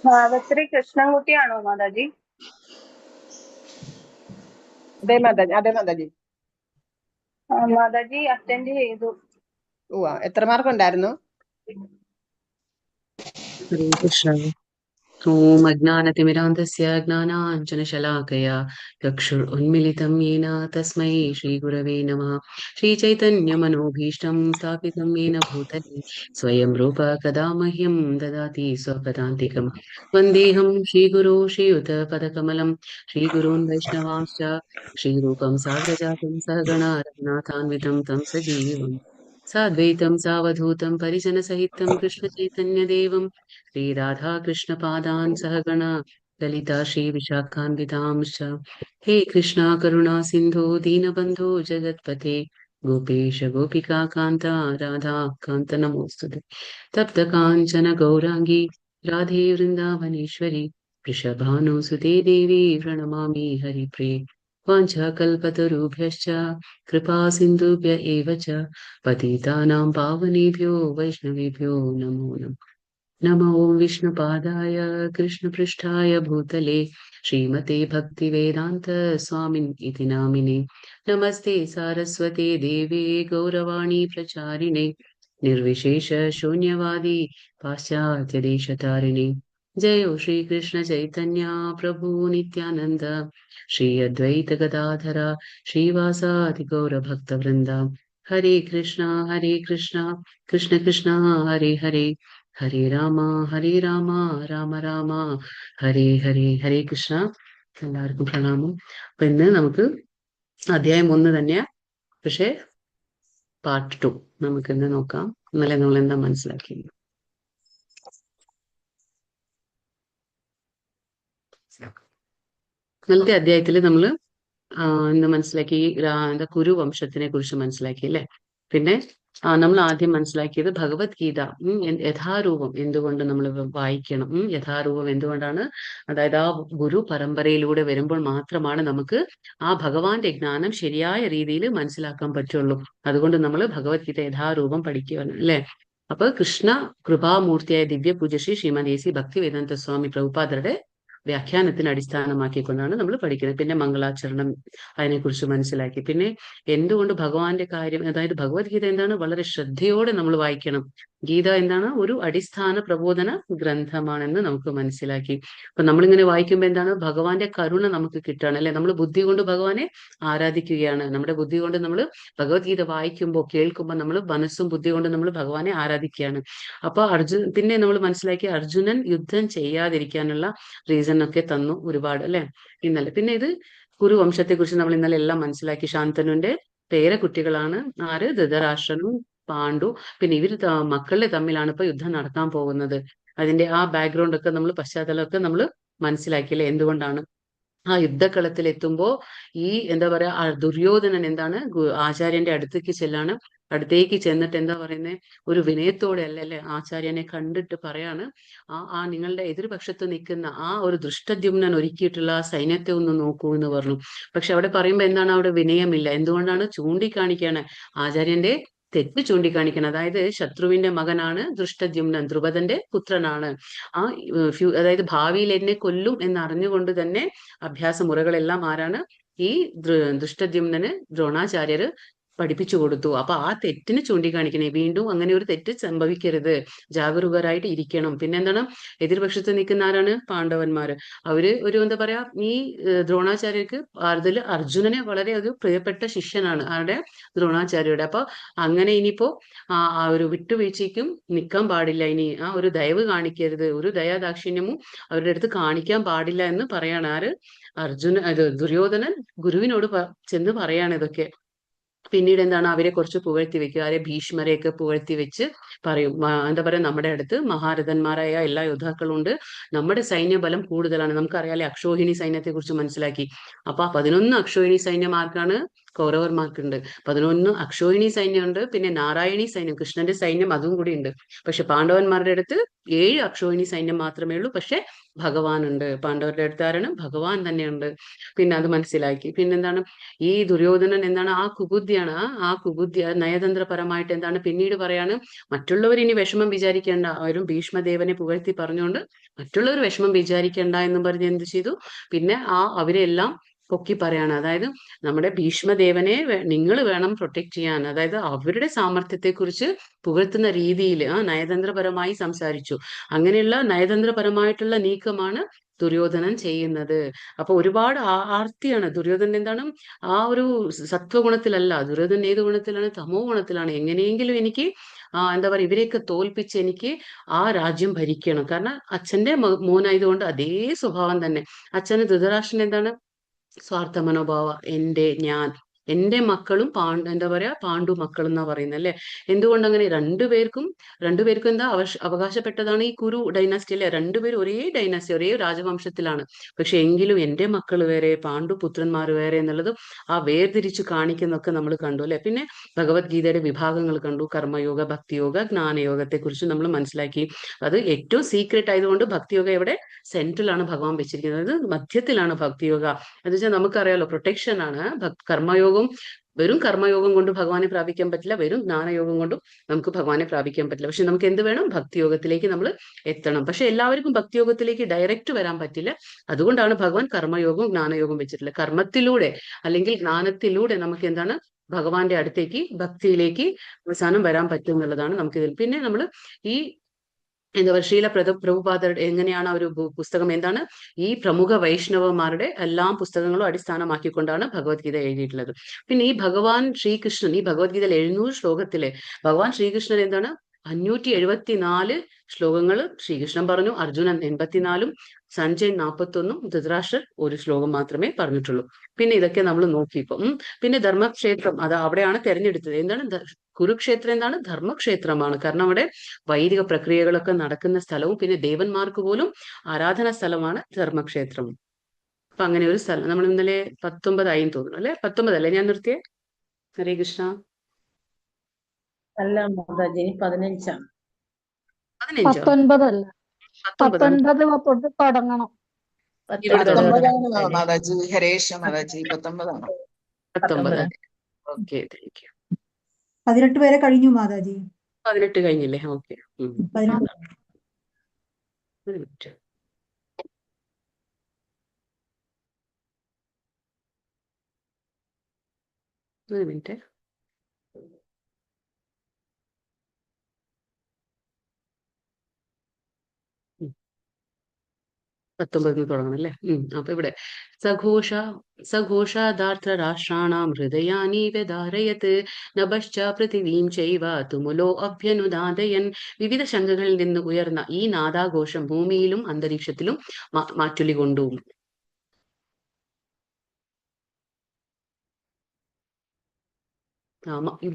സാവിത്രി കൃഷ്ണൻകുട്ടിയാണോ മാതാജി? അതെ മാതാജി, അതെ മാതാജി. മാതാജി അറ്റൻഡ് ചെയ്തു. എത്ര മാർക്ക് ഉണ്ടായിരുന്നു? ഹരേ കൃഷ്ണ. ഓം അജ്ഞാനതിമിരാന്തസ്യ ജ്ഞാനാഞ്ജനശലാകയാ ചക്ഷുരുന്മിലിതം യേന തസ്മൈ ശ്രീഗുരവേ നമഃ. ശ്രീചൈതന്യമനോഭീഷ്ടം സ്ഥാപിതം യേന ഭൂതലേ സ്വയം രൂപ കഥാ മഹ്യം ദദാതി സ്വപദാന്തികം. വന്ദേഹം ശ്രീഗുരോ ശ്രീയുതപദകമലം ശ്രീഗുरून् वैष्णवांश्च श्रीरूपं साग्रजातं सहगणा रघुनाथान्वितं तं सजीवम् साद्वैतं सावधूतं परिजनसहितं कृष्णचैतन्यदेवं श्रीराधाकृष्णपादान् सहगणा ललिता श्रीविशाखान्वितांश्च। हे कृष्णा करुणा सिन्धो दीनबन्धो जगत्पते गोपेश गोपिका कान्ता राधा कान्त नमोऽस्तुते। तप्तकाञ्चन गौराङ्गी राधे वृन्दावनेश्वरी वृषभानुसुते देवी प्रणमामि हरिप्रिये। वाञ्छाकल्पतरुभ्यश्च कृपा सिन्धुभ्य एव च पतितानां पावनेभ्यो वैष्णवेभ्यो नमो नमः। नमो विष्णुपादाय कृष्णपृष्ठाय भूतले श्रीमते भक्तिवेदान्त स्वामिन् इति नामिने। नमस्ते सारस्वते देवे गौरवाणी प्रचारिणे निर्विशेष शून्यवादी पाश्चात्यदेशतारिणे। जयो श्रीकृष्ण चैतन्य प्रभु नित्यानन्द श्री अद्वैत गदाधर श्रीवासादि गौरभक्तवृन्द। हरे कृष्णा कृष्ण कृष्ण हरे हरे ഹരേ രാമ രാമ രാമ ഹരേ ഹരേ. ഹരേ കൃഷ്ണ. എല്ലാവർക്കും പ്രണാമം. അപ്പൊ ഇന്ന് നമുക്ക് അധ്യായം 1 തന്നെയാ, പക്ഷെ പാർട്ട് 2 നമുക്ക് ഇന്ന് നോക്കാം. ഇന്നലെ നമ്മൾ എന്താ മനസ്സിലാക്കിയത്? ഇന്നലത്തെ അധ്യായത്തിൽ നമ്മള് ഇന്ന് മനസ്സിലാക്കി കുരു വംശത്തിനെ കുറിച്ച് മനസ്സിലാക്കി അല്ലെ. പിന്നെ നമ്മൾ ആദ്യം മനസ്സിലാക്കിയത് ഭഗവത്ഗീത യഥാരൂപം എന്തുകൊണ്ട് നമ്മൾ വായിക്കണം, യഥാരൂപം എന്തുകൊണ്ടാണ്, അതായത് ആ ഗുരു പരമ്പരയിലൂടെ വരുമ്പോൾ മാത്രമാണ് നമുക്ക് ആ ഭഗവാന്റെ ജ്ഞാനം ശരിയായ രീതിയിൽ മനസ്സിലാക്കാൻ പറ്റുള്ളൂ. അതുകൊണ്ട് നമ്മൾ ഭഗവത്ഗീത യഥാരൂപം പഠിക്കുകയാണ് അല്ലെ. അപ്പൊ കൃഷ്ണ കൃപാമൂർത്തിയായ ദിവ്യ പൂജശ്രീ ശ്രീമദ് എ.സി. ഭക്തിവേദാന്ത സ്വാമി പ്രഭുപാദരുടെ വ്യാഖ്യാനത്തിന് അടിസ്ഥാനമാക്കിക്കൊണ്ടാണ് നമ്മൾ പഠിക്കുന്നത്. പിന്നെ മംഗളാചരണം അതിനെക്കുറിച്ച് മനസ്സിലാക്കി. പിന്നെ എന്തുകൊണ്ട് ഭഗവാന്റെ കാര്യം, അതായത് ഭഗവത്ഗീത എന്താണ്, വളരെ ശ്രദ്ധയോടെ നമ്മൾ വായിക്കണം. ഗീത എന്താണ്, ഒരു അടിസ്ഥാന പ്രബോധന ഗ്രന്ഥമാണെന്ന് നമുക്ക് മനസ്സിലാക്കി. അപ്പൊ നമ്മളിങ്ങനെ വായിക്കുമ്പോൾ എന്താണ്, ഭഗവാന്റെ കരുണ നമുക്ക് കിട്ടുകയാണ് അല്ലെ. നമ്മൾ ബുദ്ധി കൊണ്ട് ഭഗവാനെ ആരാധിക്കുകയാണ്. നമ്മുടെ ബുദ്ധി കൊണ്ട് നമ്മൾ ഭഗവത്ഗീത വായിക്കുമ്പോൾ കേൾക്കുമ്പോൾ നമ്മൾ മനസ്സും ബുദ്ധി കൊണ്ട് നമ്മൾ ഭഗവാനെ ആരാധിക്കുകയാണ്. അപ്പൊ പിന്നെ നമ്മൾ മനസ്സിലാക്കി അർജുനൻ യുദ്ധം ചെയ്യാതിരിക്കാനുള്ള റീസൺ ഒക്കെ തന്നു ഒരുപാട് അല്ലെ ഇന്നലെ. പിന്നെ ഇത് കുരുവംശത്തെ കുറിച്ച് നമ്മൾ ഇന്നലെ എല്ലാം മനസ്സിലാക്കി. ശാന്തനുവിന്റെ പേരക്കുട്ടികളാണ് ആര്, ധൃതരാഷ്ട്രനും പാണ്ഡു. പിന്നെ ഇവര് മക്കളുടെ തമ്മിലാണ് ഇപ്പൊ യുദ്ധം നടക്കാൻ പോകുന്നത്. അതിന്റെ ആ ബാക്ക്ഗ്രൗണ്ട് ഒക്കെ നമ്മൾ, പശ്ചാത്തലമൊക്കെ നമ്മൾ മനസ്സിലാക്കിയല്ലേ. എന്തുകൊണ്ടാണ് ആ യുദ്ധക്കളത്തിൽ എത്തുമ്പോ ഈ എന്താ പറയാ, ദുര്യോധനൻ എന്താണ് ആചാര്യന്റെ അടുത്തേക്ക് ചെന്നിട്ട് എന്താ പറയുന്നത്, ഒരു വിനയത്തോടെ അല്ലേ ആചാര്യനെ കണ്ടിട്ട് പറയാണ്, ആ നിങ്ങളുടെ എതിർപക്ഷത്ത് നിൽക്കുന്ന ആ ഒരു ദൃഷ്ടദ്യുമ്നൻ ഒരുക്കിയിട്ടുള്ള ആ സൈന്യത്തെ ഒന്ന് നോക്കൂ എന്ന് പറഞ്ഞു. പക്ഷെ അവിടെ പറയുമ്പോ എന്താണ്, അവിടെ വിനയമില്ല. എന്തുകൊണ്ടാണ്, ചൂണ്ടിക്കാണിക്കാണ്, ആചാര്യന്റെ തെറ്റ് ചൂണ്ടിക്കാണിക്കണം. അതായത് ശത്രുവിന്റെ മകനാണ് ദൃഷ്ടദ്യുമ്നൻ, ദ്രുപദന്റെ പുത്രനാണ്. അതായത് ഭാവിയിൽ എന്നെ കൊല്ലും എന്നറിഞ്ഞുകൊണ്ട് തന്നെ അഭ്യാസ മുറകളെല്ലാം ആരാണ്, ഈ ദൃഷ്ടദ്യുമ്നന് ദ്രോണാചാര്യര് പഠിപ്പിച്ചു കൊടുത്തു. അപ്പൊ ആ തെറ്റിന് ചൂണ്ടിക്കാണിക്കണേ, വീണ്ടും അങ്ങനെ ഒരു തെറ്റ് സംഭവിക്കരുത്, ജാഗരൂകരായിട്ട് ഇരിക്കണം. പിന്നെന്താണ്, എതിർപക്ഷത്ത് നിൽക്കുന്ന ആരാണ്, പാണ്ഡവന്മാര്. അവര് ഒരു എന്താ പറയാ, ഈ ദ്രോണാചാര്യർക്ക് അതിൽ അർജുനനെ വളരെ ഒരു പ്രിയപ്പെട്ട ശിഷ്യനാണ് ആരുടെ, ദ്രോണാചാര്യയുടെ. അപ്പൊ അങ്ങനെ ഇനിയിപ്പോ ആ ഒരു വിട്ടുവീഴ്ചയ്ക്കും നിൽക്കാൻ പാടില്ല, ഇനി ആ ഒരു ദയവ് കാണിക്കരുത്, ഒരു ദയാദാക്ഷിണ്യവും അവരുടെ അടുത്ത് കാണിക്കാൻ പാടില്ല എന്ന് പറയാണ് ആര്, ദുര്യോധനൻ ഗുരുവിനോട് ചെന്ന് പറയാണ് ഇതൊക്കെ. പിന്നീട് എന്താണ്, അവരെ കുറച്ച് പുകഴ്ത്തി വെക്കുക, ആരെ, ഭീഷ്മരെയൊക്കെ പുകഴ്ത്തി വെച്ച് പറയും, എന്താ പറയാ, നമ്മുടെ അടുത്ത് മഹാരഥന്മാരായ എല്ലാ യോദ്ധാക്കളും ഉണ്ട്, നമ്മുടെ സൈന്യബലം കൂടുതലാണ്. നമുക്കറിയാലേ, അക്ഷോഹിണി സൈന്യത്തെ കുറിച്ച് മനസ്സിലാക്കി. അപ്പൊ 11 അക്ഷോഹിണി സൈന്യം ആർക്കാണ്, കൗരവർമാർക്കുണ്ട്. 11 അക്ഷോഹിണി സൈന്യമുണ്ട്, പിന്നെ നാരായണി സൈന്യം, കൃഷ്ണന്റെ സൈന്യം അതും കൂടി ഉണ്ട്. പക്ഷെ പാണ്ഡവന്മാരുടെ അടുത്ത് 7 അക്ഷോഹിണി സൈന്യം മാത്രമേ ഉള്ളൂ. പക്ഷെ ഭഗവാൻ ഉണ്ട്. പാണ്ഡവരുടെ അടുത്ത് ആരാണ്? ഭഗവാൻ തന്നെയുണ്ട്. പിന്നെ അത് മനസ്സിലാക്കി. പിന്നെന്താണ് ഈ ദുര്യോധനൻ എന്താണ്? ആ കുബുദ്ധിയാണ്. ആ കുബുദ്ധി നയതന്ത്രപരമായിട്ട് എന്താണ് പിന്നീട് പറയാണ്, മറ്റുള്ളവർ ഇനി വിഷമം വിചാരിക്കേണ്ട, അവരും ഭീഷ്മദേവനെ പുകഴ്ത്തി പറഞ്ഞുകൊണ്ട് മറ്റുള്ളവർ വിഷമം വിചാരിക്കേണ്ട എന്ന് പറഞ്ഞ് എന്ത് ചെയ്തു, പിന്നെ അവരെല്ലാം പൊക്കി പറയാണ്. അതായത് നമ്മുടെ ഭീഷ്മദേവനെ നിങ്ങൾ വേണം പ്രൊട്ടക്ട് ചെയ്യാൻ. അതായത് അവരുടെ സാമർത്ഥ്യത്തെക്കുറിച്ച് പുകഴ്ത്തുന്ന രീതിയിൽ നയതന്ത്രപരമായി സംസാരിച്ചു. അങ്ങനെയുള്ള നയതന്ത്രപരമായിട്ടുള്ള നീക്കമാണ് ദുര്യോധനൻ ചെയ്യുന്നത്. അപ്പൊ ഒരുപാട് ആർത്തിയാണ് ദുര്യോധനൻ. എന്താണ് ആ ഒരു സത്വഗുണത്തിലല്ല, ദുര്യോധനൻ ഏത് ഗുണത്തിലാണ്? തമോ ഗുണത്തിലാണ്. എങ്ങനെയെങ്കിലും എനിക്ക് എന്താ പറയുക, ഇവരെയൊക്കെ തോൽപ്പിച്ച് എനിക്ക് ആ രാജ്യം ഭരിക്കണം. കാരണം അച്ഛന്റെ മോനായതുകൊണ്ട് അതേ സ്വഭാവം തന്നെ. അച്ഛന് ധൃതരാഷ്ട്രൻ എന്താണ്? സ്വാർത്ഥ മനോഭാവ, എന്റെ മക്കളും എന്താ പറയാ, പാണ്ഡു മക്കൾ എന്നാ പറയുന്നത് അല്ലെ. എന്തുകൊണ്ട് അങ്ങനെ? രണ്ടുപേർക്കും എന്താ അവകാശപ്പെട്ടതാണ് ഈ കുരു ഡൈനാസ്റ്റി അല്ലെ. രണ്ടുപേരും ഒരേ ഡൈനാസ്റ്റി, ഒരേ രാജവംശത്തിലാണ്. പക്ഷെ എങ്കിലും എന്റെ മക്കൾ വേറെ, പാണ്ഡു പുത്രന്മാർ വേറെ എന്നുള്ളത് ആ വേർതിരിച്ചു കാണിക്കുന്നൊക്കെ നമ്മൾ കണ്ടു അല്ലെ. പിന്നെ ഭഗവത്ഗീതയുടെ വിഭാഗങ്ങൾ കണ്ടു. കർമ്മയോഗ, ഭക്തിയോഗ, ജ്ഞാനയോഗത്തെ കുറിച്ച് നമ്മൾ മനസ്സിലാക്കി. അത് ഏറ്റവും സീക്രട്ട് ആയതുകൊണ്ട് ഭക്തിയോഗ എവിടെ? സെൻട്രലാണ് ഭഗവാൻ വെച്ചിരിക്കുന്നത്, മധ്യത്തിലാണ് ഭക്തിയോഗ. എന്ന് വെച്ചാൽ നമുക്കറിയാലോ, പ്രൊട്ടക്ഷൻ ആണ്. കർമ്മയോഗം വെറും കർമ്മയോഗം കൊണ്ട് ഭഗവാനെ പ്രാപിക്കാൻ പറ്റില്ല, വെറും ജ്ഞാനയോഗം കൊണ്ടും നമുക്ക് ഭഗവാനെ പ്രാപിക്കാൻ പറ്റില്ല. പക്ഷെ നമുക്ക് എന്ത് വേണം? ഭക്തിയോഗത്തിലേക്ക് നമ്മൾ എത്തണം. പക്ഷെ എല്ലാവർക്കും ഭക്തിയോഗത്തിലേക്ക് ഡയറക്റ്റ് വരാൻ പറ്റില്ല. അതുകൊണ്ടാണ് ഭഗവാൻ കർമ്മയോഗവും ജ്ഞാനയോഗവും വെച്ചിട്ടുള്ളത്. കർമ്മത്തിലൂടെ അല്ലെങ്കിൽ ജ്ഞാനത്തിലൂടെ നമുക്ക് എന്താണ്? ഭഗവാന്റെ അടുത്തേക്ക്, ഭക്തിയിലേക്ക് അവസാനം വരാൻ പറ്റും എന്നുള്ളതാണ് നമുക്കിതിൽ. പിന്നെ നമ്മൾ ഈ എന്താ പറയുക, ശ്രീല പ്രഭുപാദരുടെ എങ്ങനെയാണ് ഒരു പുസ്തകം എന്താണ്? ഈ പ്രമുഖ വൈഷ്ണവന്മാരുടെ എല്ലാ പുസ്തകങ്ങളും അടിസ്ഥാനമാക്കിക്കൊണ്ടാണ് ഭഗവത്ഗീത എഴുതിയിട്ടുള്ളത്. പിന്നെ ഈ ഭഗവാൻ ശ്രീകൃഷ്ണൻ ഈ ഭഗവത്ഗീതയിൽ 700 ശ്ലോകത്തിലെ ഭഗവാൻ ശ്രീകൃഷ്ണൻ എന്താണ് 574 ശ്ലോകങ്ങൾ ശ്രീകൃഷ്ണൻ പറഞ്ഞു. അർജുനൻ 84, സഞ്ജയ് 41, ധൃതരാഷ്ട്രർ 1 ശ്ലോകം മാത്രമേ പറഞ്ഞിട്ടുള്ളൂ. പിന്നെ ഇതൊക്കെ നമ്മൾ നോക്കിയപ്പം പിന്നെ ധർമ്മക്ഷേത്രം അത് അവിടെയാണ് തെരഞ്ഞെടുത്തത്. എന്താണ് കുരുക്ഷേത്രം? എന്താണ്? ധർമ്മക്ഷേത്രമാണ്. കാരണം അവിടെ വൈദിക പ്രക്രിയകളൊക്കെ നടക്കുന്ന സ്ഥലവും പിന്നെ ദേവന്മാർക്ക് പോലും ആരാധനാ സ്ഥലമാണ് ധർമ്മക്ഷേത്രം. അപ്പൊ അങ്ങനെ ഒരു സ്ഥലം നമ്മൾ ഇന്നലെ 19 ആയി തോന്നുന്നു അല്ലെ. 19 അല്ലേ ഞാൻ നിർത്തിയേ? ഹരേ കൃഷ്ണ. അല്ല മാതാജി, 15 15 19 അല്ല, 19 തൊട്ട് തുടങ്ങണം. ഇവിടെ തുടങ്ങാം. 19 മാതാജി. ഹരേഷ മാതാജി, 19 19. Okay, thank you. 18 വരെ കഴിഞ്ഞു മാതാജി. 18 കഴിഞ്ഞില്ലേ? ഓക്കെ. 18. ഒരു മിനിറ്റ്. ഒരു മിനിറ്റ്. ഉം. 19 തുടങ്ങണം അല്ലേ? അപ്പൊ ഇവിടെ സഘോഷാദാർത്ര രാഷ്ട്രാണാം ഹൃദയാനി വ്യധാരയത് നഭശ്ച പൃഥിവീം ചൈവ തുമുലോ അഭ്യനുദാതയൻ. വിവിധ ശംഖകളിൽ നിന്ന് ഉയർന്ന ഈ നാദാഘോഷം ഭൂമിയിലും അന്തരീക്ഷത്തിലും മാറ്റൊലികൊണ്ടു.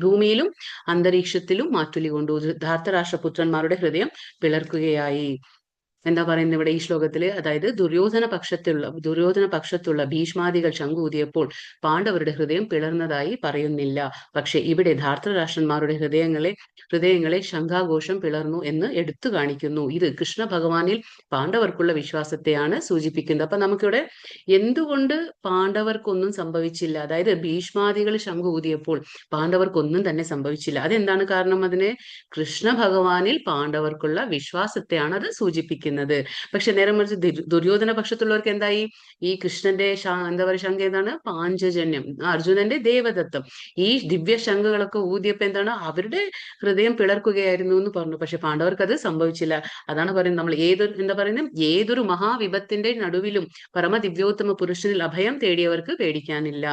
ഭൂമിയിലും അന്തരീക്ഷത്തിലും മാറ്റൊലികൊണ്ടു. ധാർത്തരാഷ്ട്രപുത്രന്മാരുടെ ഹൃദയം പിളർക്കുകയായി. എന്താ പറയുന്നത് ഇവിടെ ഈ ശ്ലോകത്തില്? അതായത് ദുര്യോധന പക്ഷത്തുള്ള ഭീഷ്മാദികൾ ശംഖൂതിയപ്പോൾ പാണ്ഡവരുടെ ഹൃദയം പിളർന്നതായി പറയുന്നില്ല. പക്ഷെ ഇവിടെ ധാർത്തരാഷ്ട്രന്മാരുടെ ഹൃദയങ്ങളെ ശംഖാഘോഷം പിളർന്നു എന്ന് എടുത്തു കാണിക്കുന്നു. ഇത് കൃഷ്ണ ഭഗവാനിൽ പാണ്ഡവർക്കുള്ള വിശ്വാസത്തെയാണ് സൂചിപ്പിക്കുന്നത്. അപ്പൊ നമുക്കിവിടെ എന്തുകൊണ്ട് പാണ്ഡവർക്കൊന്നും സംഭവിച്ചില്ല, അതായത് ഭീഷ്മാദികൾ ശംഖൂതിയപ്പോൾ പാണ്ഡവർക്കൊന്നും തന്നെ സംഭവിച്ചില്ല, അതെന്താണ് കാരണം? അതിനെ കൃഷ്ണ ഭഗവാനിൽ പാണ്ഡവർക്കുള്ള വിശ്വാസത്തെയാണ് അത് സൂചിപ്പിക്കുന്നത്. പക്ഷെ നേരെ മറിച്ച് ദുര്യോധന പക്ഷത്തുള്ളവർക്ക് എന്തായി? ഈ കൃഷ്ണന്റെ എന്താ പറയുക ശംഖ എന്താണ്? പാഞ്ചജന്യം, അർജുനന്റെ ദേവദത്തം. ഈ ദിവ്യ ശംഖുകളൊക്കെ ഊതിയപ്പോ എന്താണ്? അവരുടെ ഹൃദയം പിളർക്കുകയായിരുന്നു എന്ന് പറഞ്ഞു. പക്ഷെ പാണ്ഡവർക്ക് അത് സംഭവിച്ചില്ല. അതാണ് പറയുന്നത്, നമ്മൾ ഏതൊരു മഹാവിപത്തിന്റെ നടുവിലും പരമദിവ്യോത്തമ പുരുഷനിൽ അഭയം തേടിയവർക്ക് പേടിക്കാനില്ല.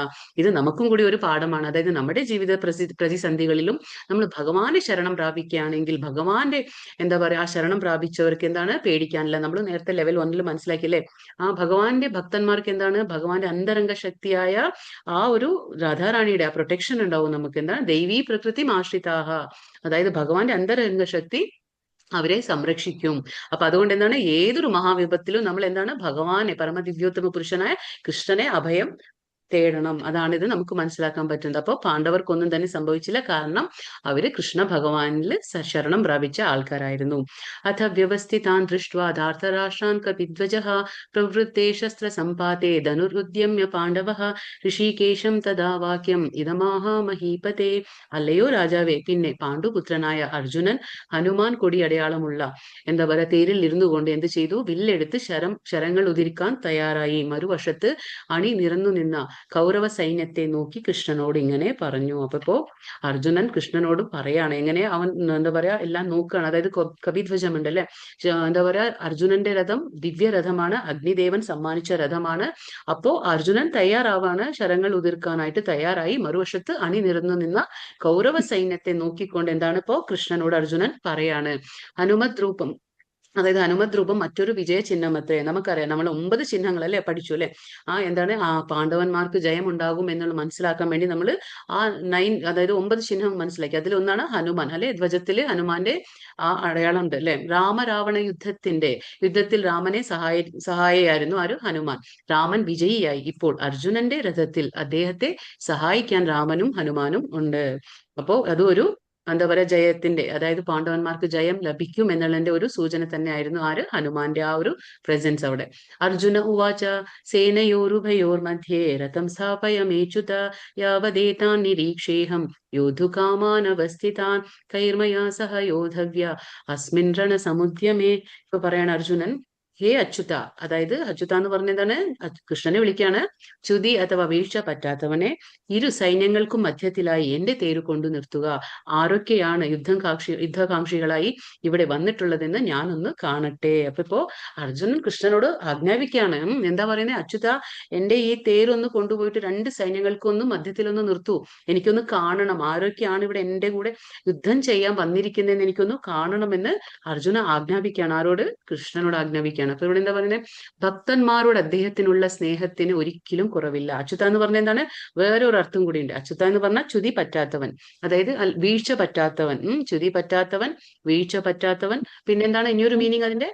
ഇത് നമുക്കും കൂടി ഒരു പാഠമാണ്. അതായത് നമ്മുടെ ജീവിത പ്രതിസന്ധികളിലും നമ്മൾ ഭഗവാന്റെ ശരണം പ്രാപിക്കുകയാണെങ്കിൽ, ഭഗവാന്റെ എന്താ പറയാ ആ ശരണം പ്രാപിച്ചവർക്ക് എന്താണ്? പേടിക്കാനില്ല. നമ്മൾ നേരത്തെ ലെവൽ 1 മനസ്സിലാക്കിയല്ലേ? ആ ഭഗവാന്റെ ഭക്തന്മാർക്ക് എന്താണ്? ഭഗവാന്റെ അന്തരംഗ ശക്തിയായ ആ ഒരു രാധാറാണിയുടെ ആ പ്രൊട്ടക്ഷൻ ഉണ്ടാവും. നമുക്ക് എന്താണ്? ദൈവീ പ്രകൃതി ആശ്രിതാഹ, അതായത് ഭഗവാന്റെ അന്തരംഗ ശക്തി അവരെ സംരക്ഷിക്കും. അപ്പൊ അതുകൊണ്ട് എന്താണ്? ഏതൊരു മഹാവിപത്തിലും നമ്മൾ എന്താണ്? ഭഗവാനെ, പരമദിവ്യോത്തമ പുരുഷനായ കൃഷ്ണനെ അഭയം തേടണം. അതാണിത് നമുക്ക് മനസ്സിലാക്കാൻ പറ്റുന്നത്. അപ്പോൾ പാണ്ഡവർക്കൊന്നും തന്നെ സംഭവിച്ചില്ല, കാരണം അവര് കൃഷ്ണ ഭഗവാനിൽ ശരണം പ്രാപിച്ച ആൾക്കാരായിരുന്നു. അഥ വ്യവസ്ഥിതാൻ ദൃഷ്ട്വാ ധാർത്തരാഷ്ട്രാൻ കപിധ്വജഃ പ്രവൃത്തെ ശസ്ത്ര സമ്പാതേ ധനുരുദ്യമ്യ പാണ്ഡവഃ ഋഷികേശം തഥാ വാക്യം ഇതമാഹ മഹീപതേ. അല്ലയോ രാജാവേ, പിന്നെ പാണ്ഡുപുത്രനായ അർജുനൻ ഹനുമാൻ കൊടി അടയാളമുള്ള എന്താ പറയാ തേരിൽ ഇരുന്നു കൊണ്ട് എന്ത് ചെയ്തു? വില്ലെടുത്ത് ശരങ്ങൾ ഉതിരിക്കാൻ തയ്യാറായി. മറുവശത്ത് അണി നിറന്നു നിന്ന കൗരവ സൈന്യത്തെ നോക്കി കൃഷ്ണനോട് ഇങ്ങനെ പറഞ്ഞു. അപ്പോ അർജുനൻ കൃഷ്ണനോട് പറയാണ്, എങ്ങനെ അവൻ എന്താ പറയാ എല്ലാം നോക്കുകയാണ്. അതായത് കപിധ്വജം ഉണ്ടല്ലേ, എന്താ പറയാ അർജുനന്റെ രഥം ദിവ്യരഥമാണ്, അഗ്നിദേവൻ സമ്മാനിച്ച രഥമാണ്. അപ്പോ അർജുനൻ തയ്യാറാവാണ്, ശരങ്ങൾ ഉതിർക്കാനായിട്ട് തയ്യാറായി. മറുവശത്ത് അണി നിറന്നു നിന്ന കൗരവ സൈന്യത്തെ നോക്കിക്കൊണ്ട് എന്താണ് ഇപ്പോ കൃഷ്ണനോട് അർജുനൻ പറയാണ്. ഹനുമത് രൂപം, അതായത് ഹനുമത് രൂപം മറ്റൊരു വിജയ ചിഹ്നം അത്രേ. നമുക്കറിയാം, നമ്മൾ 9 ചിഹ്നങ്ങൾ അല്ലെ പഠിച്ചു അല്ലെ. എന്താണ് പാണ്ഡവന്മാർക്ക് ജയം ഉണ്ടാകും എന്നുള്ള മനസ്സിലാക്കാൻ വേണ്ടി നമ്മൾ ആ 9, അതായത് 9 ചിഹ്നം മനസ്സിലാക്കി. അതിലൊന്നാണ് ഹനുമാൻ അല്ലെ. ധ്വജത്തില് ഹനുമാന്റെ ആ അടയാളം ഉണ്ട് അല്ലെ. രാമരാവണ യുദ്ധത്തിൽ രാമനെ സഹായിയായിരുന്നു ആര്? ഹനുമാൻ. രാമൻ വിജയിയായി. ഇപ്പോൾ അർജുനന്റെ രഥത്തിൽ അദ്ദേഹത്തെ സഹായിക്കാൻ രാമനും ഹനുമാനും ഉണ്ട്. അപ്പോ അതൊരു എന്താ പറയാ ജയത്തിന്റെ, അതായത് പാണ്ഡവന്മാർക്ക് ജയം ലഭിക്കും എന്നുള്ളതിന്റെ ഒരു സൂചന തന്നെ ആയിരുന്നു ആര്? ഹനുമാന്റെ ആ ഒരു പ്രസൻസ് അവിടെ. അർജുന ഉവാച സേനയോരുഭയോർ മധ്യേ രഥം സ്ഥാപയമേച്യുത യാവദേതാൻ നിരീക്ഷേഹം യോധുകാമാനവസ്ഥിതാൻ കൈർമയാ സഹ യോധവ്യ അസ്മിൻ രണസമുദ്യമേ. ഇപ്പൊ പറയാണ് അർജുനൻ, ഹേ അച്യുത, അതായത് അച്യുത എന്ന് പറഞ്ഞ എന്താണ്? കൃഷ്ണനെ വിളിക്കാണ്. ച്യുതി അഥവാ വീഴ്ച പറ്റാത്തവനെ ഇരു സൈന്യങ്ങൾക്കും മധ്യത്തിലായി എന്റെ തേര് കൊണ്ടു നിർത്തുക. ആരൊക്കെയാണ് യുദ്ധകാംക്ഷികളായി ഇവിടെ വന്നിട്ടുള്ളതെന്ന് ഞാനൊന്ന് കാണട്ടെ. അപ്പൊ അർജുനൻ കൃഷ്ണനോട് ആജ്ഞാപിക്കുകയാണ്. എന്താ പറയുന്നത്? അച്യുത, എന്റെ ഈ തേരൊന്ന് കൊണ്ടുപോയിട്ട് 2 സൈന്യങ്ങൾക്കൊന്നും മധ്യത്തിലൊന്ന് നിർത്തൂ, എനിക്കൊന്ന് കാണണം. ആരൊക്കെയാണ് ഇവിടെ എന്റെ കൂടെ യുദ്ധം ചെയ്യാൻ വന്നിരിക്കുന്നതെന്ന് എനിക്കൊന്ന് കാണണമെന്ന് അർജുന ആജ്ഞാപിക്കുകയാണ്. ആരോട്? കൃഷ്ണനോട് ആജ്ഞാപിക്കുകയാണ്. അപ്പൊ ഇവിടെ എന്താ പറയുന്നത്? ഭക്തന്മാരോട് അദ്ദേഹത്തിനുള്ള സ്നേഹത്തിന് ഒരിക്കലും കുറവില്ല. അച്യുത എന്ന് പറഞ്ഞ എന്താണ്? വേറൊരു അർത്ഥം കൂടി ഉണ്ട്. അച്യുത എന്ന് പറഞ്ഞാൽ ച്യുതി പറ്റാത്തവൻ, അതായത് വീഴ്ച പറ്റാത്തവൻ. ച്യുതി പറ്റാത്തവൻ, വീഴ്ച പറ്റാത്തവൻ. പിന്നെന്താണ് ഇനിയൊരു മീനിങ് അതിന്റെ?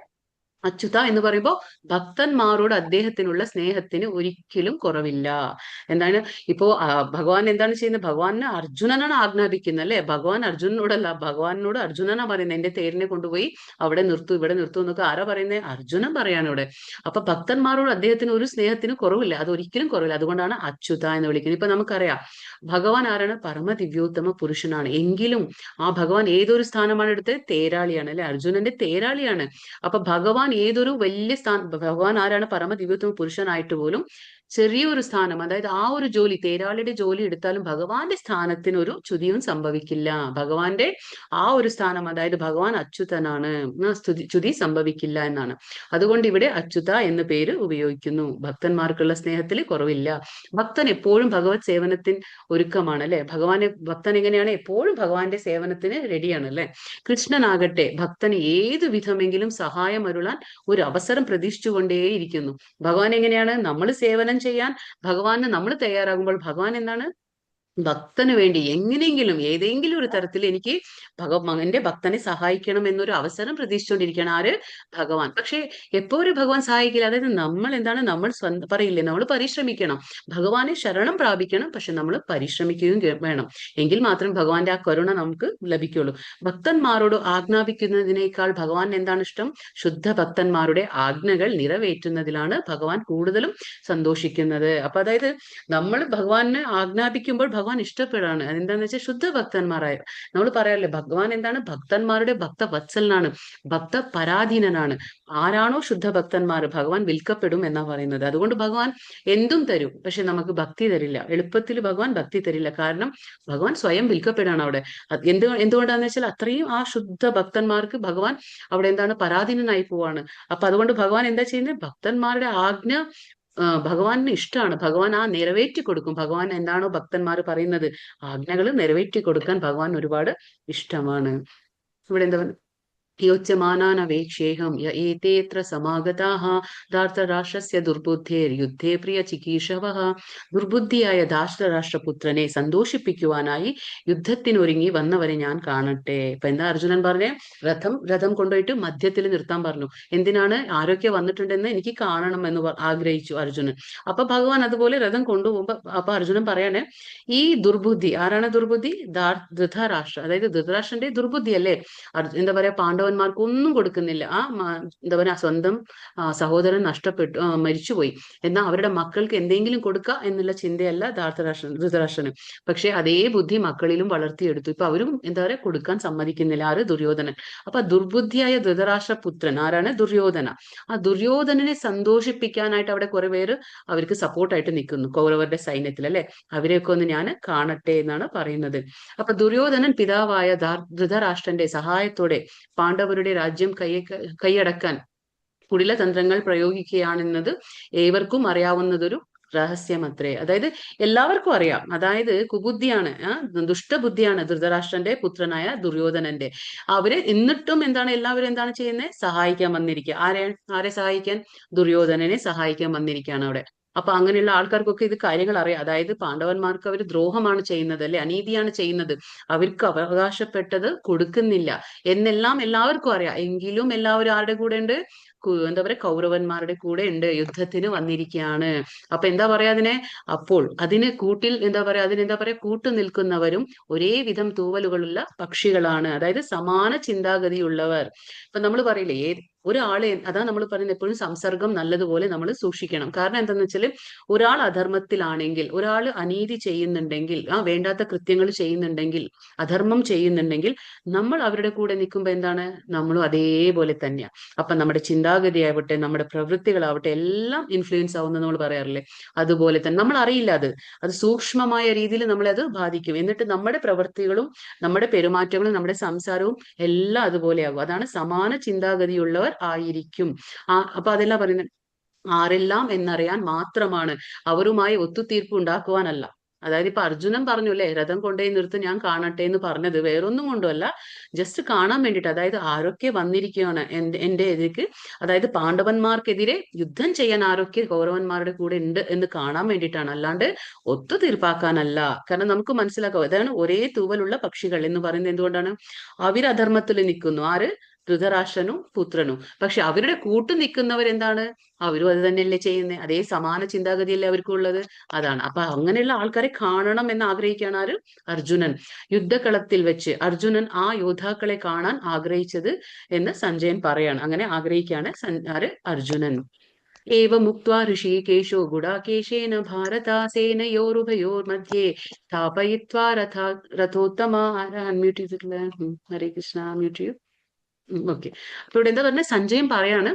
അച്യുത എന്ന് പറയുമ്പോൾ ഭക്തന്മാരോട് അദ്ദേഹത്തിനുള്ള സ്നേഹത്തിന് ഒരിക്കലും കുറവില്ല. എന്താണ് ഇപ്പോ ഭഗവാൻ എന്താണ് ചെയ്യുന്നത്? ഭഗവാന് അർജുനനാണ് ആജ്ഞാപിക്കുന്നത് അല്ലെ. ഭഗവാൻ അർജുനനോടല്ല, ഭഗവാനോട് അർജുനനാ പറയുന്നത് എന്റെ തേരിനെ കൊണ്ടുപോയി അവിടെ നിർത്തൂ, ഇവിടെ നിർത്തൂ എന്നൊക്കെ ആരാ പറയുന്നത്? അർജുനൻ പറയാണ് ഇവിടെ. അപ്പൊ ഭക്തന്മാരോട് അദ്ദേഹത്തിന് ഒരു സ്നേഹത്തിന് കുറവില്ല, അത് ഒരിക്കലും കുറവില്ല. അതുകൊണ്ടാണ് അച്യുത എന്ന് വിളിക്കുന്നത്. ഇപ്പൊ നമുക്കറിയാം ഭഗവാൻ ആരാണ്? പരമദിവ്യോത്തമ പുരുഷനാണ്. എങ്കിലും ആ ഭഗവാൻ ഏതൊരു സ്ഥാനമാണ് എടുത്തത്? തേരാളിയാണ് അല്ലെ, അർജുനന്റെ തേരാളിയാണ്. അപ്പൊ ഭഗവാൻ ഏതൊരു വലിയ ഭഗവാൻ ആരാണ്? പരമദിവ്യോത്തമ പുരുഷനായിട്ട് പോലും ചെറിയൊരു സ്ഥാനം, അതായത് ആ ഒരു ജോലി, തേരാളിയുടെ ജോലി എടുത്താലും ഭഗവാന്റെ സ്ഥാനത്തിന് ഒരു ച്യുതിയും സംഭവിക്കില്ല. ഭഗവാന്റെ ആ ഒരു സ്ഥാനം, അതായത് ഭഗവാൻ അച്യുതനാണ്, ച്യുതി സംഭവിക്കില്ല എന്നാണ്. അതുകൊണ്ട് ഇവിടെ അച്യുത എന്ന പേര് ഉപയോഗിക്കുന്നു. ഭക്തന്മാർക്കുള്ള സ്നേഹത്തിൽ കുറവില്ല. ഭക്തൻ എപ്പോഴും ഭഗവത് സേവനത്തിന് ഒരുക്കമാണ് അല്ലെ. ഭക്തൻ എങ്ങനെയാണ്? എപ്പോഴും ഭഗവാന്റെ സേവനത്തിന് റെഡിയാണ് അല്ലെ. കൃഷ്ണനാകട്ടെ ഭക്തന് ഏതു വിധമെങ്കിലും സഹായം അരുളാൻ ഒരു അവസരം പ്രതീക്ഷിച്ചുകൊണ്ടേയിരിക്കുന്നു. ഭഗവാൻ എങ്ങനെയാണ്? നമ്മൾ സേവനം ചെയ്യാൻ ഭഗവാന് നമ്മൾ തയ്യാറാകുമ്പോൾ ഭഗവാൻ എന്താണ്? ഭക്തന് വേണ്ടി എങ്ങനെയെങ്കിലും ഏതെങ്കിലും ഒരു തരത്തിൽ എനിക്ക് എന്റെ ഭക്തനെ സഹായിക്കണം എന്നൊരു അവസരം പ്രതീക്ഷിച്ചുകൊണ്ടിരിക്കുകയാണ് ആര്? ഭഗവാൻ. പക്ഷെ എപ്പോഴും ഭഗവാൻ സഹായിക്കില്ല. അതായത് നമ്മൾ എന്താണ്? നമ്മൾ പറയില്ലേ, നമ്മൾ പരിശ്രമിക്കണം, ഭഗവാനെ ശരണം പ്രാപിക്കണം. പക്ഷെ നമ്മൾ പരിശ്രമിക്കുകയും വേണം. എങ്കിൽ മാത്രം ഭഗവാന്റെ ആ കരുണ നമുക്ക് ലഭിക്കുള്ളൂ. ഭക്തന്മാരോട് ആജ്ഞാപിക്കുന്നതിനേക്കാൾ ഭഗവാൻ എന്താണ് ഇഷ്ടം? ശുദ്ധ ഭക്തന്മാരുടെ ആജ്ഞകൾ നിറവേറ്റുന്നതിലാണ് ഭഗവാൻ കൂടുതലും സന്തോഷിക്കുന്നത്. അപ്പൊ അതായത് നമ്മൾ ഭഗവാനെ ആജ്ഞാപിക്കുമ്പോൾ ഭഗവാൻ ഇഷ്ടപ്പെടാണ്. അതെന്താന്ന് വെച്ചാൽ ശുദ്ധ ഭക്തന്മാരായ, നമ്മൾ പറയാറില്ലേ ഭഗവാൻ എന്താണ്? ഭക്തന്മാരുടെ ഭക്തവത്സലനാണ്, ഭക്ത പരാധീനനാണ്. ആരാണോ ശുദ്ധ ഭക്തന്മാർ, ഭഗവാൻ വിൽക്കപ്പെടും എന്നാ പറയുന്നത്. അതുകൊണ്ട് ഭഗവാൻ എന്തും തരും, പക്ഷെ നമുക്ക് ഭക്തി തരില്ല. എളുപ്പത്തിൽ ഭഗവാൻ ഭക്തി തരില്ല. കാരണം ഭഗവാൻ സ്വയം വിൽക്കപ്പെടാണ് അവിടെ. എന്തുകൊണ്ടാന്ന് വെച്ചാൽ അത്രയും ആ ശുദ്ധ ഭക്തന്മാർക്ക് ഭഗവാൻ അവിടെ എന്താണ്? പരാധീനനായി പോവാണ്. അപ്പൊ അതുകൊണ്ട് ഭഗവാൻ എന്താ ചെയ്യുന്നത്? ഭക്തന്മാരുടെ ആജ്ഞ ഭഗവാന് ഇഷ്ടമാണ്. ഭഗവാൻ ആ നിറവേറ്റി കൊടുക്കും. ഭഗവാൻ എന്താണോ ഭക്തന്മാർ പറയുന്നത്, ആജ്ഞകൾ നിറവേറ്റി കൊടുക്കാൻ ഭഗവാൻ ഒരുപാട് ഇഷ്ടമാണ്. ഇവിടെ എന്താ യോച്യമാനാനവേക്ഷേഹം യ ഏതേത്ര സമാഗതാഃ ധാർത്തരാഷ്ട്രസ്യ ദുർബുദ്ധേർയുദ്ധേ പ്രിയ ചികീഷവഃ. ദുർബുദ്ധിയായ ധാർത്തരാഷ്ട്രപുത്രനെ സന്തോഷിപ്പിക്കുവാനായി യുദ്ധത്തിനൊരുങ്ങി വന്നവരെ ഞാൻ കാണട്ടെ. ഇപ്പൊ എന്താ അർജുനൻ പറഞ്ഞേ? രഥം കൊണ്ടുപോയിട്ട് മധ്യത്തിൽ നിർത്താൻ പറഞ്ഞു. എന്തിനാണ്? ആരൊക്കെ വന്നിട്ടുണ്ടെന്ന് എനിക്ക് കാണണം എന്ന് ആഗ്രഹിച്ചു അർജുനൻ. അപ്പൊ ഭഗവാൻ അതുപോലെ രഥം കൊണ്ടുപോകുമ്പോ അപ്പൊ അർജുനൻ പറയാണ്, ഈ ദുർബുദ്ധി ആരാണ്? ദുർബുദ്ധി ധൃതരാഷ്ട്ര, അതായത് ധൃതരാഷ്ട്രന്റെ ദുർബുദ്ധി അല്ലേ? എന്താ പറയാ, പാണ്ഡവന്മാർക്ക് ഒന്നും കൊടുക്കുന്നില്ല. എന്താ പറയാ, സ്വന്തം സഹോദരൻ നഷ്ടപ്പെട്ടു, മരിച്ചുപോയി, എന്നാൽ അവരുടെ മക്കൾക്ക് എന്തെങ്കിലും കൊടുക്കുക എന്നുള്ള ചിന്തയല്ല ധൃതരാഷ്ട്രന്. പക്ഷെ അതേ ബുദ്ധി മക്കളിലും വളർത്തിയെടുത്തു. ഇപ്പൊ അവരും എന്താ പറയാ കൊടുക്കാൻ സമ്മതിക്കുന്നില്ല. ആര്? ദുര്യോധനൻ. അപ്പൊ ദുർബുദ്ധിയായ ധൃതരാഷ്ട്രപുത്രൻ ആരാണ്? ദുര്യോധന. ആ ദുര്യോധനനെ സന്തോഷിപ്പിക്കാനായിട്ട് അവിടെ കുറെ പേര് അവർക്ക് സപ്പോർട്ടായിട്ട് നിൽക്കുന്നു, കൗരവരുടെ സൈന്യത്തിൽ അല്ലെ. അവരെയൊക്കെ ഒന്ന് ഞാൻ കാണട്ടെ എന്നാണ് പറയുന്നത്. അപ്പൊ ദുര്യോധനൻ പിതാവായ ധൃതരാഷ്ട്രന്റെ സഹായത്തോടെ പാണ്ഡവരുടെ രാജ്യം കൈയടക്കാൻ കുടിലതന്ത്രങ്ങൾ പ്രയോഗിക്കുകയാണെന്നത് ഏവർക്കും അറിയാവുന്നതൊരു രഹസ്യമത്രേ. അതായത് എല്ലാവർക്കും അറിയാം. അതായത് കുബുദ്ധിയാണ്, ദുഷ്ടബുദ്ധിയാണ് ധൃതരാഷ്ട്രന്റെ പുത്രനായ ദുര്യോധനന്റെ. അവരെ എന്നിട്ടും എന്താണ് എല്ലാവരും എന്താണ് ചെയ്യുന്നത്? സഹായിക്കാൻ വന്നിരിക്കുക. ആരെ സഹായിക്കാൻ? ദുര്യോധനനെ സഹായിക്കാൻ വന്നിരിക്കുകയാണ് അവിടെ. അപ്പൊ അങ്ങനെയുള്ള ആൾക്കാർക്കൊക്കെ ഇത് കാര്യങ്ങൾ അറിയാം. അതായത് പാണ്ഡവന്മാർക്ക് അവർ ദ്രോഹമാണ് ചെയ്യുന്നത് അല്ലെ, അനീതിയാണ് ചെയ്യുന്നത്, അവർക്ക് അവകാശപ്പെട്ടത് കൊടുക്കുന്നില്ല എന്നെല്ലാം എല്ലാവർക്കും അറിയാം. എങ്കിലും എല്ലാവരും ആരുടെ കൂടെ ഉണ്ട്? എന്താ പറയാ, കൗരവന്മാരുടെ കൂടെ ഉണ്ട്, യുദ്ധത്തിന് വന്നിരിക്കുകയാണ്. അപ്പൊ എന്താ പറയാ അതിനെ? അപ്പോൾ അതിന് കൂട്ടിൽ എന്താ പറയാ, അതിനെന്താ പറയാ, കൂട്ടു നിൽക്കുന്നവരും ഒരേ വിധം തൂവലുകളുള്ള പക്ഷികളാണ്. അതായത് സമാന ചിന്താഗതിയുള്ളവർ. ഇപ്പൊ നമ്മൾ പറയില്ലേ, ഒരാളെ, അതാ നമ്മൾ പറയുന്നത്, എപ്പോഴും സംസർഗം നല്ലതുപോലെ നമ്മൾ സൂക്ഷിക്കണം. കാരണം എന്താന്ന് വെച്ചാല്, ഒരാൾ അധർമ്മത്തിലാണെങ്കിൽ, ഒരാൾ അനീതി ചെയ്യുന്നുണ്ടെങ്കിൽ, വേണ്ടാത്ത കൃത്യങ്ങൾ ചെയ്യുന്നുണ്ടെങ്കിൽ, അധർമ്മം ചെയ്യുന്നുണ്ടെങ്കിൽ, നമ്മൾ അവരുടെ കൂടെ നിൽക്കുമ്പോൾ എന്താണ്? നമ്മളും അതേപോലെ തന്നെയാ. അപ്പൊ നമ്മുടെ ചിന്താഗതിയാവട്ടെ, നമ്മുടെ പ്രവൃത്തികളാവട്ടെ, എല്ലാം ഇൻഫ്ലുവൻസ് ആവുന്ന നമ്മൾ പറയാറില്ലേ, അതുപോലെ തന്നെ നമ്മൾ അറിയില്ല, അത് സൂക്ഷ്മമായ രീതിയിൽ നമ്മളെ അത് ബാധിക്കും. എന്നിട്ട് നമ്മുടെ പ്രവൃത്തികളും നമ്മുടെ പെരുമാറ്റങ്ങളും നമ്മുടെ സംസാരവും എല്ലാം അതുപോലെയാകും. അതാണ് സമാന ചിന്താഗതിയുള്ളവർ ആയിരിക്കും. അപ്പൊ അതെല്ലാം പറയുന്നത് ആരെല്ലാം എന്നറിയാൻ മാത്രമാണ്, അവരുമായി ഒത്തുതീർപ്പ് ഉണ്ടാക്കുവാനല്ല. അതായത് ഇപ്പൊ അർജുനൻ പറഞ്ഞു അല്ലെ, രഥം കൊണ്ടുപോയി നിർത്ത്, ഞാൻ കാണട്ടെ എന്ന് പറഞ്ഞത് വേറൊന്നും കൊണ്ടുമല്ല, ജസ്റ്റ് കാണാൻ വേണ്ടിയിട്ട്. അതായത് ആരൊക്കെ വന്നിരിക്കുകയാണ് എന്റെ എതിർക്ക്, അതായത് പാണ്ഡവന്മാർക്കെതിരെ യുദ്ധം ചെയ്യാൻ ആരൊക്കെ കൗരവന്മാരുടെ കൂടെ ഉണ്ട് എന്ന് കാണാൻ വേണ്ടിയിട്ടാണ്, അല്ലാണ്ട് ഒത്തുതീർപ്പാക്കാനല്ല. കാരണം നമുക്ക് മനസ്സിലാക്കാം, അതാണ് ഒരേ തൂവലുള്ള പക്ഷികൾ എന്ന് പറയുന്നത്. എന്തുകൊണ്ടാണ്? അവരധർമ്മത്തിൽ നിൽക്കുന്നു. ആര്? ധൃതരാഷ്ട്രനും പുത്രനും. പക്ഷെ അവരുടെ കൂട്ടു നിൽക്കുന്നവരെന്താണ്? അവരും അത് തന്നെയല്ലേ ചെയ്യുന്നത്. അതേ സമാന ചിന്താഗതിയല്ലേ അവർക്കും ഉള്ളത്. അതാണ്. അപ്പൊ അങ്ങനെയുള്ള ആൾക്കാരെ കാണണം എന്ന് ആഗ്രഹിക്കുകയാണ് ആര്? അർജുനൻ. യുദ്ധകളത്തിൽ വെച്ച് അർജുനൻ ആ യോദ്ധാക്കളെ കാണാൻ ആഗ്രഹിച്ചത് എന്ന് സഞ്ജയൻ പറയാണ്. അങ്ങനെ ആഗ്രഹിക്കുകയാണ് ആര്? അർജുനൻ. ഏവമുക്ത്വാ ഋഷികേശോ ഗുഡാകേശേന ഭാരത സേനയോരുഭയോർമധ്യേ സ്ഥാപയിത്വാ രഥോത്തമ. അൺമ്യൂട്ട് ചെയ്തിട്ടില്ല. ഹരേ കൃഷ്ണ. മ്യൂട്ട് ചെയ്യൂ. ഓക്കെ. അപ്പൊ ഇവിടെ എന്താ പറഞ്ഞ, സഞ്ജയൻ പറയാണ്,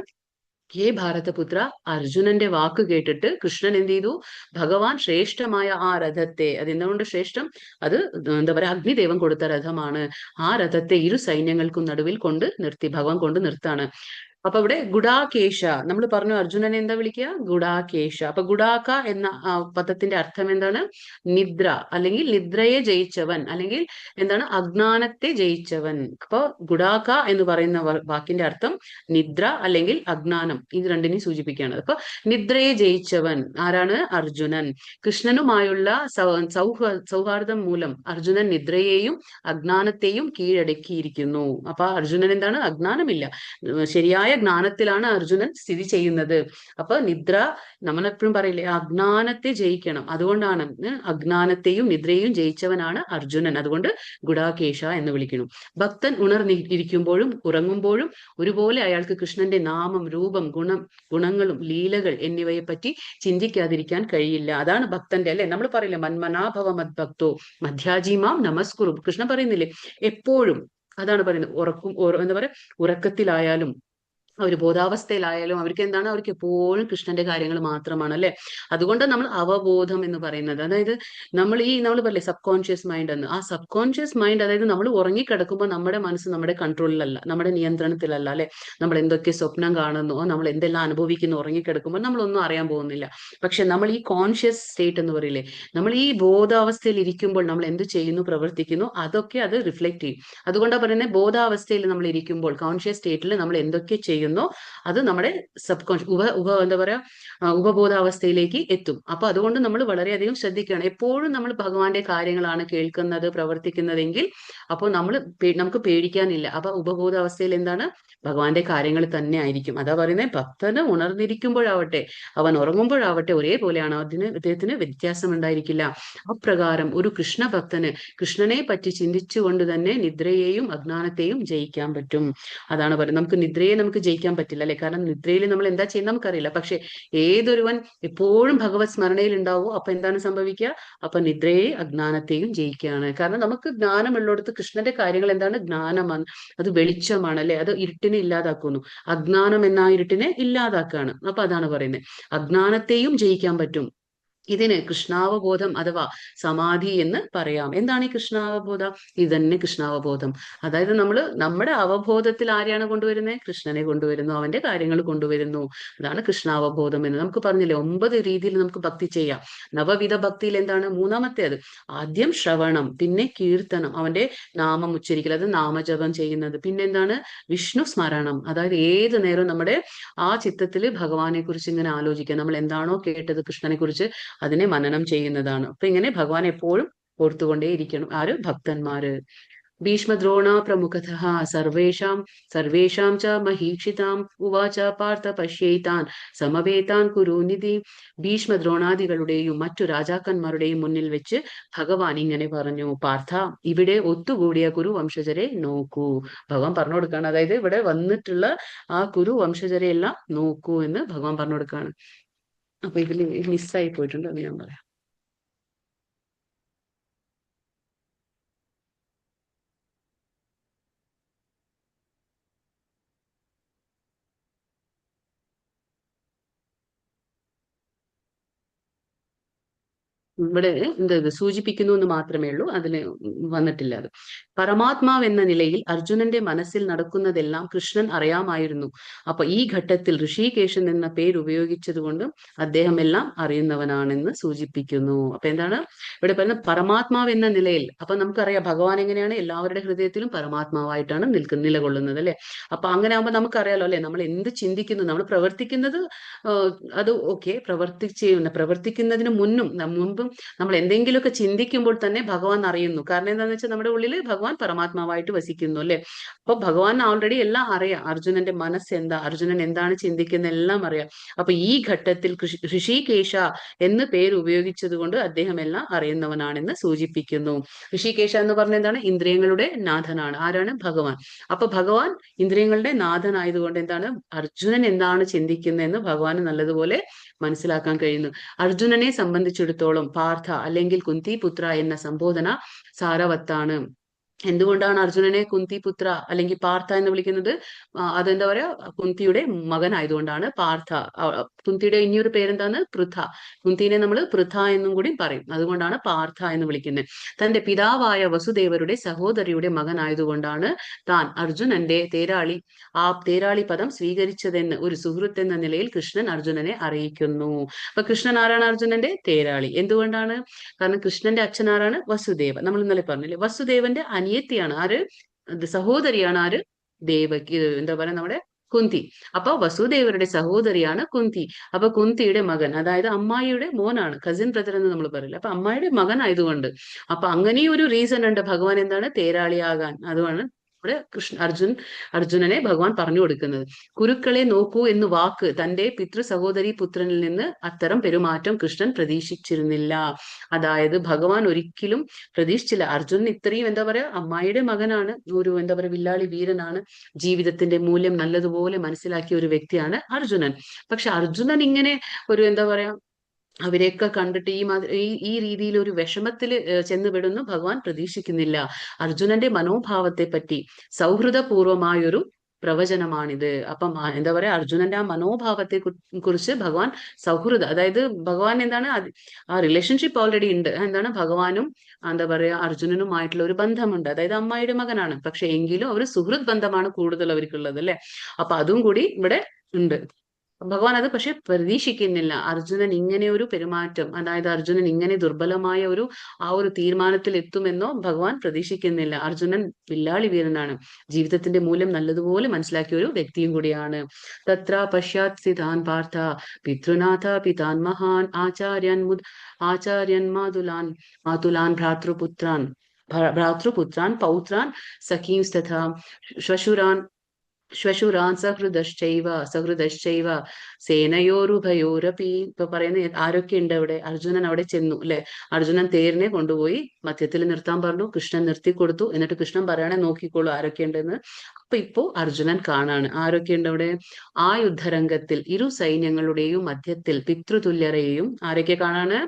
ഹേ ഭാരതപുത്ര, അർജുനന്റെ വാക്ക് കേട്ടിട്ട് കൃഷ്ണൻ എന്ത് ചെയ്തു? ഭഗവാൻ ശ്രേഷ്ഠമായ ആ രഥത്തെ, അതെന്തുകൊണ്ട് ശ്രേഷ്ഠം? അത് എന്താ പറയാ, അഗ്നിദേവൻ കൊടുത്ത രഥമാണ്. ആ രഥത്തെ ഇരു സൈന്യങ്ങൾക്കും നടുവിൽ കൊണ്ട് നിർത്തി, ഭഗവാൻ കൊണ്ട് നിർത്താണ്. അപ്പൊ ഇവിടെ ഗുഡാകേശ, നമ്മൾ പറഞ്ഞു അർജുനനെ എന്താ വിളിക്കുക? ഗുഡാകേശ. അപ്പൊ ഗുഡാക എന്ന പദത്തിന്റെ അർത്ഥം എന്താണ്? നിദ്ര, അല്ലെങ്കിൽ നിദ്രയെ ജയിച്ചവൻ, അല്ലെങ്കിൽ എന്താണ്? അജ്ഞാനത്തെ ജയിച്ചവൻ. അപ്പൊ ഗുഡാക എന്ന് പറയുന്ന വാക്കിന്റെ അർത്ഥം നിദ്ര അല്ലെങ്കിൽ അജ്ഞാനം, ഇത് രണ്ടിനെയും സൂചിപ്പിക്കുകയാണ്. അപ്പൊ നിദ്രയെ ജയിച്ചവൻ ആരാണ്? അർജുനൻ. കൃഷ്ണനുമായുള്ള സൗഹാർദ്ദം മൂലം അർജുനൻ നിദ്രയെയും അജ്ഞാനത്തെയും കീഴടക്കിയിരിക്കുന്നു. അപ്പൊ അർജുനൻ എന്താണ്? അജ്ഞാനമില്ല, ശരിയായ ജ്ഞാനത്തിലാണ് അർജുനൻ സ്ഥിതി ചെയ്യുന്നത്. അപ്പൊ നിദ്ര, നമ്മളെപ്പോഴും പറയില്ലേ, അജ്ഞാനത്തെ ജയിക്കണം. അതുകൊണ്ടാണ് അജ്ഞാനത്തെയും നിദ്രയെയും ജയിച്ചവനാണ് അർജുനൻ. അതുകൊണ്ട് ഗുഡാകേശ എന്ന് വിളിക്കുന്നു. ഭക്തൻ ഉണർന്നിരിക്കുമ്പോഴും ഉറങ്ങുമ്പോഴും ഒരുപോലെ അയാൾക്ക് കൃഷ്ണന്റെ നാമം, രൂപം, ഗുണങ്ങളും ലീലകൾ എന്നിവയെ പറ്റി ചിന്തിക്കാതിരിക്കാൻ കഴിയില്ല. അതാണ് ഭക്തന്റെ അല്ലെ, നമ്മൾ പറയില്ലേ, മന്മനാഭവ മദ്ഭക്തോ മധ്യാജീമാം നമസ്കുറും. കൃഷ്ണൻ പറയുന്നില്ലേ എപ്പോഴും, അതാണ് പറയുന്നത്. എന്താ പറയാ, ഉറക്കത്തിലായാലും അവർ ബോധാവസ്ഥയിലായാലും അവർക്ക് എന്താണ്, അവർക്ക് എപ്പോഴും കൃഷ്ണന്റെ കാര്യങ്ങൾ മാത്രമാണ് അല്ലെ. അതുകൊണ്ട് നമ്മൾ അവബോധം എന്ന് പറയുന്നത്, അതായത് നമ്മൾ പറയില്ലേ സബ് കോൺഷ്യസ് മൈൻഡ് എന്ന്, ആ സബ് കോൺഷ്യസ് മൈൻഡ്, അതായത് നമ്മൾ ഉറങ്ങിക്കിടക്കുമ്പോൾ നമ്മുടെ മനസ്സ് നമ്മുടെ കൺട്രോളിലല്ല, നമ്മുടെ നിയന്ത്രണത്തിലല്ല അല്ലെ. നമ്മൾ എന്തൊക്കെ സ്വപ്നം കാണുന്നു, നമ്മൾ എന്തെല്ലാം അനുഭവിക്കുന്നു ഉറങ്ങിക്കിടക്കുമ്പോൾ, നമ്മളൊന്നും അറിയാൻ പോകുന്നില്ല. പക്ഷെ നമ്മൾ ഈ കോൺഷ്യസ് സ്റ്റേറ്റ് എന്ന് പറയില്ലേ, നമ്മൾ ഈ ബോധാവസ്ഥയിൽ ഇരിക്കുമ്പോൾ നമ്മൾ എന്ത് ചെയ്യുന്നു, പ്രവർത്തിക്കുന്നു, അതൊക്കെ അത് റിഫ്ലക്ട് ചെയ്യും. അതുകൊണ്ടാണ് പറയുന്നത് ബോധാവസ്ഥയിൽ നമ്മൾ ഇരിക്കുമ്പോൾ, കോൺഷ്യസ് സ്റ്റേറ്റിൽ നമ്മൾ എന്തൊക്കെ ചെയ്യുന്നു അത് നമ്മുടെ സബ് കോൺഷ്യസ് എന്താ പറയാ ഉപബോധാവസ്ഥയിലേക്ക് എത്തും. അപ്പൊ അതുകൊണ്ട് നമ്മൾ വളരെയധികം ശ്രദ്ധിക്കണം. എപ്പോഴും നമ്മൾ ഭഗവാന്റെ കാര്യങ്ങളാണ് കേൾക്കുന്നത്, പ്രവർത്തിക്കുന്നതെങ്കിൽ അപ്പോൾ നമുക്ക് പേടിക്കാനില്ല. അപ്പൊ ഉപബോധാവസ്ഥയിൽ എന്താണ്, ഭഗവാന്റെ കാര്യങ്ങൾ തന്നെ ആയിരിക്കും. അതാ പറയുന്നത്, ഭക്തന് ഉണർന്നിരിക്കുമ്പോഴാവട്ടെ അവൻ ഉറങ്ങുമ്പോഴാവട്ടെ ഒരേപോലെയാണ്, അദ്ദേഹത്തിന് വ്യത്യാസം ഉണ്ടായിരിക്കില്ല. അപ്രകാരം ഒരു കൃഷ്ണഭക്തന് കൃഷ്ണനെ പറ്റി ചിന്തിച്ചുകൊണ്ട് തന്നെ നിദ്രയെയും അജ്ഞാനത്തെയും ജയിക്കാൻ പറ്റും. അതാണ് പറയുന്നത്. നമുക്ക് നിദ്രയെ നമുക്ക് ജയിക്കാൻ പറ്റില്ല അല്ലെ, കാരണം നിദ്രയിൽ നമ്മൾ എന്താ ചെയ്യുന്നത് നമുക്കറിയില്ല. പക്ഷെ ഏതൊരുവൻ എപ്പോഴും ഭഗവത് സ്മരണയിൽ ഉണ്ടാവോ, അപ്പൊ എന്താണ് സംഭവിക്കുക, അപ്പൊ നിദ്രയെ അജ്ഞാനത്തെയും ജയിക്കുകയാണ്. കാരണം നമുക്ക് ജ്ഞാനമുള്ളിടത്ത് കൃഷ്ണന്റെ കാര്യങ്ങൾ എന്താണ്, ജ്ഞാനമാണ്, അത് വെളിച്ചമാണ് അല്ലെ, അത് ഇരുട്ടിനെ ഇല്ലാതാക്കുന്നു. അജ്ഞാനം എന്ന ഇരുട്ടിനെ ഇല്ലാതാക്കുകയാണ്. അപ്പൊ അതാണ് പറയുന്നത്, അജ്ഞാനത്തെയും ജയിക്കാൻ പറ്റും. ഇതിന് കൃഷ്ണാവബോധം അഥവാ സമാധി എന്ന് പറയാം. എന്താണ് ഈ കൃഷ്ണാവബോധം? ഇത് തന്നെ കൃഷ്ണാവബോധം. അതായത് നമ്മുടെ അവബോധത്തിൽ ആരെയാണ് കൊണ്ടുവരുന്നത്, കൃഷ്ണനെ കൊണ്ടുവരുന്നു, അവന്റെ കാര്യങ്ങൾ കൊണ്ടുവരുന്നു. അതാണ് കൃഷ്ണാവബോധം എന്ന് നമുക്ക് പറഞ്ഞില്ലേ. 9 രീതിയിൽ നമുക്ക് ഭക്തി ചെയ്യാം. നവവിധ ഭക്തിയിൽ എന്താണ് മൂന്നാമത്തേത്, ആദ്യം ശ്രവണം, പിന്നെ കീർത്തനം, അവന്റെ നാമം ഉച്ചരിക്കൽ, അത് നാമജപം ചെയ്യുന്നത്, പിന്നെ എന്താണ് വിഷ്ണു സ്മരണം, അതായത് ഏത് നേരവും നമ്മുടെ ആ ചിത്തത്തിൽ ഭഗവാനെ കുറിച്ച് ഇങ്ങനെ ആലോചിക്കുക. നമ്മൾ എന്താണോ കേട്ടത് കൃഷ്ണനെ കുറിച്ച്, അതിനെ മനനം ചെയ്യുന്നതാണ്. അപ്പൊ ഇങ്ങനെ ഭഗവാൻ എപ്പോഴും ഓർത്തുകൊണ്ടേയിരിക്കണം ആര്, ഭക്തന്മാര്. ഭീഷ്മദ്രോണ പ്രമുഖതഃ സർവേഷാം ച മഹീക്ഷിതാം ഉവാച പാർത്ഥ പശ്യേതാൻ സമവേതാൻ കുരുനിധി. ഭീഷ്മദ്രോണാദികളുടെയും മറ്റു രാജാക്കന്മാരുടെയും മുന്നിൽ വെച്ച് ഭഗവാൻ ഇങ്ങനെ പറഞ്ഞു, പാർത്ഥ, ഇവിടെ ഒത്തുകൂടിയ കുരുവംശജരെ നോക്കൂ. ഭഗവാൻ പറഞ്ഞു കൊടുക്കുകയാണ്. അതായത് ഇവിടെ വന്നിട്ടുള്ള ആ കുരുവംശജരെയെല്ലാം നോക്കൂ എന്ന് ഭഗവാൻ പറഞ്ഞു കൊടുക്കുകയാണ്. അപ്പൊ ഇതില് മിസ്സായി പോയിട്ടുണ്ട്, അത് ഞാൻ പറയാം. ഇവിടെ എന്ത് സൂചിപ്പിക്കുന്നു എന്ന് മാത്രമേ ഉള്ളൂ, അതിൽ വന്നിട്ടില്ല. അത് പരമാത്മാവ് എന്ന നിലയിൽ അർജുനന്റെ മനസ്സിൽ നടക്കുന്നതെല്ലാം കൃഷ്ണൻ അറിയാമായിരുന്നു. അപ്പൊ ഈ ഘട്ടത്തിൽ ഋഷികേശൻ എന്ന പേര് ഉപയോഗിച്ചത് കൊണ്ട് അദ്ദേഹം എല്ലാം അറിയുന്നവനാണെന്ന് സൂചിപ്പിക്കുന്നു. അപ്പൊ എന്താണ് ഇവിടെ പറയുന്നത്, പരമാത്മാവ് എന്ന നിലയിൽ. അപ്പൊ നമുക്കറിയാം ഭഗവാൻ എങ്ങനെയാണ്, എല്ലാവരുടെ ഹൃദയത്തിലും പരമാത്മാവായിട്ടാണ് നിലകൊള്ളുന്നത് അല്ലെ. അപ്പൊ അങ്ങനെ ആകുമ്പോൾ നമുക്കറിയാലോ അല്ലെ, നമ്മൾ എന്ത് ചിന്തിക്കുന്നു, നമ്മൾ പ്രവർത്തിക്കുന്നത് അത് ഓക്കെ, പ്രവർത്തിക്കുന്നതിന് മുമ്പും നമ്മൾ എന്തെങ്കിലുമൊക്കെ ചിന്തിക്കുമ്പോൾ തന്നെ ഭഗവാൻ അറിയുന്നു. കാരണം എന്താണെന്ന് വെച്ചാൽ നമ്മുടെ ഉള്ളിൽ ഭഗവാൻ പരമാത്മാവായിട്ട് വസിക്കുന്നു അല്ലെ. അപ്പൊ ഭഗവാൻ ഓൾറെഡി എല്ലാം അറിയാം, അർജുനന്റെ മനസ്സ് എന്താ, അർജുനൻ എന്താണ് ചിന്തിക്കുന്നത് എല്ലാം അറിയാം. അപ്പൊ ഈ ഘട്ടത്തിൽ ഋഷികേശ എന്ന് പേര് ഉപയോഗിച്ചത് കൊണ്ട് അദ്ദേഹം എല്ലാം അറിയുന്നവനാണെന്ന് സൂചിപ്പിക്കുന്നു. ഋഷികേശ എന്ന് പറഞ്ഞ എന്താണ്, ഇന്ദ്രിയങ്ങളുടെ നാഥനാണ്. ആരാണ്, ഭഗവാൻ. അപ്പൊ ഭഗവാൻ ഇന്ദ്രിയങ്ങളുടെ നാഥനായതുകൊണ്ട് എന്താണ്, അർജുനൻ എന്താണ് ചിന്തിക്കുന്നതെന്ന് ഭഗവാന് നല്ലതുപോലെ മനസ്സിലാക്കാൻ കഴിയുന്നു. അർജുനനെ സംബന്ധിച്ചിടത്തോളം പാർത്ഥ അല്ലെങ്കിൽ കുന്തിപുത്ര എന്ന സംബോധന സാരവത്താണ്. എന്തുകൊണ്ടാണ് അർജുനനെ കുന്തിപുത്ര അല്ലെങ്കിൽ പാർത്ഥ എന്ന് വിളിക്കുന്നത്? അതെന്താ പറയാ, കുന്തിയുടെ മകനായതുകൊണ്ടാണ് പാർത്ഥ. കുന്തിയുടെ ഇനിയൊരു പേരെന്താണ്, പൃഥ. കുന്തിനെ നമ്മൾ പൃഥ എന്നും കൂടി പറയും, അതുകൊണ്ടാണ് പാർത്ഥ എന്ന് വിളിക്കുന്നത്. തന്റെ പിതാവായ വസുദേവരുടെ സഹോദരിയുടെ മകനായതുകൊണ്ടാണ് താൻ അർജുനന്റെ തേരാളി പദം സ്വീകരിച്ചതെന്ന് ഒരു സുഹൃത്ത് എന്ന നിലയിൽ കൃഷ്ണൻ അർജുനനെ അറിയിക്കുന്നു. അപ്പൊ കൃഷ്ണൻ ആരാണ്, അർജുനന്റെ തേരാളി. എന്തുകൊണ്ടാണ്? കാരണം കൃഷ്ണന്റെ അച്ഛൻ ആരാണ്, വസുദേവ. നമ്മൾ ഇന്നലെ പറഞ്ഞില്ലേ, വസുദേവന്റെ അനിയത്തിയാണ് ആര്, സഹോദരിയാണ് ആര്, ദേവകി, എന്താ പറയാ, നമ്മുടെ കുന്തി. അപ്പൊ വസുദേവരുടെ സഹോദരിയാണ് കുന്തി. അപ്പൊ കുന്തിയുടെ മകൻ, അതായത് അമ്മായിയുടെ മോനാണ്, കസിൻ ബ്രദർ എന്ന് നമ്മൾ പറയില്ല. അപ്പൊ അമ്മായിയുടെ മകൻ ആയതുകൊണ്ട്, അപ്പൊ അങ്ങനെ ഒരു റീസൺ ഉണ്ട് ഭഗവാൻ എന്താണ് തേരാളിയാകാൻ. അതുമാണ് ഇവിടെ അർജുനനെ ഭഗവാൻ പറഞ്ഞു കൊടുക്കുന്നത്. കുരുക്കളെ നോക്കൂ എന്ന് വാക്ക് തന്റെ സഹോദരി പുത്രനിൽ നിന്ന് അത്തരം പെരുമാറ്റം കൃഷ്ണൻ പ്രതീക്ഷിച്ചിരുന്നില്ല. അതായത് ഭഗവാൻ ഒരിക്കലും പ്രതീക്ഷിച്ചില്ല. അർജുനൻ ഇത്രയും എന്താ പറയാ, അമ്മായിയുടെ മകനാണ്, ഒരു എന്താ പറയാ വില്ലാളി വീരനാണ്, ജീവിതത്തിന്റെ മൂല്യം നല്ലതുപോലെ മനസ്സിലാക്കിയ ഒരു അർജുനൻ. പക്ഷെ അർജുനൻ ഇങ്ങനെ ഒരു എന്താ പറയാ, അവരെയൊക്കെ കണ്ടിട്ട് ഈ രീതിയിൽ ഒരു വിഷമത്തിൽ ചെന്നുപെടുന്നു ഭഗവാൻ പ്രതീക്ഷിക്കുന്നില്ല. അർജുനന്റെ മനോഭാവത്തെ പറ്റി സൗഹൃദപൂർവമായൊരു പ്രവചനമാണിത്. അപ്പം എന്താ പറയാ, അർജുനന്റെ ആ മനോഭാവത്തെ കുറിച്ച് ഭഗവാൻ സൗഹൃദ, അതായത് ഭഗവാൻ എന്താണ് ആ റിലേഷൻഷിപ്പ് ഓൾറെഡി ഉണ്ട്. എന്താണ് ഭഗവാനും എന്താ പറയാ അർജുനനുമായിട്ടുള്ള ഒരു ബന്ധമുണ്ട്. അതായത് അമ്മായിയുടെ മകനാണ്, പക്ഷെ എങ്കിലും അവർ സുഹൃത്ത് ബന്ധമാണ് കൂടുതൽ അവർക്കുള്ളത് അല്ലെ. അപ്പൊ അതും കൂടി ഇവിടെ ഉണ്ട്. ഭഗവാൻ അത് പക്ഷെ പ്രതീക്ഷിക്കുന്നില്ല, അർജുനൻ ഇങ്ങനെ ഒരു പെരുമാറ്റം, അതായത് അർജുനൻ ഇങ്ങനെ ദുർബലമായ ആ ഒരു തീരുമാനത്തിൽ എത്തുമെന്നോ ഭഗവാൻ പ്രതീക്ഷിക്കുന്നില്ല. അർജുനൻ വില്ലാളി വീരനാണ്, ജീവിതത്തിന്റെ മൂല്യം നല്ലതുപോലെ മനസ്സിലാക്കിയ ഒരു വ്യക്തിയും കൂടിയാണ്. തത്ര പശ്ചാത് സ്ഥിതാൻ പാർത്ഥ പിതൃനാഥ പിതാൻ മഹാൻ ആചാര്യൻ മാതുലാൻ ഭ്രാതൃപുത്രാൻ പൗത്രാൻ സഖീംസ്തഥാ ശ്വശുരാൻ സഹൃദശ്ചൈവ സേനയോരുഭയോരപി. ഇപ്പൊ പറയുന്ന ആരൊക്കെ ഉണ്ട് അവിടെ? അർജുനൻ അവിടെ ചെന്നു അല്ലെ. അർജുനൻ തേരിനെ കൊണ്ടുപോയി മധ്യത്തിൽ നിർത്താൻ പറഞ്ഞു, കൃഷ്ണൻ നിർത്തി കൊടുത്തു. എന്നിട്ട് കൃഷ്ണൻ പറയണേ നോക്കിക്കോളൂ ആരൊക്കെ ഉണ്ടെന്ന്. ഇപ്പോ അർജുനൻ കാണാണ് ആരൊക്കെയുണ്ട് അവിടെ. ആ യുദ്ധരംഗത്തിൽ ഇരു സൈന്യങ്ങളുടെയും മധ്യത്തിൽ പിതൃതുല്യരെയും ആരൊക്കെ കാണാണ്?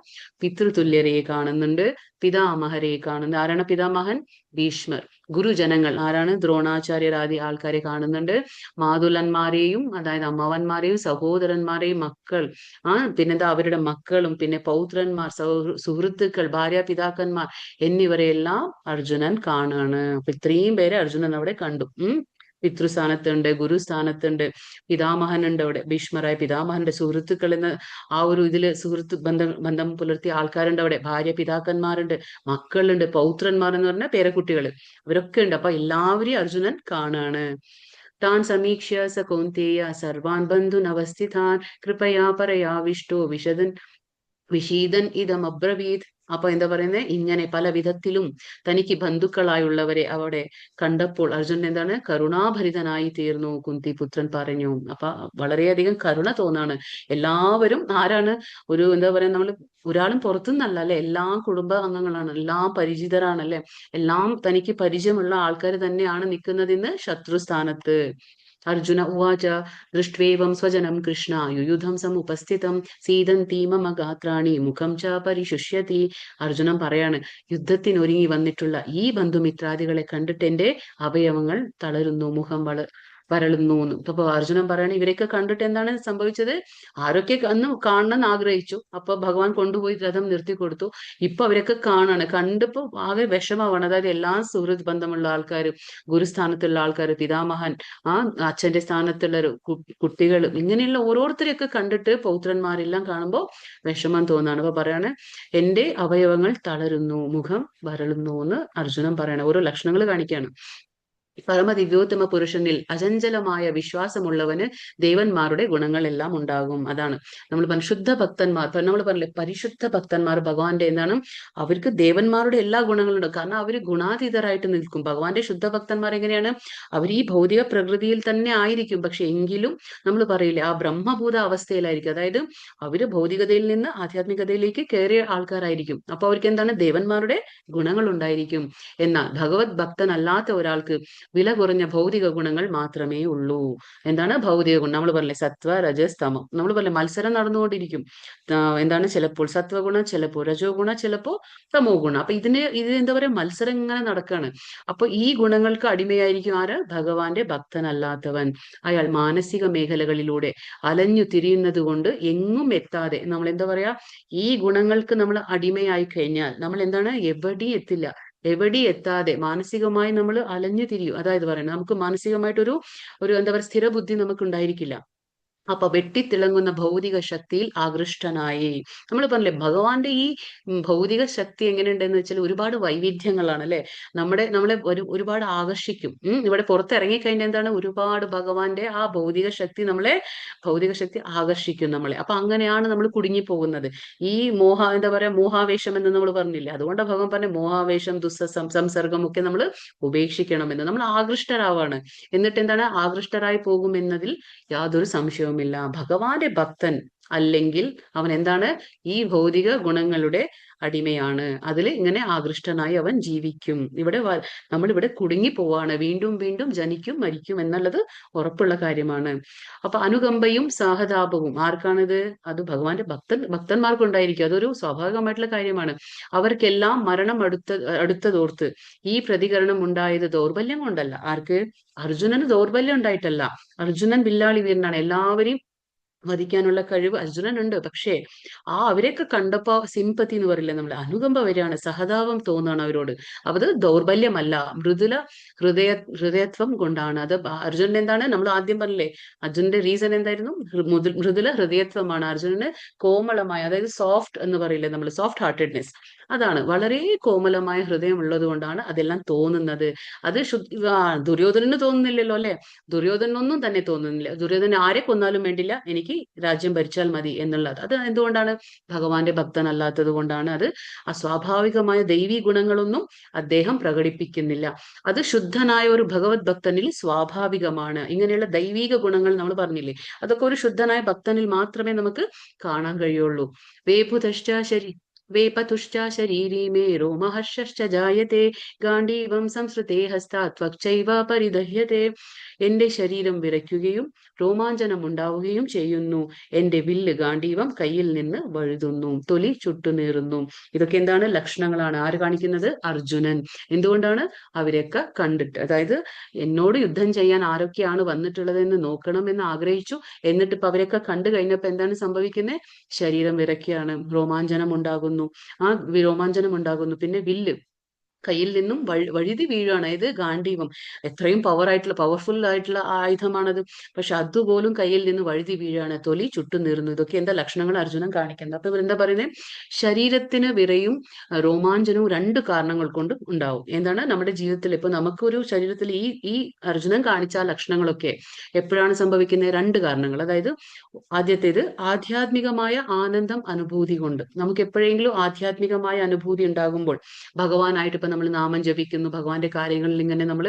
പിതൃതുല്യരെ കാണുന്നുണ്ട്, പിതാമഹരെ കാണുന്നു. ആരാണ് പിതാമഹൻ? ഭീഷ്മർ. ഗുരുജനങ്ങൾ ആരാണ്? ദ്രോണാചാര്യരാദി ആൾക്കാരെ കാണുന്നുണ്ട്. മാതുലന്മാരെയും അതായത് അമ്മവന്മാരെയും സഹോദരന്മാരെയും മക്കൾ, പിന്നെന്താ അവരുടെ മക്കളും, പിന്നെ പൗത്രന്മാർ, സുഹൃത്തുക്കൾ, ഭാര്യാപിതാക്കന്മാർ എന്നിവരെല്ലാം അർജുനൻ കാണാണ്. അപ്പൊ ഇത്രയും പേരെ അർജുനൻ അവിടെ കണ്ടു. പിതൃസ്ഥാനത്തുണ്ട്, ഗുരുസ്ഥാനത്തുണ്ട്, പിതാമഹനുണ്ട് അവിടെ. ഭീഷ്മരായ പിതാമഹന്റെ സുഹൃത്തുക്കൾ എന്ന ആ ഒരു ഇതില് സുഹൃത്ത് ബന്ധം പുലർത്തിയ ആൾക്കാരുണ്ട് അവിടെ. ഭാര്യ പിതാക്കന്മാരുണ്ട്, മക്കളുണ്ട്, പൗത്രന്മാർ എന്ന് പറഞ്ഞ പേരക്കുട്ടികൾ, അവരൊക്കെ ഉണ്ട്. അപ്പൊ എല്ലാവരെയും അർജുനൻ കാണാണ്. താൻ സമീക്ഷ്യ സ കൗന്തേയ സർവാൻ ബന്ധുൻ അവസ്ഥിതാൻ കൃപയാ പരയാവിഷ്ടോ വിഷീദൻ ഇതമബ്രവീത്. അപ്പൊ എന്താ പറയുന്നത്, ഇങ്ങനെ പല വിധത്തിലും തനിക്ക് ബന്ധുക്കളായുള്ളവരെ അവിടെ കണ്ടപ്പോൾ അർജുനൻ എന്താണ് കരുണാഭരിതനായി തീർന്നു. കുന്തിപുത്രൻ പറഞ്ഞു. അപ്പൊ വളരെയധികം കരുണ തോന്നാണ്. എല്ലാവരും ആരാണ്? ഒരു എന്താ പറയാ, നമ്മൾ ഒരാളും പുറത്തുനിന്നല്ല അല്ലെ, എല്ലാ കുടുംബ അംഗങ്ങളാണ്, എല്ലാം പരിചിതരാണല്ലേ, എല്ലാം തനിക്ക് പരിചയമുള്ള ആൾക്കാർ തന്നെയാണ് നിൽക്കുന്നതിന്ന് ശത്രുസ്ഥാനത്ത്. അർജുന ഉവാച ദൃഷ്ട്വേവം സ്വജനം കൃഷ്ണ യുയുധം സമുപസ്ഥിതം സീദന്തി മമ ഗാത്രാണി മുഖം ച പരിശുഷ്യതി. അർജുനൻ പറയാണ്, യുദ്ധത്തിനൊരുങ്ങി വന്നിട്ടുള്ള ഈ ബന്ധുമിത്രാദികളെ കണ്ടിട്ട് എന്റെ അവയവങ്ങൾ തളരുന്നു, മുഖം വരളുന്നു. അപ്പൊ അർജുനൻ പറയണ, ഇവരെയൊക്കെ കണ്ടിട്ട് എന്താണ് സംഭവിച്ചത്? ആരൊക്കെ അന്ന് കാണണമെന്ന് ആഗ്രഹിച്ചു, അപ്പൊ ഭഗവാൻ കൊണ്ടുപോയി രഥം നിർത്തി കൊടുത്തു. ഇപ്പൊ അവരൊക്കെ കണ്ടപ്പോ ആകെ വിഷമമാണ്. അതായത് എല്ലാ സുഹൃത്ത് ബന്ധമുള്ള ആൾക്കാർ, ഗുരുസ്ഥാനത്തുള്ള ആൾക്കാർ, പിതാമഹൻ, അച്ഛന്റെ സ്ഥാനത്തുള്ള കുട്ടികൾ, ഇങ്ങനെയുള്ള ഓരോരുത്തരെയൊക്കെ കണ്ടിട്ട് പൗത്രന്മാരെല്ലാം കാണുമ്പോൾ വിഷമം തോന്നാണ്. അപ്പൊ പറയാണ്, എന്റെ അവയവങ്ങൾ തളരുന്നു, മുഖം വരളുന്നു എന്ന് അർജുനൻ പറയണ ഓരോ ലക്ഷണങ്ങൾ കാണിക്കാണ്. പരമദിവ്യോത്തമ പുരുഷനിൽ അചഞ്ചലമായ വിശ്വാസമുള്ളവന് ദേവന്മാരുടെ ഗുണങ്ങളെല്ലാം ഉണ്ടാകും. അതാണ് നമ്മൾ പറഞ്ഞ ശുദ്ധ ഭക്തന്മാർ. നമ്മൾ പറഞ്ഞില്ലേ, പരിശുദ്ധ ഭക്തന്മാർ ഭഗവാന്റെ എന്താണ്, അവർക്ക് ദേവന്മാരുടെ എല്ലാ ഗുണങ്ങളും ഉണ്ട്. കാരണം അവര് ഗുണാതീതരായിട്ട് നിൽക്കും. ഭഗവാന്റെ ശുദ്ധ ഭക്തന്മാർ എങ്ങനെയാണ്? അവർ ഈ ഭൗതിക പ്രകൃതിയിൽ തന്നെ ആയിരിക്കും, പക്ഷെ എങ്കിലും നമ്മൾ പറയില്ലേ, ആ ബ്രഹ്മഭൂത അവസ്ഥയിലായിരിക്കും. അതായത് അവര് ഭൗതികതയിൽ നിന്ന് ആധ്യാത്മികതയിലേക്ക് കയറിയ ആൾക്കാരായിരിക്കും. അപ്പൊ അവർക്ക് എന്താണ്? ദേവന്മാരുടെ ഗുണങ്ങൾ ഉണ്ടായിരിക്കും. എന്നാൽ ഭഗവത് ഭക്തനല്ലാത്ത ഒരാൾക്ക് വില കുറഞ്ഞ ഭൗതിക ഗുണങ്ങൾ മാത്രമേ ഉള്ളൂ. എന്താണ് ഭൗതിക ഗുണം? നമ്മൾ പറഞ്ഞില്ലേ, സത്വ രജസ് തമം. നമ്മൾ പറഞ്ഞില്ലേ, മത്സരം നടന്നുകൊണ്ടിരിക്കും. എന്താണ്, ചിലപ്പോൾ സത്വഗുണം, ചിലപ്പോൾ രജോ ഗുണം, ചിലപ്പോൾ തമോ ഗുണം. അപ്പൊ ഇത് എന്താ പറയാ, മത്സരം ഇങ്ങനെ നടക്കാണ്. അപ്പൊ ഈ ഗുണങ്ങൾക്ക് അടിമയായിരിക്കും ആര്? ഭഗവാന്റെ ഭക്തനല്ലാത്തവൻ. അയാൾ മാനസിക മേഖലകളിലൂടെ അലഞ്ഞു തിരിയുന്നത് കൊണ്ട് എങ്ങും എത്താതെ, നമ്മൾ എന്താ പറയാ, ഈ ഗുണങ്ങൾക്ക് നമ്മൾ അടിമയായി കഴിഞ്ഞാൽ നമ്മൾ എന്താണ്, എവിടെയും എത്തില്ല. എവിടെ എത്താതെ മാനസികമായി നമ്മൾ അലഞ്ഞു തിരിയും. അതായത് പറയുന്നത്, നമുക്ക് മാനസികമായിട്ടൊരു എന്താ പറയുക, സ്ഥിരബുദ്ധി നമുക്ക് ഉണ്ടായിരിക്കില്ല. അപ്പൊ വെട്ടിത്തിളങ്ങുന്ന ഭൗതിക ശക്തിയിൽ ആകൃഷ്ടനായി. നമ്മൾ പറഞ്ഞില്ലേ, ഭഗവാന്റെ ഈ ഭൗതിക ശക്തി എങ്ങനെയുണ്ടെന്ന് വെച്ചാൽ ഒരുപാട് വൈവിധ്യങ്ങളാണ് അല്ലെ. നമ്മളെ ഒരുപാട് ആകർഷിക്കും. ഇവിടെ പുറത്തിറങ്ങി കഴിഞ്ഞാൽ എന്താണ്, ഒരുപാട് ഭഗവാന്റെ ആ ഭൗതിക ശക്തി ആകർഷിക്കും നമ്മളെ. അപ്പൊ അങ്ങനെയാണ് നമ്മൾ കുടുങ്ങി പോകുന്നത്. ഈ എന്താ പറയാ, മോഹാവേശം എന്ന് നമ്മൾ പറഞ്ഞില്ലേ. അതുകൊണ്ട് ഭഗവാൻ പറഞ്ഞ മോഹാവേശം, സംസർഗം ഒക്കെ നമ്മൾ ഉപേക്ഷിക്കണമെന്ന്. നമ്മൾ ആകൃഷ്ടരാവാണ്. എന്നിട്ട് എന്താണ്, ആകൃഷ്ടരായി പോകും എന്നതിൽ യാതൊരു സംശയവും. ഭഗവാന്റെ ഭക്തൻ അല്ലെങ്കിൽ അവൻ എന്താണ്? ഈ ഭൗതിക ഗുണങ്ങളുടെ അടിമയാണ്. അതിൽ ഇങ്ങനെ ആകൃഷ്ടനായി അവൻ ജീവിക്കും. നമ്മളിവിടെ കുടുങ്ങി പോവാണ്. വീണ്ടും വീണ്ടും ജനിക്കും മരിക്കും എന്നുള്ളത് ഉറപ്പുള്ള കാര്യമാണ്. അപ്പൊ അനുകമ്പയും സഹതാപവും ആർക്കാണിത്? അത് ഭഗവാന്റെ ഭക്തന്മാർക്കുണ്ടായിരിക്കും. അതൊരു സ്വാഭാവികമായിട്ടുള്ള കാര്യമാണ്. അവർക്കെല്ലാം മരണം അടുത്തതോർത്ത് ഈ പ്രതികരണം ഉണ്ടായത് ദൗർബല്യം കൊണ്ടല്ല. ആർക്ക്? അർജുനന് ദൗർബല്യം ഉണ്ടായിട്ടല്ല. അർജുനൻ വില്ലാളി വീരനാണ്. എല്ലാവരെയും വധിക്കാനുള്ള കഴിവ് അർജുനനുണ്ട്. പക്ഷേ അവരെയൊക്കെ കണ്ടപ്പോ സിമ്പത്തി എന്ന് പറയില്ലേ നമ്മൾ, അനുകമ്പ വരികയാണ്, സഹതാപം തോന്നുകയാണ് അവരോട്. അത് ദൗർബല്യമല്ല, ഹൃദയത്വം കൊണ്ടാണ്. അത് അർജുനൻ എന്താണ്? നമ്മൾ ആദ്യം പറഞ്ഞില്ലേ, അർജുനന്റെ റീസൺ എന്തായിരുന്നു? മൃദുല ഹൃദയത്വമാണ്. അർജുനന് കോമളമായ, അതായത് സോഫ്റ്റ് എന്ന് പറയില്ലേ നമ്മൾ, സോഫ്റ്റ് ഹാർട്ടഡ്നെസ്, അതാണ്. വളരെ കോമലമായ ഹൃദയം ഉള്ളത് കൊണ്ടാണ് അതെല്ലാം തോന്നുന്നത്. അത് ദുര്യോധനന് തോന്നുന്നില്ലല്ലോ അല്ലെ? ദുര്യോധനൊന്നും തന്നെ തോന്നുന്നില്ല. ദുര്യോധനൻ ആരെ കൊന്നാലും വേണ്ടില്ല, എനിക്ക് രാജ്യം ഭരിച്ചാൽ മതി എന്നുള്ളത്. അത് എന്തുകൊണ്ടാണ്? ഭഗവാന്റെ ഭക്തനല്ലാത്തത് കൊണ്ടാണ്. അത് അസ്വാഭാവികമായ ദൈവീ ഗുണങ്ങളൊന്നും അദ്ദേഹം പ്രകടിപ്പിക്കുന്നില്ല. അത് ശുദ്ധനായ ഒരു ഭഗവത് ഭക്തനിൽ സ്വാഭാവികമാണ്. ഇങ്ങനെയുള്ള ദൈവീക ഗുണങ്ങൾ നമ്മൾ പറഞ്ഞില്ലേ, അതൊക്കെ ഒരു ശുദ്ധനായ ഭക്തനിൽ മാത്രമേ നമുക്ക് കാണാൻ കഴിയുള്ളൂ. വേപതുശ്ച ശരീരീ മേ രോമഹർഷശ്ച ജായത്തെ ഗാണ്ഡീവം സംസൃതേ ഹസ്താത് ത്വക്ചൈവ പരിദഹ്യത്തെ. എന്റെ ശരീരം വിറയ്ക്കുകയും രോമാഞ്ചനം ഉണ്ടാവുകയും ചെയ്യുന്നു. എന്റെ വില്ല് ഗാണ്ഡീവം കയ്യിൽ നിന്ന് വഴുതുന്നു, തൊലി ചുട്ടുനീറുന്നു. ഇതൊക്കെ എന്താണ്? ലക്ഷണങ്ങളാണ്. ആര് കാണിക്കുന്നത്? അർജുനൻ. എന്തുകൊണ്ടാണ്? അവരെയൊക്കെ കണ്ടിട്ട്, അതായത് എന്നോട് യുദ്ധം ചെയ്യാൻ ആരൊക്കെയാണ് വന്നിട്ടുള്ളതെന്ന് നോക്കണമെന്ന് ആഗ്രഹിച്ചു. എന്നിട്ട് ഇപ്പൊ അവരൊക്കെ കണ്ടു കഴിഞ്ഞപ്പോ എന്താണ് സംഭവിക്കുന്നത്? ശരീരം വിറയ്ക്കുകയാണ്, രോമാഞ്ചനം ഉണ്ടാകുന്നു. രോമാഞ്ചനം ഉണ്ടാകുന്നു. പിന്നെ വില്ല് കയ്യിൽ നിന്നും വഴുതി വീഴുകയാണ്. ഇത് ഗാണ്ഡീവം എത്രയും പവർഫുൾ ആയിട്ടുള്ള ആയുധമാണത്. പക്ഷെ അതുപോലും കയ്യിൽ നിന്ന് വഴുതി വീഴുകയാണ്, തൊലി ചുട്ടുനീറുന്നു. ഇതൊക്കെ എന്താ ലക്ഷണങ്ങൾ അർജുനൻ കാണിക്കുന്നത്? അപ്പൊ എന്താ പറയുന്നത്? ശരീരത്തിന് വിറയും രോമാഞ്ചനവും 2 കാരണങ്ങൾ കൊണ്ട് ഉണ്ടാവും. എന്താണ്? നമ്മുടെ ജീവിതത്തിൽ ഇപ്പൊ നമുക്കൊരു ശരീരത്തിൽ ഈ അർജുനൻ കാണിച്ച ലക്ഷണങ്ങളൊക്കെ എപ്പോഴാണ് സംഭവിക്കുന്നത്? 2 കാരണങ്ങൾ. അതായത് ആദ്യത്തേത് ആധ്യാത്മികമായ ആനന്ദം അനുഭൂതി കൊണ്ട്. നമുക്ക് എപ്പോഴെങ്കിലും ആധ്യാത്മികമായ അനുഭൂതി ഉണ്ടാകുമ്പോൾ, ഭഗവാനായിട്ട് ഇപ്പൊ നമ്മൾ നാമം ജപിക്കുന്നു, ഭഗവാന്റെ കാര്യങ്ങളിൽ ഇങ്ങനെ നമ്മൾ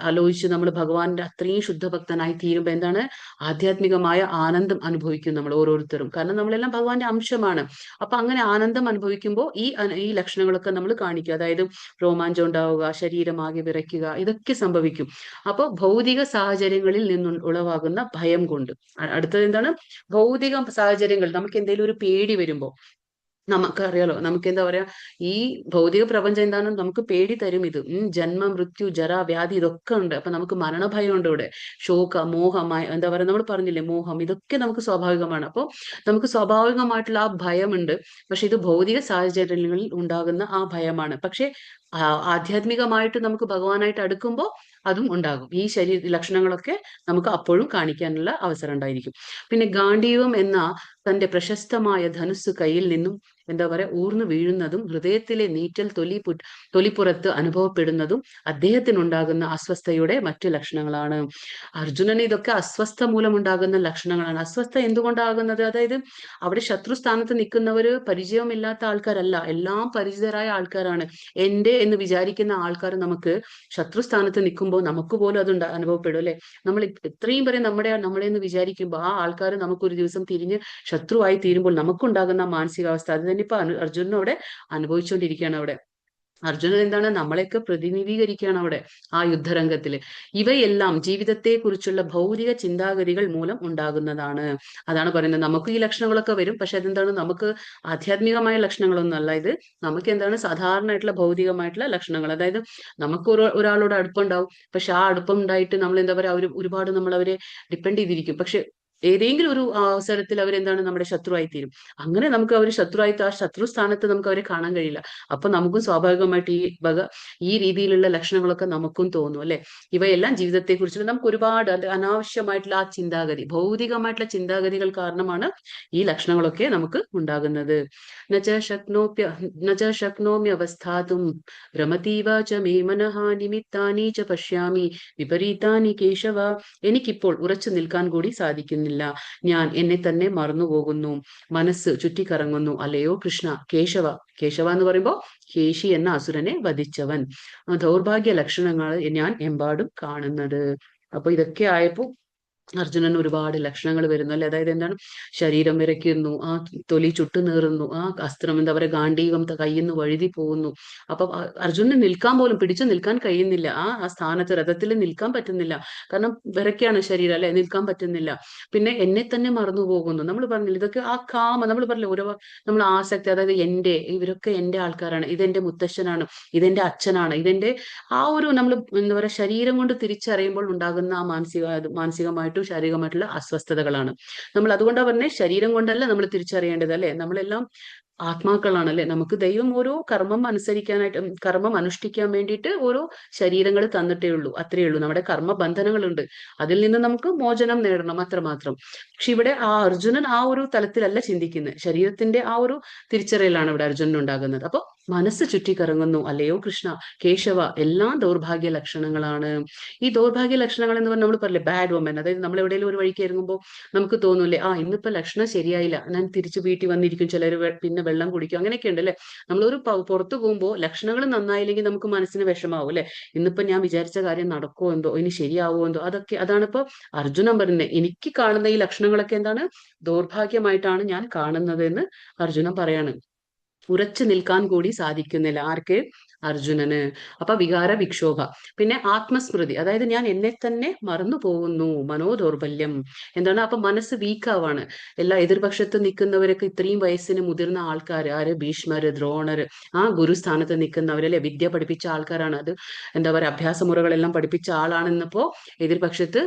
ആലോചിച്ച് നമ്മൾ ഭഗവാന്റെ അത്രയും ശുദ്ധഭക്തനായി തീരുമ്പോൾ എന്താണ്? ആധ്യാത്മികമായ ആനന്ദം അനുഭവിക്കും നമ്മൾ ഓരോരുത്തരും. കാരണം നമ്മളെല്ലാം ഭഗവാന്റെ അംശമാണ്. അപ്പൊ അങ്ങനെ ആനന്ദം അനുഭവിക്കുമ്പോൾ ഈ ലക്ഷണങ്ങളൊക്കെ നമ്മൾ കാണിക്കും. അതായത് രോമാഞ്ചം ഉണ്ടാവുക, ശരീരമാകെ വിറയ്ക്കുക, ഇതൊക്കെ സംഭവിക്കും. അപ്പൊ ഭൗതിക സാഹചര്യങ്ങളിൽ നിന്നും ഉളവാകുന്ന ഭയം കൊണ്ട്. അടുത്തത് എന്താണ്? ഭൗതിക സാഹചര്യങ്ങൾ, നമുക്ക് എന്തെങ്കിലും ഒരു പേടി വരുമ്പോ, നമുക്കറിയാലോ, നമുക്ക് എന്താ പറയാ, ഈ ഭൗതിക പ്രപഞ്ചം എന്താണ്? നമുക്ക് പേടി തരും. ഇത് ജന്മ മൃത്യു ജര വ്യാധി ഇതൊക്കെ ഉണ്ട്. അപ്പൊ നമുക്ക് മരണഭയം ഉണ്ട് ഇവിടെ. ശോക മോഹമായി എന്താ പറയാ, നമ്മൾ പറഞ്ഞില്ലേ മോഹം, ഇതൊക്കെ നമുക്ക് സ്വാഭാവികമാണ്. അപ്പോൾ നമുക്ക് സ്വാഭാവികമായിട്ടുള്ള ആ ഭയമുണ്ട്. പക്ഷെ ഇത് ഭൗതിക സാഹചര്യങ്ങളിൽ ഉണ്ടാകുന്ന ആ ഭയമാണ്. പക്ഷെ ആധ്യാത്മികമായിട്ട് നമുക്ക് ഭഗവാനായിട്ട് അടുക്കുമ്പോൾ അതും ഉണ്ടാകും. ഈ ലക്ഷണങ്ങളൊക്കെ നമുക്ക് അപ്പോഴും കാണിക്കാനുള്ള അവസരം ഉണ്ടായിരിക്കും. പിന്നെ ഗാണ്ഡീവം എന്ന തന്റെ പ്രശസ്തമായ ധനുസ് കയ്യിൽ നിന്നും എന്താ പറയാ ഊർന്നു വീഴുന്നതും ഹൃദയത്തിലെ നീറ്റൽ തൊലിപ്പുറത്ത് അനുഭവപ്പെടുന്നതും അദ്ദേഹത്തിനുണ്ടാകുന്ന അസ്വസ്ഥയുടെ മറ്റു ലക്ഷണങ്ങളാണ്. അർജുനന് ഇതൊക്കെ അസ്വസ്ഥ മൂലമുണ്ടാകുന്ന ലക്ഷണങ്ങളാണ്. അസ്വസ്ഥ എന്തുകൊണ്ടാകുന്നത്? അതായത് അവിടെ ശത്രുസ്ഥാനത്ത് നിൽക്കുന്നവര് പരിചയമില്ലാത്ത ആൾക്കാരല്ല, എല്ലാം പരിചിതരായ ആൾക്കാരാണ്. എന്റെ എന്ന് വിചാരിക്കുന്ന ആൾക്കാർ നമുക്ക് ശത്രുസ്ഥാനത്ത് നിൽക്കുമ്പോൾ നമുക്ക് പോലും അത് അനുഭവപ്പെടും അല്ലെ? നമ്മൾ എത്രയും പറയും നമ്മളെന്ന് വിചാരിക്കുമ്പോൾ ആ ആൾക്കാർ നമുക്കൊരു ദിവസം തിരിഞ്ഞ് ശത്രുവായി തീരുമ്പോൾ നമുക്കുണ്ടാകുന്ന മാനസികാവസ്ഥ അത് തന്നെ ഇപ്പൊ അർജുനനോടെ അനുഭവിച്ചുകൊണ്ടിരിക്കുകയാണ്. അവിടെ അർജുനൻ എന്താണ്? നമ്മളെയൊക്കെ പ്രതിനിധീകരിക്കുകയാണ് അവിടെ ആ യുദ്ധരംഗത്തില്. ഇവയെല്ലാം ജീവിതത്തെ കുറിച്ചുള്ള ഭൗതിക ചിന്താഗതികൾ മൂലം ഉണ്ടാകുന്നതാണ്. അതാണ് പറയുന്നത്. നമുക്ക് ഈ ലക്ഷണങ്ങളൊക്കെ വരും, പക്ഷെ അതെന്താണ്? നമുക്ക് ആധ്യാത്മികമായ ലക്ഷണങ്ങളൊന്നും അല്ല ഇത്. നമുക്ക് എന്താണ്? സാധാരണയായിട്ടുള്ള ഭൗതികമായിട്ടുള്ള ലക്ഷണങ്ങൾ. അതായത് നമുക്ക് ഒരാളോട് അടുപ്പുണ്ടാവും, പക്ഷെ ആ അടുപ്പം ഉണ്ടായിട്ട് നമ്മൾ എന്താ പറയാ, ഒരുപാട് നമ്മൾ അവരെ ഡിപ്പെൻഡ് ചെയ്തിരിക്കും. പക്ഷെ ഏതെങ്കിലും ഒരു അവസരത്തിൽ അവരെന്താണ്? നമ്മുടെ ശത്രുവായി തീരും. അങ്ങനെ നമുക്ക് അവർ ശത്രുവായിട്ട് ആ ശത്രു സ്ഥാനത്ത് നമുക്ക് അവരെ കാണാൻ കഴിയില്ല. അപ്പൊ നമുക്കും സ്വാഭാവികമായിട്ട് ഈ രീതിയിലുള്ള ലക്ഷണങ്ങളൊക്കെ നമുക്കും തോന്നും അല്ലെ? ഇവയെല്ലാം ജീവിതത്തെ കുറിച്ചുള്ള നമുക്ക് ഒരുപാട് അനാവശ്യമായിട്ടുള്ള ആ ചിന്താഗതി, ഭൗതികമായിട്ടുള്ള ചിന്താഗതികൾ കാരണമാണ് ഈ ലക്ഷണങ്ങളൊക്കെ നമുക്ക് ഉണ്ടാകുന്നത്. നച ശക്നോമ്യവസ്ഥാതും ഭ്രമതീവ ച മേ മനഃ നിമിത്താനി ച പശ്യാമി വിപരീതാനി കേശവ. എനിക്കിപ്പോൾ ഉറച്ചു നിൽക്കാൻ കൂടി സാധിക്കുന്നില്ല. ഞാൻ എന്നെ തന്നെ മറന്നുപോകുന്നു, മനസ്സ് ചുറ്റിക്കറങ്ങുന്നു. അല്ലയോ കൃഷ്ണ. കേശവ എന്ന് പറയുമ്പോൾ കേശി എന്ന അസുരനെ വധിച്ചവൻ. ദൗർഭാഗ്യ ലക്ഷണങ്ങൾ ഞാൻ എമ്പാടും കാണുന്നത്. അപ്പൊ ഇതൊക്കെ ആയപ്പോ അർജുനന് ഒരുപാട് ലക്ഷണങ്ങൾ വരുന്നു അല്ലെ. അതായത് എന്താണ്, ശരീരം വിറയ്ക്കുന്നു, ആ തൊലി ചുട്ടുനീറുന്നു, ആ അസ്ത്രം എന്താ പറയുക, ഗാണ്ഡീവം കയ്യിൽ നിന്ന് വഴുതി പോകുന്നു. അപ്പൊ അർജുനന് നിൽക്കാൻ പോലും, പിടിച്ചു നിൽക്കാൻ കഴിയുന്നില്ല. ആ സ്ഥാനത്ത് രഥത്തിൽ നിൽക്കാൻ പറ്റുന്നില്ല. കാരണം വിറയ്ക്കാണ് ശരീരം അല്ലെ, നിൽക്കാൻ പറ്റുന്നില്ല. പിന്നെ എന്നെ തന്നെ മറന്നു പോകുന്നു. നമ്മൾ പറഞ്ഞില്ല, ഇതൊക്കെ ആ കാമ, നമ്മൾ പറഞ്ഞില്ല, ഓരോ നമ്മൾ ആസക്തി, അതായത് ഇവരൊക്കെ എന്റെ ആൾക്കാരാണ്, ഇതെന്റെ മുത്തശ്ശനാണ്, ഇതെന്റെ അച്ഛനാണ്, ഇതെന്റെ ആ ഒരു നമ്മൾ എന്താ പറയുക, ശരീരം കൊണ്ട് തിരിച്ചറിയുമ്പോൾ ഉണ്ടാകുന്ന ആ മാനസികമായിട്ടും ശാരീരികമായിട്ടുള്ള അസ്വസ്ഥതകളാണ്. നമ്മൾ അതുകൊണ്ടാണ് പറഞ്ഞേ, ശരീരം കൊണ്ടല്ല നമ്മൾ തിരിച്ചറിയേണ്ടത് അല്ലെ. നമ്മളെല്ലാം ആത്മാക്കളാണ് അല്ലെ. നമുക്ക് ദൈവം ഓരോ കർമ്മം അനുഷ്ഠിക്കാൻ വേണ്ടിയിട്ട് ഓരോ ശരീരങ്ങൾ തന്നിട്ടേ ഉള്ളൂ, അത്രയേ ഉള്ളൂ. നമ്മുടെ കർമ്മ ബന്ധനങ്ങളുണ്ട്, അതിൽ നിന്ന് നമുക്ക് മോചനം നേടണം, അത്രമാത്രം. പക്ഷെ ഇവിടെ ആ അർജുനൻ ആ ഒരു തലത്തിലല്ല ചിന്തിക്കുന്നത്. ശരീരത്തിന്റെ ആ ഒരു തിരിച്ചറിയലാണ് ഇവിടെ അർജുനൻ ഉണ്ടാകുന്നത്. അപ്പൊ മനസ്സ് ചുറ്റിക്കറങ്ങുന്നു. അല്ലയോ കൃഷ്ണ, കേശവ, എല്ലാം ദൗർഭാഗ്യ ലക്ഷണങ്ങളാണ്. ഈ ദൗർഭാഗ്യ ലക്ഷണങ്ങൾ എന്ന് പറഞ്ഞാൽ നമ്മൾ പറയില്ലേ, ബാഡ് വുമൻ, അതായത് നമ്മൾ എവിടെയെങ്കിലും ഒരു വഴിക്ക് ഇറങ്ങുമ്പോൾ നമുക്ക് തോന്നൂലേ, ഇന്നിപ്പോ ലക്ഷണം ശരിയായില്ല, ഞാൻ തിരിച്ചു വീട്ടിൽ വന്നിരിക്കും, ചിലർ പിന്നെ വെള്ളം കുടിക്കും, അങ്ങനെയൊക്കെ ഉണ്ട് അല്ലെ. നമ്മളൊരു പുറത്തു പോകുമ്പോൾ ലക്ഷണങ്ങൾ നന്നായില്ലെങ്കിൽ നമുക്ക് മനസ്സിന് വിഷമാവും അല്ലെ. ഇന്നിപ്പോ ഞാൻ വിചാരിച്ച കാര്യം നടക്കുമോ എന്തോ, ഇനി ശരിയാവോ എന്തോ. അതാണിപ്പോ അർജുനൻ പറയുന്നത്. എനിക്ക് കാണുന്ന ഈ ലക്ഷണങ്ങളൊക്കെ എന്താണ്, ദൗർഭാഗ്യമായിട്ടാണ് ഞാൻ കാണുന്നത് എന്ന് അർജുനൻ പറയാണ്. ഉറച്ചു നിൽക്കാൻ കൂടി സാധിക്കുന്നില്ല. ആർക്ക്? അർജുനന്. അപ്പൊ വികാര വിക്ഷോഭ. പിന്നെ ആത്മസ്മൃതി, അതായത് ഞാൻ എന്നെ തന്നെ മറന്നു പോകുന്നു. മനോദൗർബല്യം എന്താണ്, അപ്പൊ മനസ്സ് വീക്കാവാണ്. എല്ലാ എതിർപക്ഷത്ത് നിൽക്കുന്നവരൊക്കെ ഇത്രയും വയസ്സിന് മുതിർന്ന ആൾക്കാർ, ആര്? ഭീഷ്മര്, ദ്രോണര്, ആ ഗുരുസ്ഥാനത്ത് നിൽക്കുന്നവരല്ലേ, വിദ്യ പഠിപ്പിച്ച ആൾക്കാരാണ്. അത് എന്താ പറയുക, അഭ്യാസമുറകളെല്ലാം പഠിപ്പിച്ച ആളാണെന്നപ്പോ എതിർപക്ഷത്ത്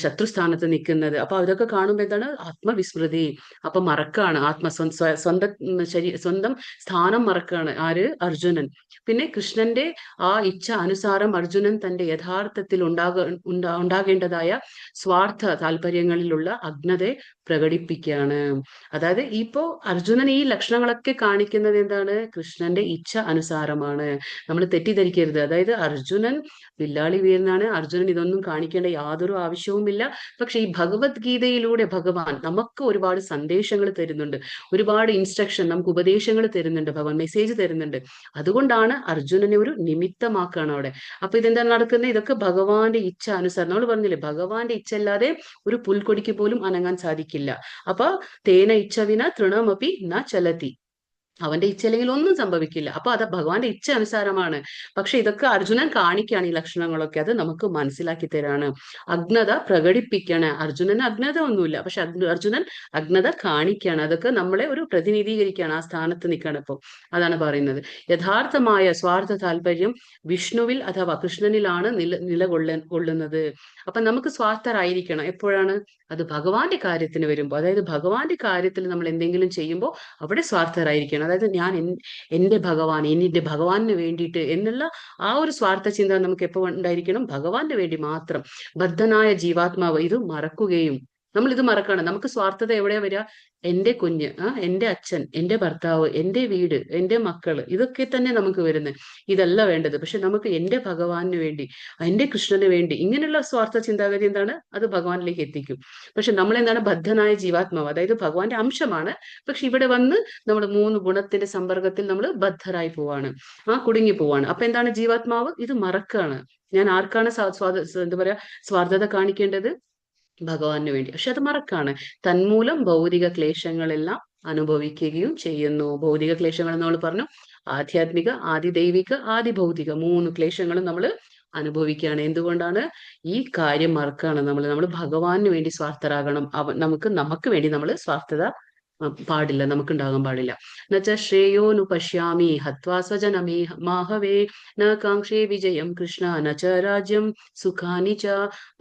ശത്രുസ്ഥാനത്ത് നിൽക്കുന്നത്. അപ്പൊ അതൊക്കെ കാണുമ്പോൾ എന്താണ്, ആത്മവിസ്മൃതി. അപ്പൊ മറക്കാണ്, സ്വന്തം സ്ഥാനം മറക്കാണ്. ആര്? അർജുനൻ. പിന്നെ കൃഷ്ണന്റെ ആ ഇച്ഛ അനുസാരം അർജുനൻ തന്റെ യഥാർത്ഥത്തിൽ ഉണ്ടാകേണ്ടതായ സ്വാർത്ഥ താല്പര്യങ്ങളിലുള്ള അജ്ഞതയെ പ്രകടിപ്പിക്കുകയാണ്. അതായത് ഇപ്പോ അർജുനൻ ഈ ലക്ഷണങ്ങളൊക്കെ കാണിക്കുന്നത് എന്താണ്, കൃഷ്ണന്റെ ഇച്ഛ അനുസാരമാണ്. നമ്മൾ തെറ്റിദ്ധരിക്കരുത്. അതായത് അർജുനൻ വില്ലാളി വീരനാണ്, അർജുനൻ ഇതൊന്നും കാണിക്കേണ്ട യാതൊരു ആവശ്യവുമില്ല. പക്ഷെ ഈ ഭഗവത്ഗീതയിലൂടെ ഭഗവാൻ നമുക്ക് ഒരുപാട് സന്ദേശങ്ങൾ തരുന്നുണ്ട്, ഒരുപാട് ഇൻസ്ട്രക്ഷൻ, നമുക്ക് ഉപദേശങ്ങൾ തരുന്നുണ്ട്, ഭഗവാൻ മെസ്സേജ് തരുന്നുണ്ട്. അതുകൊണ്ടാണ് അർജുനനെ ഒരു നിമിത്തമാക്കുകയാണ് അവിടെ. അപ്പൊ ഇതെന്താണ് നടക്കുന്നത്, ഇതൊക്കെ ഭഗവാന്റെ ഇച്ഛ അനുസാരം. നമ്മൾ പറഞ്ഞില്ലേ, ഭഗവാന്റെ ഇച്ഛ അല്ലാതെ ഒരു പുൽക്കൊടിക്ക് പോലും അനങ്ങാൻ സാധിക്കില്ല. അപ്പൊ തേന ഇച്ഛവിന തൃണമപി ന ചലതി, അവന്റെ ഇച്ഛ അല്ലെങ്കിൽ ഒന്നും സംഭവിക്കില്ല. അപ്പൊ അത് ഭഗവാന്റെ ഇച്ഛ അനുസാരമാണ്. പക്ഷെ ഇതൊക്കെ അർജുനൻ കാണിക്കുകയാണ്, ഈ ലക്ഷണങ്ങളൊക്കെ അത് നമുക്ക് മനസ്സിലാക്കി തരാണ്. അജ്ഞത പ്രകടിപ്പിക്കണേ. അർജുനന് അജ്ഞത ഒന്നുമില്ല, പക്ഷെ അർജുനൻ അജ്ഞത കാണിക്കുകയാണ്. അതൊക്കെ നമ്മളെ ഒരു പ്രതിനിധീകരിക്കുകയാണ്, ആ സ്ഥാനത്ത് നിൽക്കുകയാണ്. ഇപ്പൊ അതാണ് പറയുന്നത്. യഥാർത്ഥമായ സ്വാർത്ഥ താല്പര്യം വിഷ്ണുവിൽ അഥവാ കൃഷ്ണനിലാണ് കൊള്ളുന്നത്. അപ്പൊ നമുക്ക് സ്വാർത്ഥരായിരിക്കണം. എപ്പോഴാണ്? അത് ഭഗവാന്റെ കാര്യത്തിന് വരുമ്പോൾ, അതായത് ഭഗവാന്റെ കാര്യത്തിൽ നമ്മൾ എന്തെങ്കിലും ചെയ്യുമ്പോൾ അവിടെ സ്വാർത്ഥരായിരിക്കണം. അതായത് ഞാൻ എന്റെ ഭഗവാന് വേണ്ടിയിട്ട് എന്നുള്ള ആ ഒരു സ്വാർത്ഥ ചിന്ത നമുക്ക് എപ്പോൾ ഉണ്ടായിരിക്കണം? ഭഗവാന് വേണ്ടി മാത്രം. ബദ്ധനായ ജീവാത്മാവ് ഇത് മറക്കുകയും, നമ്മൾ ഇത് മറക്കണം. നമുക്ക് സ്വാർത്ഥത എവിടെയാ വരിക? എന്റെ കുഞ്ഞ്, എന്റെ അച്ഛൻ, എന്റെ ഭർത്താവ്, എന്റെ വീട്, എന്റെ മക്കള്, ഇതൊക്കെ തന്നെ നമുക്ക് വരുന്നത്. ഇതല്ല വേണ്ടത്. പക്ഷെ നമുക്ക് എന്റെ ഭഗവാന് വേണ്ടി, എന്റെ കൃഷ്ണന് വേണ്ടി, ഇങ്ങനെയുള്ള സ്വാർത്ഥ ചിന്താഗതി എന്താണ്, അത് ഭഗവാനിലേക്ക് എത്തിക്കും. പക്ഷെ നമ്മൾ എന്താണ്? ബദ്ധനായ ജീവാത്മാവ്, അതായത് ഭഗവാന്റെ അംശമാണ്. പക്ഷെ ഇവിടെ വന്ന് നമ്മൾ 3 ഗുണത്തിന്റെ സമ്പർക്കത്തിൽ നമ്മൾ ബദ്ധരായി പോവാണ്, കുടുങ്ങി പോവാണ്. അപ്പൊ എന്താണ് ജീവാത്മാവ്? ഇത് മറക്കാണ്. ഞാൻ ആർക്കാണ് എന്താ പറയാ സ്വാർത്ഥത കാണിക്കേണ്ടത്? ഭഗവാന് വേണ്ടി. പക്ഷെ അത് മറക്കാണ്. തന്മൂലം ഭൗതിക ക്ലേശങ്ങളെല്ലാം അനുഭവിക്കുകയും ചെയ്യുന്നു. ഭൗതിക ക്ലേശങ്ങൾ നമ്മൾ പറഞ്ഞു, ആധ്യാത്മിക, ആദിദൈവിക, ആദിഭൗതിക 3 ക്ലേശങ്ങളും നമ്മൾ അനുഭവിക്കുകയാണ്. എന്തുകൊണ്ടാണ്? ഈ കാര്യം മറക്കാണ്. നമ്മൾ ഭഗവാന് വേണ്ടി സ്വാർത്ഥരാകണം. നമുക്ക് വേണ്ടി നമ്മൾ സ്വാർത്ഥത പാടില്ല, നമുക്ക് ഉണ്ടാകാൻ പാടില്ല. എന്നുവെച്ചാ ശ്രേയോനു പശ്യാമി ഹത്വാ സ്വജനമേ മാഹവേ ന കാംക്ഷേ വിജയം കൃഷ്ണ നച രാജ്യം സുഖാനി ച.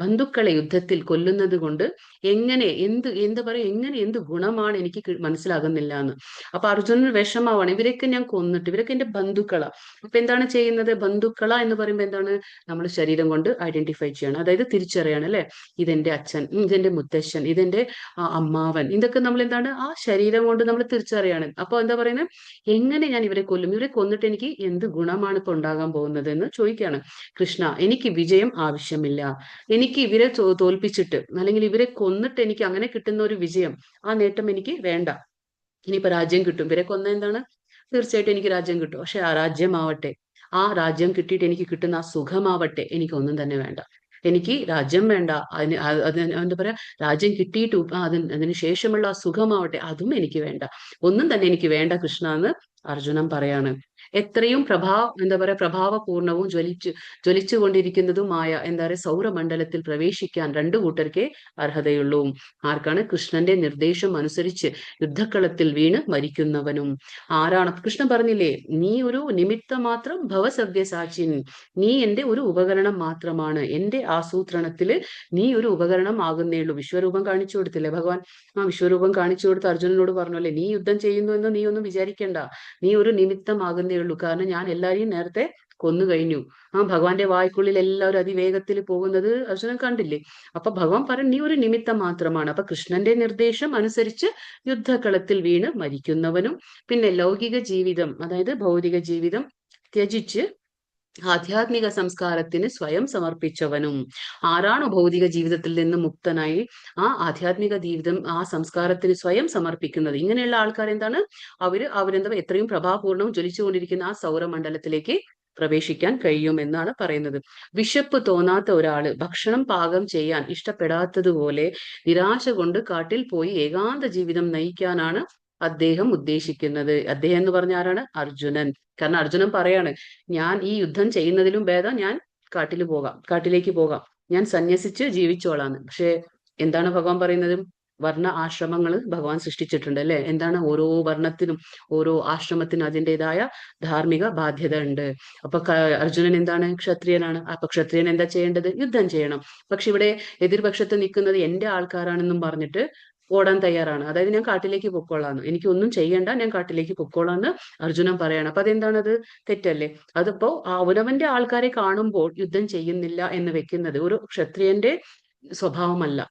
ബന്ധുക്കളെ യുദ്ധത്തിൽ കൊല്ലുന്നത് കൊണ്ട് എന്ത് ഗുണമാണ് എനിക്ക് മനസ്സിലാകുന്നില്ല എന്ന്. അപ്പൊ അർജുനൻ വിഷമാവാണ്. ഇവരൊക്കെ ഞാൻ കൊന്നിട്ട്, ഇവരൊക്കെ എന്റെ ബന്ധുക്കളാ. അപ്പൊ എന്താണ് ചെയ്യുന്നത്? ബന്ധുക്കള എന്ന് പറയുമ്പോൾ എന്താണ്? നമ്മൾ ശരീരം കൊണ്ട് ഐഡന്റിഫൈ ചെയ്യണം, അതായത് തിരിച്ചറിയാണ് അല്ലെ. ഇതെന്റെ അച്ഛൻ, ഇതെന്റെ മുത്തശ്ശൻ, ഇതെന്റെ അമ്മാവൻ, ഇതൊക്കെ നമ്മൾ എന്താണ്? ആ ശരീരം കൊണ്ട് നമ്മൾ തിരിച്ചറിയാണ്. അപ്പൊ എന്താ പറയുന്നത്? എങ്ങനെ ഞാൻ ഇവരെ കൊല്ലും? ഇവരെ കൊന്നിട്ട് എനിക്ക് എന്ത് ഗുണമാണ് ഇപ്പൊ ഉണ്ടാകാൻ പോകുന്നത് എന്ന് ചോദിക്കുകയാണ്. കൃഷ്ണ, എനിക്ക് വിജയം ആവശ്യമില്ല. എനിക്ക് ഇവരെ തോൽപ്പിച്ചിട്ട്, അല്ലെങ്കിൽ ഇവരെ കൊന്നിട്ട് എനിക്ക് അങ്ങനെ കിട്ടുന്ന ഒരു വിജയം, ആ നേട്ടം എനിക്ക് വേണ്ട. ഇനിയിപ്പോ രാജ്യം കിട്ടും, ഇവരെ കൊന്ന എന്താണ്? തീർച്ചയായിട്ടും എനിക്ക് രാജ്യം കിട്ടും. പക്ഷെ ആ രാജ്യം കിട്ടിയിട്ട് എനിക്ക് കിട്ടുന്ന ആ സുഖമാവട്ടെ, എനിക്കൊന്നും തന്നെ വേണ്ട. എനിക്ക് രാജ്യം വേണ്ട, എന്താ പറയാ, രാജ്യം കിട്ടിയിട്ടു അതിന് ശേഷമുള്ള ആ സുഖമാവട്ടെ, അതും എനിക്ക് വേണ്ട, ഒന്നും തന്നെ എനിക്ക് വേണ്ട കൃഷ്ണ എന്ന് അർജുനൻ പറയാണ്. എത്രയും എന്താ പറയാ, പ്രഭാവപൂർണവും ജ്വലിച്ചുകൊണ്ടിരിക്കുന്നതുമായ എന്താ പറയാ സൗരമണ്ഡലത്തിൽ പ്രവേശിക്കാൻ രണ്ടു കൂട്ടർക്കേ അർഹതയുള്ളൂ. ആർക്കാണ്? കൃഷ്ണന്റെ നിർദ്ദേശം അനുസരിച്ച് യുദ്ധക്കളത്തിൽ വീണ് മരിക്കുന്നവനും. ആരാണ്? കൃഷ്ണൻ പറഞ്ഞില്ലേ, നീ ഒരു നിമിത്തം മാത്രം ഭവസവ്യസാചിൻ, നീ എന്റെ ഒരു ഉപകരണം മാത്രമാണ്, എന്റെ ആസൂത്രണത്തില് നീ ഒരു ഉപകരണം ആകുന്നേ ഉള്ളൂ. വിശ്വരൂപം കാണിച്ചു കൊടുത്തില്ലേ ഭഗവാൻ? ആ വിശ്വരൂപം കാണിച്ചു കൊടുത്ത് അർജുനനോട് പറഞ്ഞു അല്ലേ, നീ യുദ്ധം ചെയ്യുന്നു എന്ന് നീ ഒന്നും വിചാരിക്കണ്ട, നീ ഒരു നിമിത്തമാകുന്നേ ഉള്ളൂ. കാരണം ഞാൻ എല്ലാരെയും നേരത്തെ കൊന്നു കഴിഞ്ഞു. ഭഗവാന്റെ വായ്ക്കുള്ളിൽ എല്ലാവരും അതിവേഗത്തിൽ പോകുന്നത് അർജുനൻ കണ്ടില്ലേ? അപ്പൊ ഭഗവാൻ പറഞ്ഞു നീ ഒരു നിമിത്തം മാത്രമാണ്. അപ്പൊ കൃഷ്ണന്റെ നിർദ്ദേശം അനുസരിച്ച് യുദ്ധകളത്തിൽ വീണ് മരിക്കുന്നവനും, പിന്നെ ലൗകിക ജീവിതം അതായത് ഭൗതിക ജീവിതം ത്യജിച്ച് ആധ്യാത്മിക സംസ്കാരത്തിന് സ്വയം സമർപ്പിച്ചവനും. ആരാണോ ഭൗതിക ജീവിതത്തിൽ നിന്ന് മുക്തനായി ആ ആധ്യാത്മിക ജീവിതം ആ സംസ്കാരത്തിന് സ്വയം സമർപ്പിക്കുന്നത്, ഇങ്ങനെയുള്ള ആൾക്കാർ എന്താണ്? അവരെന്താ എത്രയും പ്രഭാപൂർണവും ജ്വലിച്ചുകൊണ്ടിരിക്കുന്ന ആ സൗരമണ്ഡലത്തിലേക്ക് പ്രവേശിക്കാൻ കഴിയും എന്നാണ് പറയുന്നത്. വിശപ്പ് തോന്നാത്ത ഒരാള് ഭക്ഷണം പാകം ചെയ്യാൻ ഇഷ്ടപ്പെടാത്തതുപോലെ നിരാശ കൊണ്ട് കാട്ടിൽ പോയി ഏകാന്ത ജീവിതം നയിക്കാനാണ് അദ്ദേഹം ഉദ്ദേശിക്കുന്നത്. അദ്ദേഹം എന്ന് പറഞ്ഞ ആരാണ്? അർജുനൻ. കാരണം അർജുനൻ പറയാണ്, ഞാൻ ഈ യുദ്ധം ചെയ്യുന്നതിലും ഭേദം ഞാൻ കാട്ടിലേക്ക് പോകാം, ഞാൻ സന്യസിച്ച് ജീവിച്ചോളാന്ന്. പക്ഷെ എന്താണ് ഭഗവാൻ പറയുന്നത്? വർണ്ണ ആശ്രമങ്ങൾ ഭഗവാൻ സൃഷ്ടിച്ചിട്ടുണ്ട് അല്ലെ? എന്താണ്? ഓരോ വർണ്ണത്തിനും ഓരോ ആശ്രമത്തിനും അതിൻ്റെതായ ധാർമ്മിക ബാധ്യത ഉണ്ട്. അപ്പൊ അർജുനൻ എന്താണ്? ക്ഷത്രിയനാണ്. അപ്പൊ ക്ഷത്രിയൻ എന്താ ചെയ്യേണ്ടത്? യുദ്ധം ചെയ്യണം. പക്ഷെ ഇവിടെ എതിർപക്ഷത്ത് നിൽക്കുന്നത് എന്റെ ആൾക്കാരാണെന്നും പറഞ്ഞിട്ട് ഓടാൻ തയ്യാറാണ്. അതായത് ഞാൻ കാട്ടിലേക്ക് പൊക്കോളാന്ന്, എനിക്ക് ഒന്നും ചെയ്യണ്ട, ഞാൻ കാട്ടിലേക്ക് പൊക്കോളാന്ന് അർജുനൻ പറയാണ്. അപ്പൊ അതെന്താണത്? തെറ്റല്ലേ? അതിപ്പോ അവനവന്റെ ആൾക്കാരെ കാണുമ്പോൾ യുദ്ധം ചെയ്യുന്നില്ല എന്ന് വെക്കുന്നത് ഒരു ക്ഷത്രിയന്റെ സ്വഭാവമല്ല.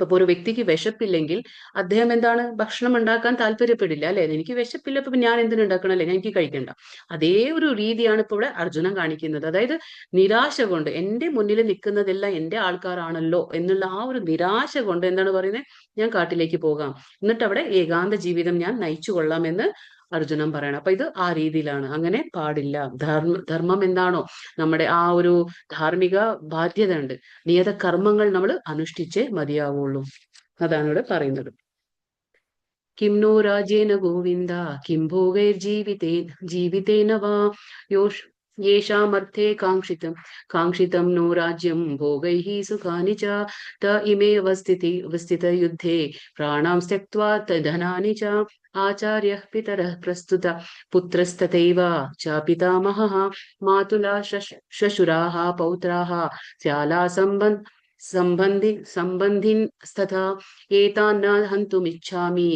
അപ്പൊ ഒരു വ്യക്തിക്ക് വിശപ്പില്ലെങ്കിൽ അദ്ദേഹം എന്താണ്? ഭക്ഷണം ഉണ്ടാക്കാൻ താല്പര്യപ്പെടില്ല അല്ലെ? എനിക്ക് വിശപ്പില്ല, ഇപ്പൊ ഞാൻ എന്തിനുണ്ടാക്കണം അല്ലെ, എനിക്ക് കഴിക്കണ്ട. അതേ ഒരു രീതിയാണ് ഇപ്പൊ ഇവിടെ അർജുനൻ കാണിക്കുന്നത്. അതായത് നിരാശ കൊണ്ട്, എന്റെ മുന്നിൽ നിൽക്കുന്നതെല്ലാം എന്റെ ആൾക്കാരാണല്ലോ എന്നുള്ള ആ ഒരു നിരാശ കൊണ്ട് എന്താണ് പറയുന്നത്? ഞാൻ കാട്ടിലേക്ക് പോകാം, എന്നിട്ട് അവിടെ ഏകാന്ത ജീവിതം ഞാൻ നയിച്ചു കൊള്ളാമെന്ന് അർജുനൻ പറയണം. അപ്പൊ ഇത് ആ രീതിയിലാണ്, അങ്ങനെ പാടില്ല. ധർമ്മം എന്താണോ നമ്മുടെ ആ ഒരു ധാർമ്മിക ബാധ്യത ഉണ്ട്, നിയത കർമ്മങ്ങൾ നമ്മൾ അനുഷ്ഠിച്ചേ മതിയാവുള്ളൂ. അതാണ് ഇവിടെ പറയുന്നത്. കിം നോ രാജേന ഗോവിന്ദ കിം ഭോഗൈർജീവിതേന വാ യേഷാമർത്ഥേ കാംക്ഷിതം നോ രാജ്യം ഭോഗൈഃ സുഖാനി ച ത ഇമേ അവസ്ഥിത യുദ്ധേ പ്രാണാം ത്യക്ത്വാ ധനാനി ച ആചാര്യഃ പിതരഃ പ്രസ്തുത പുത്രസ്തഥൈവ ച പിതാമഹഃ മാതുലാ ശ്വശുരാः പൗത്രാः ശ്യാലാ സംബന്ധിൻസ്തഥാ ഏതാൻ ന ഹन्तुमिच्छामि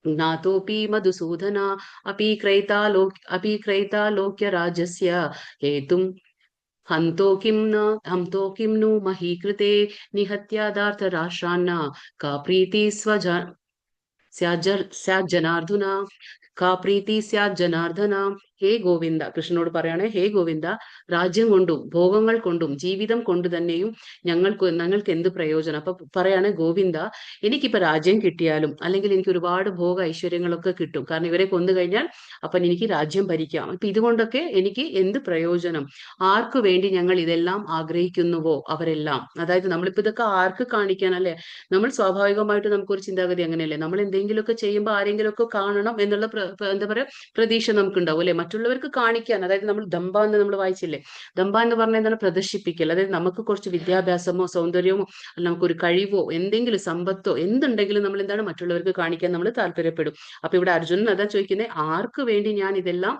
ज्ञातोऽपि मधुसूदन अपि क्रैतालोक्य राजस्य हेतुं हन्तो किं नु महीकृते निहत्यादार्थराष्ट्रान्न का प्रीति स्यात् जनार्दन ഹേ ഗോവിന്ദ. കൃഷ്ണനോട് പറയാണ്, ഹേ ഗോവിന്ദ, രാജ്യം കൊണ്ടും ഭോഗങ്ങൾ കൊണ്ടും ജീവിതം കൊണ്ട് തന്നെയും ഞങ്ങൾക്ക് എന്ത് പ്രയോജനം? അപ്പൊ പറയാണ്, ഗോവിന്ദ, എനിക്കിപ്പോ രാജ്യം കിട്ടിയാലും അല്ലെങ്കിൽ എനിക്ക് ഒരുപാട് ഭോഗ ഐശ്വര്യങ്ങളൊക്കെ കിട്ടും, കാരണം ഇവരെ കൊന്നു കഴിഞ്ഞാൽ അപ്പൊ എനിക്ക് രാജ്യം ഭരിക്കാം. അപ്പൊ ഇതുകൊണ്ടൊക്കെ എനിക്ക് എന്ത് പ്രയോജനം? ആർക്കു വേണ്ടി ഞങ്ങൾ ഇതെല്ലാം ആഗ്രഹിക്കുന്നുവോ അവരെല്ലാം, അതായത് നമ്മളിപ്പോ ഇതൊക്കെ ആർക്ക് കാണിക്കാനല്ലേ? നമ്മൾ സ്വാഭാവികമായിട്ട് നമുക്കൊരു ചിന്താഗതി അങ്ങനെയല്ലേ, നമ്മൾ എന്തെങ്കിലുമൊക്കെ ചെയ്യുമ്പോൾ ആരെങ്കിലുമൊക്കെ കാണണം എന്നുള്ള എന്താ പറയാ പ്രതീക്ഷ നമുക്കുണ്ടാവും അല്ലെ? മറ്റുള്ളവർക്ക് കാണിക്കാൻ, അതായത് നമ്മൾ ദമ്പ എന്ന് നമ്മൾ വായിച്ചില്ലേ? ദമ്പ എന്ന് പറഞ്ഞാൽ എന്താണ്? പ്രദർശിപ്പിക്കൽ. അതായത് നമുക്ക് കുറച്ച് വിദ്യാഭ്യാസമോ സൗന്ദര്യമോ നമുക്കൊരു കഴിവോ എന്തെങ്കിലും സമ്പത്തോ എന്തുണ്ടെങ്കിലും നമ്മൾ എന്താണ് മറ്റുള്ളവർക്ക് കാണിക്കാൻ നമ്മൾ താല്പര്യപ്പെടും. അപ്പൊ ഇവിടെ അർജുനൻ അതാ ചോദിക്കുന്നത്, ആർക്ക് വേണ്ടി ഞാൻ ഇതെല്ലാം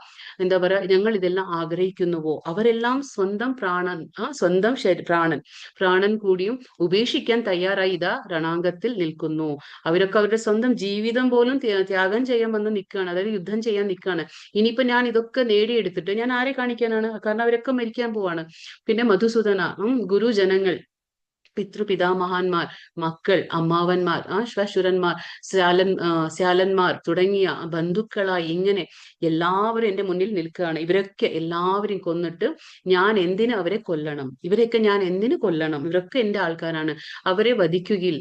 എന്താ പറയാ ഞങ്ങൾ ഇതെല്ലാം ആഗ്രഹിക്കുന്നുവോ അവരെല്ലാം സ്വന്തം പ്രാണൻ കൂടിയും ഉപേക്ഷിക്കാൻ തയ്യാറായി ഇതാ രണാങ്കത്തിൽ നിൽക്കുന്നു. അവരൊക്കെ അവരുടെ സ്വന്തം ജീവിതം പോലും ത്യാഗം ചെയ്യാൻ വന്ന് നിൽക്കുകയാണ്, അതായത് യുദ്ധം ചെയ്യാൻ നിൽക്കുകയാണ്. ഇനിയിപ്പോ ഞാൻ ഇതൊക്കെ നേടിയെടുത്തിട്ട് ഞാൻ ആരെ കാണിക്കാനാണ്? കാരണം അവരൊക്കെ മരിക്കാൻ പോവാണ്. പിന്നെ മധുസൂദന, ഗുരുജനങ്ങൾ, പിതൃപിതാമഹാന്മാർ, മക്കൾ, അമ്മാവന്മാർ, ശ്വശുരന്മാർ, ശ്യാലന്മാർ തുടങ്ങിയ ബന്ധുക്കളായി ഇങ്ങനെ എല്ലാവരും എന്റെ മുന്നിൽ നിൽക്കുകയാണ്. ഇവരൊക്കെ എല്ലാവരും കൊന്നിട്ട് ഞാൻ എന്തിനു അവരെ കൊല്ലണം? ഇവരെയൊക്കെ ഞാൻ എന്തിനു കൊല്ലണം? ഇവരൊക്കെ എന്റെ ആൾക്കാരാണ്. അവരെ വധിക്കുകയിൽ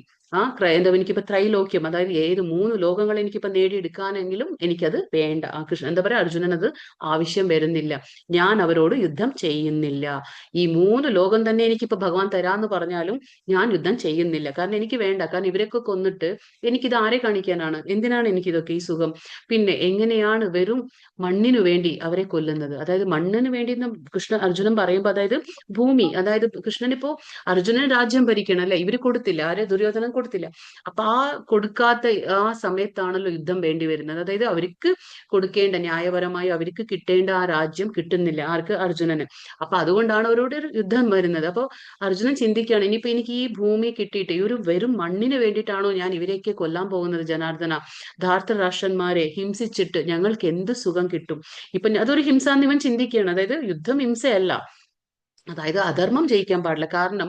എന്താ എനിക്കിപ്പോ ത്രൈലോക്യം, അതായത് ഏത് 3 ലോകങ്ങൾ എനിക്കിപ്പോ നേടിയെടുക്കാനെങ്കിലും എനിക്കത് വേണ്ട. കൃഷ്ണൻ എന്താ പറയാ, അർജുനൻ അത് ആവശ്യം വരുന്നില്ല. ഞാൻ അവരോട് യുദ്ധം ചെയ്യുന്നില്ല. ഈ 3 ലോകം തന്നെ എനിക്കിപ്പോ ഭഗവാൻ തരാന്ന് പറഞ്ഞാലും ഞാൻ യുദ്ധം ചെയ്യുന്നില്ല. കാരണം എനിക്ക് വേണ്ട. കാരണം ഇവരൊക്കെ കൊന്നിട്ട് എനിക്കിത് ആരെ കാണിക്കാനാണ്? എന്തിനാണ് എനിക്കിതൊക്കെ ഈ സുഖം? പിന്നെ എങ്ങനെയാണ് വെറും മണ്ണിനു വേണ്ടി അവരെ കൊല്ലുന്നത്? അതായത് മണ്ണിന് വേണ്ടി അർജുനൻ പറയുമ്പോ, അതായത് ഭൂമി, അതായത് കൃഷ്ണനിപ്പോ അർജുനൻ രാജ്യം ഭരിക്കണം അല്ലെ, ഇവര് കൊടുത്തില്ല. ആരെ? ദുര്യോധനൻ കൊടുത്തില്ല. അപ്പൊ ആ കൊടുക്കാത്ത ആ സമയത്താണല്ലോ യുദ്ധം വേണ്ടി വരുന്നത്. അതായത് അവർക്ക് കൊടുക്കേണ്ട, ന്യായപരമായി അവർക്ക് കിട്ടേണ്ട ആ രാജ്യം കിട്ടുന്നില്ല. ആർക്ക്? അർജുനന്. അപ്പൊ അതുകൊണ്ടാണ് അവരോട് ഒരു യുദ്ധം വരുന്നത്. അപ്പൊ അർജുനൻ ചിന്തിക്കുകയാണ്, ഇനിയിപ്പോ എനിക്ക് ഈ ഭൂമി കിട്ടിയിട്ട് ഈ ഒരു വെറും മണ്ണിന് വേണ്ടിയിട്ടാണോ ഞാൻ ഇവരെയൊക്കെ കൊല്ലാൻ പോകുന്നത്? ജനാർദ്ദന, ധാർത്തരാഷ്ട്രന്മാരെ ഹിംസിച്ചിട്ട് ഞങ്ങൾക്ക് എന്ത് സുഖം കിട്ടും? ഇപ്പൊ അതൊരു ഹിംസ എന്ന് ഇവൻ ചിന്തിക്കുകയാണ്. അതായത് യുദ്ധം ഹിംസയല്ല, അതായത് അധർമ്മം ജയിക്കാൻ പാടില്ല. കാരണം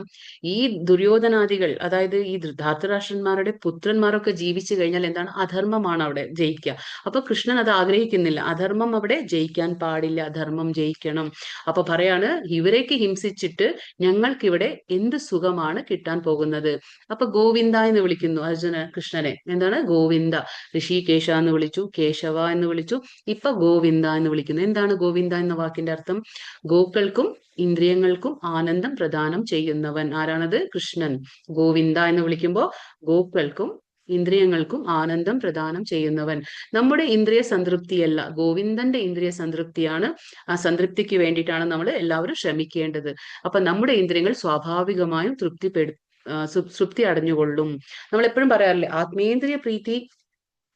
ഈ ദുര്യോധനാദികൾ, അതായത് ഈ ധാർത്തരാഷ്ട്രന്മാരുടെ പുത്രന്മാരൊക്കെ ജീവിച്ചു കഴിഞ്ഞാൽ എന്താണ്? അധർമ്മമാണ് അവിടെ ജയിക്കുക. അപ്പൊ കൃഷ്ണൻ അത് ആഗ്രഹിക്കുന്നില്ല. അധർമ്മം അവിടെ ജയിക്കാൻ പാടില്ല, ധർമ്മം ജയിക്കണം. അപ്പൊ പറയാണ്, ഇവരേക്ക് ഹിംസിച്ചിട്ട് ഞങ്ങൾക്കിവിടെ എന്ത് സുഖമാണ് കിട്ടാൻ പോകുന്നത്? അപ്പൊ ഗോവിന്ദ എന്ന് വിളിക്കുന്നു കൃഷ്ണനെ. എന്താണ്? ഗോവിന്ദ. ഋഷികേശ എന്ന് വിളിച്ചു, കേശവ എന്ന് വിളിച്ചു, ഇപ്പൊ ഗോവിന്ദ എന്ന് വിളിക്കുന്നു. എന്താണ് ഗോവിന്ദ എന്ന വാക്കിന്റെ അർത്ഥം? ഗോക്കൾക്കും ഇന്ദ്രിയങ്ങൾക്കും ആനന്ദം പ്രദാനം ചെയ്യുന്നവൻ. ആരാണത്? കൃഷ്ണൻ. ഗോവിന്ദ എന്ന് വിളിക്കുമ്പോൾ ഗോക്കൾക്കും ഇന്ദ്രിയങ്ങൾക്കും ആനന്ദം പ്രദാനം ചെയ്യുന്നവൻ. നമ്മുടെ ഇന്ദ്രിയ സംതൃപ്തിയല്ല, ഗോവിന്ദന്റെ ഇന്ദ്രിയ സംതൃപ്തിയാണ്. ആ സംതൃപ്തിക്ക് വേണ്ടിയിട്ടാണ് നമ്മൾ എല്ലാവരും ശ്രമിക്കേണ്ടത്. അപ്പൊ നമ്മുടെ ഇന്ദ്രിയങ്ങൾ സ്വാഭാവികമായും തൃപ്തി അടഞ്ഞുകൊള്ളും. നമ്മൾ എപ്പോഴും പറയാറില്ലേ,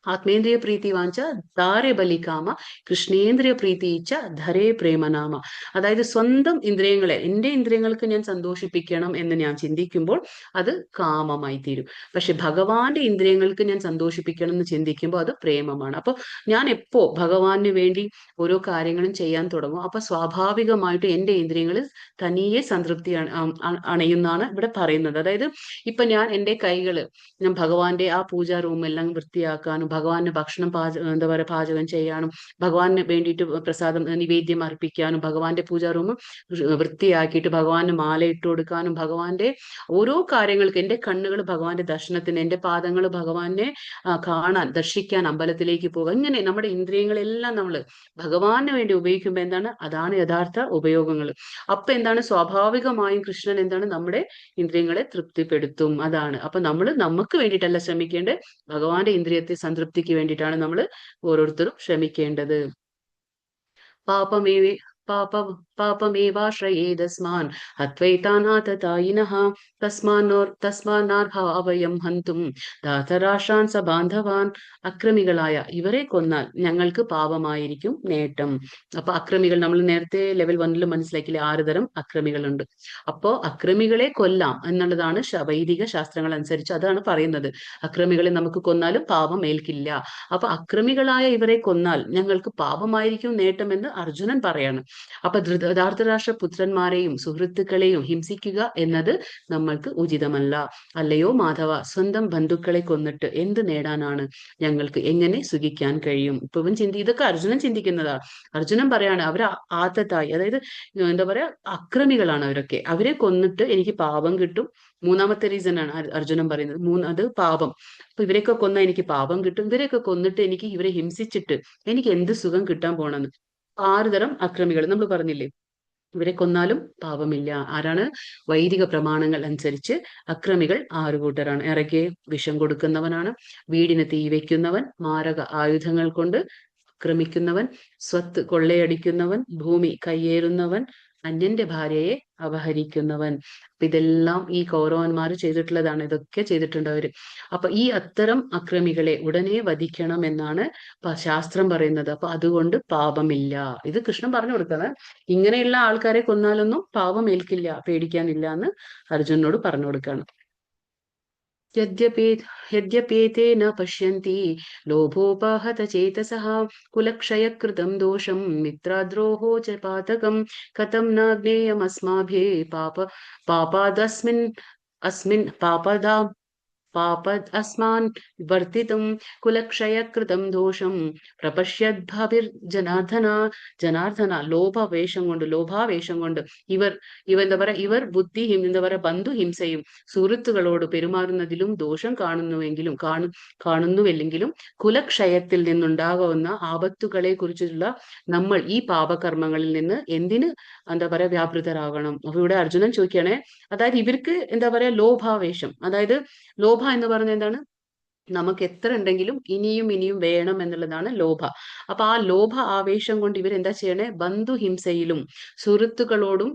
ആത്മേന്ദ്രിയ പ്രീതി വാഞ്ച ധാരെ ബലികാമ, കൃഷ്ണേന്ദ്രിയ പ്രീതിച്ച ധരേ പ്രേമനാമ. അതായത് സ്വന്തം ഇന്ദ്രിയങ്ങളെ, എന്റെ ഇന്ദ്രിയങ്ങൾക്ക് ഞാൻ സന്തോഷിപ്പിക്കണം എന്ന് ഞാൻ ചിന്തിക്കുമ്പോൾ അത് കാമമായി തീരും. പക്ഷെ ഭഗവാന്റെ ഇന്ദ്രിയങ്ങൾക്ക് ഞാൻ സന്തോഷിപ്പിക്കണം എന്ന് ചിന്തിക്കുമ്പോൾ അത് പ്രേമമാണ്. അപ്പൊ ഞാൻ എപ്പോ ഭഗവാന് വേണ്ടി ഓരോ കാര്യങ്ങളും ചെയ്യാൻ തുടങ്ങും, അപ്പൊ സ്വാഭാവികമായിട്ട് എന്റെ ഇന്ദ്രിയങ്ങൾ തനിയെ സംതൃപ്തി അണയുന്നാണ് ഇവിടെ പറയുന്നത്. അതായത് ഇപ്പൊ ഞാൻ എന്റെ കൈകള്, ഞാൻ ഭഗവാന്റെ ആ പൂജാ റൂമെല്ലാം വൃത്തിയാക്കാനും ഭഗവാന് ഭക്ഷണം പാചകം ചെയ്യാനും ഭഗവാന് വേണ്ടിയിട്ട് പ്രസാദം നിവേദ്യം അർപ്പിക്കാനും ഭഗവാന്റെ പൂജാ റൂം വൃത്തിയാക്കിയിട്ട് ഭഗവാന് മാല ഇട്ട് കൊടുക്കാനും ഭഗവാന്റെ ഓരോ കാര്യങ്ങൾക്ക്, എന്റെ കണ്ണുകൾ ഭഗവാന്റെ ദർശനത്തിന്, എന്റെ പാദങ്ങൾ ഭഗവാനെ ദർശിക്കാൻ അമ്പലത്തിലേക്ക് പോകുക, ഇങ്ങനെ നമ്മുടെ ഇന്ദ്രിയങ്ങളെല്ലാം നമ്മൾ ഭഗവാന് വേണ്ടി ഉപയോഗിക്കുമ്പോൾ എന്താണ്? അതാണ് യഥാർത്ഥ ഉപയോഗങ്ങൾ. അപ്പൊ എന്താണ്? സ്വാഭാവികമായും കൃഷ്ണൻ എന്താണ്? നമ്മുടെ ഇന്ദ്രിയങ്ങളെ തൃപ്തിപ്പെടുത്തും. അതാണ്. അപ്പൊ നമ്മൾ നമുക്ക് വേണ്ടിയിട്ടല്ല ശ്രമിക്കേണ്ടത്, ഭഗവാന്റെ ഇന്ദ്രിയത്തെ സംതൃപ്തിക്ക് വേണ്ടിയിട്ടാണ് നമ്മൾ ഓരോരുത്തരും ശ്രമിക്കേണ്ടത്. പാപമേവാശ്രയേദസ്മാൻ ഹത്വൈതാനാഥതായിനഃ തസ്മാന്നാർഭാവയം ഹന്തും ധാതരാഷ്ട്രാൻ സബാന്ധവാൻ. അക്രമികളായ ഇവരെ കൊന്നാൽ ഞങ്ങൾക്ക് പാപമായിരിക്കും നേട്ടം. അപ്പൊ അക്രമികൾ നമ്മൾ നേരത്തെ ലെവൽ 1 മനസ്സിലാക്കിയില്ലേ, 6 തരം അക്രമികളുണ്ട്. അപ്പോ അക്രമികളെ കൊല്ലാം എന്നുള്ളതാണ് വൈദിക ശാസ്ത്രങ്ങൾ അനുസരിച്ച് അതാണ് പറയുന്നത്. അക്രമികളെ നമുക്ക് കൊന്നാലും പാപം ഏൽക്കില്ല. അപ്പൊ അക്രമികളായ ഇവരെ കൊന്നാൽ ഞങ്ങൾക്ക് പാപമായിരിക്കും നേട്ടം എന്ന് അർജുനൻ പറയാണ്. അപ്പൊ ധാർത്തരാഷ്ട്ര പുത്രന്മാരെയും സുഹൃത്തുക്കളെയും ഹിംസിക്കുക എന്നത് നമ്മൾക്ക് ഉചിതമല്ല. അല്ലയോ മാധവ, സ്വന്തം ബന്ധുക്കളെ കൊന്നിട്ട് എന്ത് നേടാനാണ്? ഞങ്ങൾക്ക് എങ്ങനെ സുഖിക്കാൻ കഴിയും? ഇപ്പൊ ഇതൊക്കെ അർജുനൻ ചിന്തിക്കുന്നതാ. അർജുനൻ പറയാണ്, അവർ ആത്തത്തായി, അതായത് എന്താ പറയാ, അക്രമികളാണ് അവരൊക്കെ. അവരെ കൊന്നിട്ട് എനിക്ക് പാപം കിട്ടും. 3ാമത്തെ റീസൺ ആണ് അർജുനൻ പറയുന്നത്. അത് പാപം. അപ്പൊ ഇവരെയൊക്കെ കൊന്നാൽ എനിക്ക് പാപം കിട്ടും. ഇവരെയൊക്കെ കൊന്നിട്ട് ഇവരെ ഹിംസിച്ചിട്ട് എനിക്ക് എന്ത് സുഖം കിട്ടാൻ പോണെന്ന്. 6 തരം അക്രമികൾ നമ്മൾ പറഞ്ഞില്ലേ, ഇവരെ കൊന്നാലും പാപമില്ല. ആരാണ്? വൈദിക പ്രമാണങ്ങൾ അനുസരിച്ച് അക്രമികൾ 6 കൂട്ടരാണ്. ഇറക്കെ വിഷം കൊടുക്കുന്നവനാണ്, വീടിന് തീ വയ്ക്കുന്നവൻ, മാരക ആയുധങ്ങൾ കൊണ്ട് ആക്രമിക്കുന്നവൻ, സ്വത്ത് കൊള്ളയടിക്കുന്നവൻ, ഭൂമി കയ്യേറുന്നവൻ, അന്യന്റെ ഭാര്യയെ അപഹരിക്കുന്നവൻ. അപ്പൊ ഇതെല്ലാം ഈ കൗരവന്മാർ ചെയ്തിട്ടുള്ളതാണ്. ഇതൊക്കെ ചെയ്തിട്ടുണ്ട് അവര്. അപ്പൊ ഈ അത്തരം അക്രമികളെ ഉടനെ വധിക്കണം എന്നാണ് ശാസ്ത്രം പറയുന്നത്. അപ്പൊ അതുകൊണ്ട് പാപമില്ല. ഇത് കൃഷ്ണൻ പറഞ്ഞു കൊടുക്കുന്നത്. ഇങ്ങനെയുള്ള ആൾക്കാരെ കൊന്നാലൊന്നും പാപം ഏൽക്കില്ല, പേടിക്കാനില്ല എന്ന് അർജുനനോട് പറഞ്ഞു കൊടുക്കുകയാണ്. യദ്യപേതേ ന പശ്യന്തി ലോഭോപഹത ചേതസഃ കുലക്ഷയകൃതം ദോഷം മിത്രാദ്രോഹോ ച പാതകം കഥം ന ജ്ഞേയമസ്മാഭിः പാപാദസ്മിൻ പാപത് അസ്മാൻ വർത്തിതും കുലക്ഷയകൃതം ദോഷം പ്രപശ്യദ്ഭാവിർ ജനാർദ്ദന ലോഭാവേശം കൊണ്ട് ഇവർ എന്താ പറയാ, ഇവർ എന്താ പറയാ, ബന്ധുഹിംസയും സുഹൃത്തുക്കളോട് പെരുമാറുന്നതിലും ദോഷം കാണുന്നുവെല്ലെങ്കിലും കുലക്ഷയത്തിൽ നിന്നുണ്ടാകുന്ന ആപത്തുകളെ കുറിച്ചുള്ള നമ്മൾ ഈ പാപകർമ്മങ്ങളിൽ നിന്ന് എന്തിന് എന്താ പറയാ വ്യാപൃതരാകണം. അപ്പൊ ഇവിടെ അർജുനൻ ചോദിക്കുകയാണെ, അതായത് ഇവർക്ക് എന്താ പറയാ ലോഭാവേശം, അതായത് ലോഭ എന്ന് പറഞ്ഞ എന്താണ്, നമുക്ക് എത്ര ഉണ്ടെങ്കിലും ഇനിയും വേണം എന്നുള്ളതാണ് ലോഭ. അപ്പൊ ആ ലോഭ ആവേശം കൊണ്ട് ഇവരെന്താ ചെയ്യണേ, ബന്ധുഹിംസയിലും സുഹൃത്തുക്കളോടും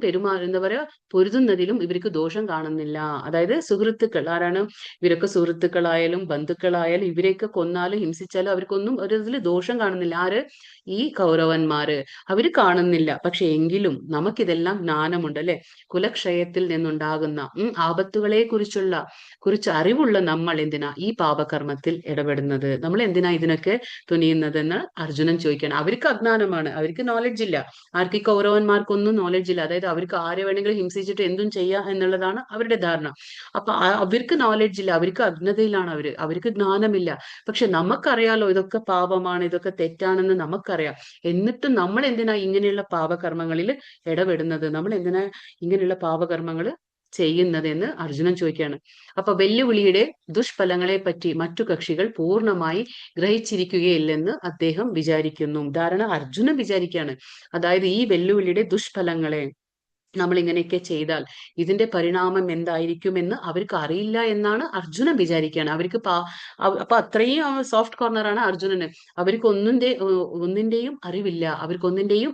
എന്താ പറയാ പൊരുതുന്നതിലും ഇവർക്ക് ദോഷം കാണുന്നില്ല. അതായത് സുഹൃത്തുക്കൾ ആരാണ്, ഇവരൊക്കെ സുഹൃത്തുക്കളായാലും ബന്ധുക്കളായാലും ഇവരെയൊക്കെ കൊന്നാലും ഹിംസിച്ചാലും അവർക്കൊന്നും ഒരു ഇതിൽ ദോഷം കാണുന്നില്ല. ആര്, ഈ കൗരവന്മാര് അവര് കാണുന്നില്ല. പക്ഷെ എങ്കിലും നമുക്കിതെല്ലാം ജ്ഞാനമുണ്ട് അല്ലെ, കുലക്ഷയത്തിൽ നിന്നുണ്ടാകുന്ന ആപത്തുകളെ കുറിച്ച് അറിവുള്ള നമ്മൾ എന്തിനാ ഈ പാപകർമ്മത്തിൽ ഇടപെടുന്നത്, നമ്മൾ എന്തിനാ ഇതിനൊക്കെ തുനിയുന്നതെന്ന് അർജുനൻ ചോദിക്കണം. അവർക്ക് അജ്ഞാനമാണ്, അവർക്ക് നോളജ് ഇല്ല. ആർക്ക്, ഈ കൗരവന്മാർക്കൊന്നും നോളജ് ഇല്ല. അതായത് അവർക്ക് ആരെ വേണമെങ്കിലും ഹിംസിച്ചിട്ട് എന്തും ചെയ്യാം എന്നുള്ളതാണ് അവരുടെ ധാരണ. അപ്പൊ അവർക്ക് നോളജ് ഇല്ല, അവർക്ക് അജ്ഞതയിലാണ് അവർക്ക് ജ്ഞാനമില്ല. പക്ഷെ നമുക്കറിയാലോ ഇതൊക്കെ പാപമാണ്, ഇതൊക്കെ തെറ്റാണെന്ന് നമുക്കറിയാം. എന്നിട്ടും നമ്മൾ എന്തിനാ ഇങ്ങനെയുള്ള പാപകർമ്മങ്ങളിൽ ഇടപെടുന്നത്, നമ്മൾ എന്തിനാ ഇങ്ങനെയുള്ള പാപകർമ്മങ്ങൾ ചെയ്യുന്നതെന്ന് അർജുനൻ ചോദിക്കുകയാണ്. അപ്പൊ വെല്ലുവിളിയുടെ ദുഷ്ഫലങ്ങളെ പറ്റി മറ്റു കക്ഷികൾ പൂർണ്ണമായി ഗ്രഹിച്ചിരിക്കുകയില്ലെന്ന് അദ്ദേഹം വിചാരിക്കുന്നു. ധാരണ അർജുനൻ വിചാരിക്കുകയാണ്. അതായത് ഈ വെല്ലുവിളിയുടെ ദുഷ്ഫലങ്ങളെ നമ്മൾ ഇങ്ങനെയൊക്കെ ചെയ്താൽ ഇതിന്റെ പരിണാമം എന്തായിരിക്കുമെന്ന് അവർക്ക് അറിയില്ല എന്നാണ് അർജുനൻ വിചാരിക്കുകയാണ്. അവർക്ക് അപ്പൊ അത്രയും സോഫ്റ്റ് കോർണറാണ് അർജുനന്. അവർക്ക് ഒന്നിന്റെയും അറിവില്ല, അവർക്ക് ഒന്നിന്റെയും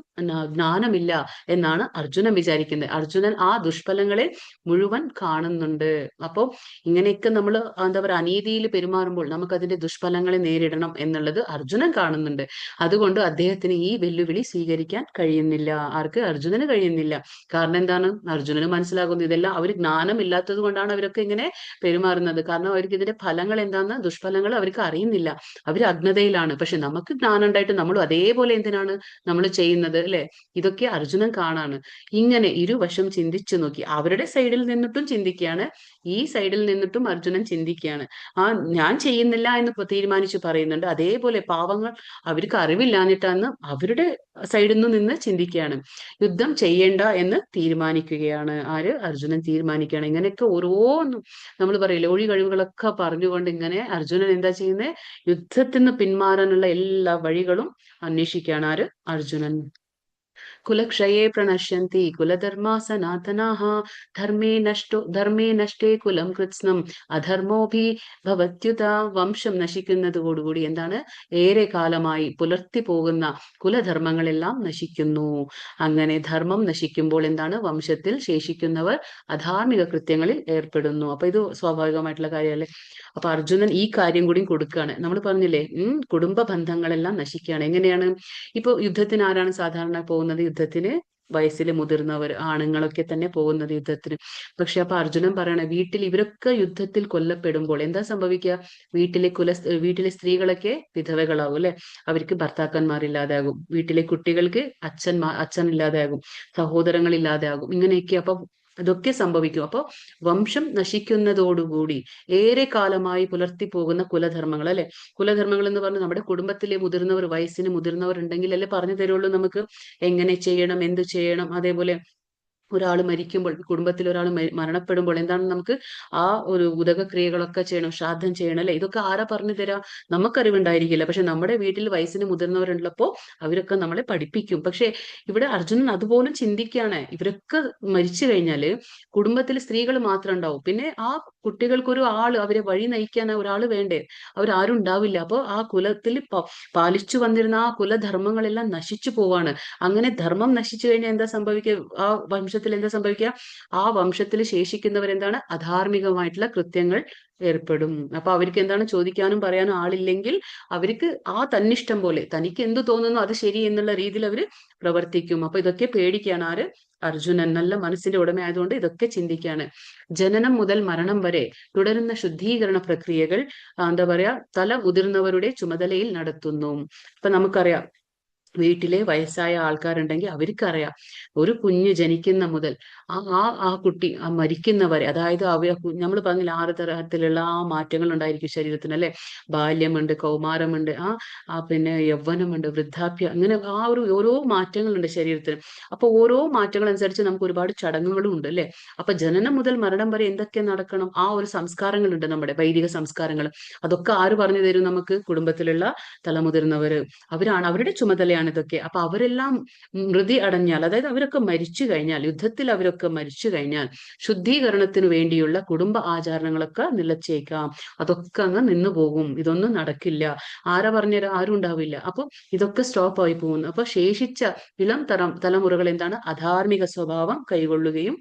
ജ്ഞാനമില്ല എന്നാണ് അർജുനൻ വിചാരിക്കുന്നത്. അർജുനൻ ആ ദുഷ്ഫലങ്ങളെ മുഴുവൻ കാണുന്നുണ്ട്. അപ്പോ ഇങ്ങനെയൊക്കെ നമ്മൾ എന്താ പറയുക അനീതിയിൽ പെരുമാറുമ്പോൾ നമുക്ക് അതിന്റെ ദുഷ്ഫലങ്ങളെ നേരിടണം എന്നുള്ളത് അർജുനൻ കാണുന്നുണ്ട്. അതുകൊണ്ട് അദ്ദേഹത്തിന് ഈ വെല്ലുവിളി സ്വീകരിക്കാൻ കഴിയുന്നില്ല. ആർക്ക്, അർജുനന് കഴിയുന്നില്ല. കാരണം എന്താണ്, അർജുനന് മനസ്സിലാകുന്നു ഇതെല്ലാം അവർ ജ്ഞാനമില്ലാത്തത് കൊണ്ടാണ് അവരൊക്കെ ഇങ്ങനെ പെരുമാറുന്നത്. കാരണം അവർക്ക് ഇതിന്റെ ഫലങ്ങൾ എന്താന്ന്, ദുഷ്ഫലങ്ങൾ അവർക്ക് അറിയുന്നില്ല, അവർ അജ്ഞതയിലാണ്. പക്ഷെ നമുക്ക് ജ്ഞാനം ഉണ്ടായിട്ട് നമ്മൾ അതേപോലെ എന്തിനാണ് നമ്മൾ ചെയ്യുന്നത് അല്ലെ, ഇതൊക്കെ അർജുനൻ കാണാണ്. ഇങ്ങനെ ഇരുവശം ചിന്തിച്ചു നോക്കി, അവരുടെ സൈഡിൽ നിന്നിട്ടും ചിന്തിക്കുകയാണ്, ഈ സൈഡിൽ നിന്നിട്ടും അർജുനൻ ചിന്തിക്കുകയാണ്. ഞാൻ ചെയ്യുന്നില്ല എന്ന് തീരുമാനിച്ചു പറയുന്നുണ്ട്. അതേപോലെ പാവങ്ങൾ അവർക്ക് അറിവില്ലാഞ്ഞിട്ടാന്ന് അവരുടെ സൈഡിൽ നിന്ന് ചിന്തിക്കുകയാണ്. യുദ്ധം ചെയ്യേണ്ട എന്ന് തീരുമാനിക്കുകയാണ്. ആര്, അർജുനൻ തീരുമാനിക്കുകയാണ്. ഇങ്ങനെയൊക്കെ ഓരോന്നും നമ്മൾ പറയില്ലേ ഒഴി കഴിവുകളൊക്കെ പറഞ്ഞുകൊണ്ട് ഇങ്ങനെ അർജുനൻ എന്താ ചെയ്യുന്നത്, യുദ്ധത്തിൽ നിന്ന് പിന്മാറാനുള്ള എല്ലാ വഴികളും അന്വേഷിക്കുകയാണ്. ആര്, അർജുനൻ. കുലക്ഷയേ പ്രണശ്യന്തി കുലധർമാ സനാതനാഃ ധർമ്മേ നഷ്ടേ കുലം കൃത്സ്നം അധർമ്മോഭി ഭവത്യുത. വംശം നശിക്കുന്നതോടുകൂടി എന്താണ്, ഏറെ കാലമായി പുലർത്തി പോകുന്ന കുലധർമ്മങ്ങളെല്ലാം നശിക്കുന്നു. അങ്ങനെ ധർമ്മം നശിക്കുമ്പോൾ എന്താണ്, വംശത്തിൽ ശേഷിക്കുന്നവർ അധാർമിക കൃത്യങ്ങളിൽ ഏർപ്പെടുന്നു. അപ്പൊ ഇത് സ്വാഭാവികമായിട്ടുള്ള കാര്യമല്ലേ. അപ്പൊ അർജുനൻ ഈ കാര്യം കൂടി കൊടുക്കുകയാണ്. നമ്മൾ പറഞ്ഞില്ലേ കുടുംബ ബന്ധങ്ങളെല്ലാം നശിക്കുകയാണ്. എങ്ങനെയാണ്, ഇപ്പൊ യുദ്ധത്തിന് ആരാണ് സാധാരണ പോകുന്നത്, യുദ്ധത്തിന് വയസ്സിൽ മുതിർന്നവർ, ആണുങ്ങളൊക്കെ തന്നെ പോകുന്നത് യുദ്ധത്തിന്. പക്ഷെ അപ്പൊ അർജുനൻ പറയണ, വീട്ടിൽ ഇവരൊക്കെ യുദ്ധത്തിൽ കൊല്ലപ്പെടുമ്പോൾ എന്താ സംഭവിക്കുക, വീട്ടിലെ സ്ത്രീകളൊക്കെ വിധവകളാകും അല്ലെ, അവർക്ക് ഭർത്താക്കന്മാരില്ലാതാകും, വീട്ടിലെ കുട്ടികൾക്ക് അച്ഛൻ ഇല്ലാതെയാകും, സഹോദരങ്ങൾ ഇല്ലാതെയാകും, ഇങ്ങനെയൊക്കെ. അപ്പൊ ഇതൊക്കെ സംഭവിക്കും. അപ്പോൾ വംശം നശിക്കുന്നതോടുകൂടി ഏറെ കാലമായി പുലർത്തി പോകുന്ന കുലധർമ്മങ്ങൾ അല്ലെ, കുലധർമ്മങ്ങൾ എന്ന് പറഞ്ഞാൽ നമ്മുടെ കുടുംബത്തിലെ മുതിർന്നവർ, വയസ്സിന് മുതിർന്നവർ ഉണ്ടെങ്കിൽ അല്ലെ പറഞ്ഞു തരുള്ളൂ നമുക്ക് എങ്ങനെ ചെയ്യണം, എന്ത് ചെയ്യണം. അതേപോലെ ഒരാൾ മരിക്കുമ്പോൾ, കുടുംബത്തിൽ ഒരാൾ മരണപ്പെടുമ്പോൾ എന്താണ്, നമുക്ക് ആ ഒരു ഉദകക്രിയകളൊക്കെ ചെയ്യണം, ശ്രാദ്ധം ചെയ്യണം അല്ലെ. ഇതൊക്കെ ആരാ പറഞ്ഞു തരാം, നമുക്കറിവുണ്ടായിരിക്കില്ല. പക്ഷെ നമ്മുടെ വീട്ടിൽ വയസ്സിന് മുതിർന്നവരുള്ളപ്പോ അവരൊക്കെ നമ്മളെ പഠിപ്പിക്കും. പക്ഷെ ഇവിടെ അർജുനൻ അതുപോലും ചിന്തിക്കുകയാണ്, ഇവരൊക്കെ മരിച്ചു കഴിഞ്ഞാല് കുടുംബത്തിൽ സ്ത്രീകൾ മാത്രം ഉണ്ടാവും, പിന്നെ ആ കുട്ടികൾക്കൊരു അവരെ വഴി നയിക്കാൻ ഒരാൾ വേണ്ടേ, അവരാരും ഉണ്ടാവില്ല. അപ്പോൾ ആ കുലത്തിൽ പാലിച്ചു വന്നിരുന്ന ആ കുലധർമ്മങ്ങളെല്ലാം നശിച്ചു പോവാണ്. അങ്ങനെ ധർമ്മം നശിച്ചു കഴിഞ്ഞാൽ എന്താ സംഭവിക്കുക, ആ വംശത്തിൽ എന്താ സംഭവിക്കുക, ആ വംശത്തിൽ ശേഷിക്കുന്നവരെന്താണ്, അധാർമികമായിട്ടുള്ള കൃത്യങ്ങൾ ഏർപ്പെടും. അപ്പൊ അവർക്ക് എന്താണ്, ചോദിക്കാനും പറയാനും ആളില്ലെങ്കിൽ അവർക്ക് തന്നിഷ്ടം പോലെ തനിക്ക് എന്തു തോന്നുന്നു അത് ശരി എന്നുള്ള രീതിയിൽ അവർ പ്രവർത്തിക്കും. അപ്പൊ ഇതൊക്കെ പേടിക്കുകയാണ് ആര്, അർജുനൻ. നല്ല മനസ്സിന്റെ ഉടമയായതുകൊണ്ട് ഇതൊക്കെ ചിന്തിക്കുകയാണ്. ജനനം മുതൽ മരണം വരെ തുടരുന്ന ശുദ്ധീകരണ പ്രക്രിയകൾ എന്താ പറയാ തല മുതിർന്നവരുടെ ചുമതലയിൽ നടത്തുന്നു. ഇപ്പൊ നമുക്കറിയാം വീട്ടിലെ വയസ്സായ ആൾക്കാരുണ്ടെങ്കിൽ അവർക്കറിയാം ഒരു കുഞ്ഞ് ജനിക്കുന്ന മുതൽ ആ കുട്ടി ആ മരിക്കുന്നവരെ, അതായത് നമ്മൾ പറഞ്ഞില്ല 6 തരത്തിലുള്ള ആ മാറ്റങ്ങൾ ഉണ്ടായിരിക്കും ശരീരത്തിന് അല്ലെ. ബാല്യമുണ്ട്, കൗമാരമുണ്ട്, പിന്നെ യൗവനമുണ്ട്, വൃദ്ധാപ്യം, അങ്ങനെ ഓരോ മാറ്റങ്ങളുണ്ട് ശരീരത്തിന്. അപ്പൊ ഓരോ മാറ്റങ്ങൾ അനുസരിച്ച് നമുക്ക് ഒരുപാട് ചടങ്ങുകളും ഉണ്ട് അല്ലെ. അപ്പൊ ജനനം മുതൽ മരണം വരെ എന്തൊക്കെ നടക്കണം, ആ ഒരു സംസ്കാരങ്ങളുണ്ട്, നമ്മുടെ വൈദിക സംസ്കാരങ്ങൾ. അതൊക്കെ ആര് പറഞ്ഞു തരും നമുക്ക്? കുടുംബത്തിലുള്ള തലമുതിർന്നവര്. അവരുടെ ചുമതലയാണ് ഇതൊക്കെ. അപ്പൊ അവരെല്ലാം മൃതി അടഞ്ഞാൽ, അതായത് അവരൊക്കെ മരിച്ചു കഴിഞ്ഞാൽ, യുദ്ധത്തിൽ അവരൊക്കെ മരിച്ചു കഴിഞ്ഞാൽ ശുദ്ധീകരണത്തിന് വേണ്ടിയുള്ള കുടുംബ ആചാരണങ്ങളൊക്കെ നിലച്ചേക്കാം. അതൊക്കെ അങ്ങ് നിന്നു പോകും. ഇതൊന്നും നടക്കില്ല. ആരാ പറഞ്ഞുതരാം? ആരും ഉണ്ടാവില്ല. അപ്പൊ ഇതൊക്കെ സ്റ്റോപ്പ് ആയി പോകുന്നു. അപ്പൊ ശേഷിച്ച ഇളം തലമുറകൾ എന്താണ്? അധാർമിക സ്വഭാവം കൈകൊള്ളുകയും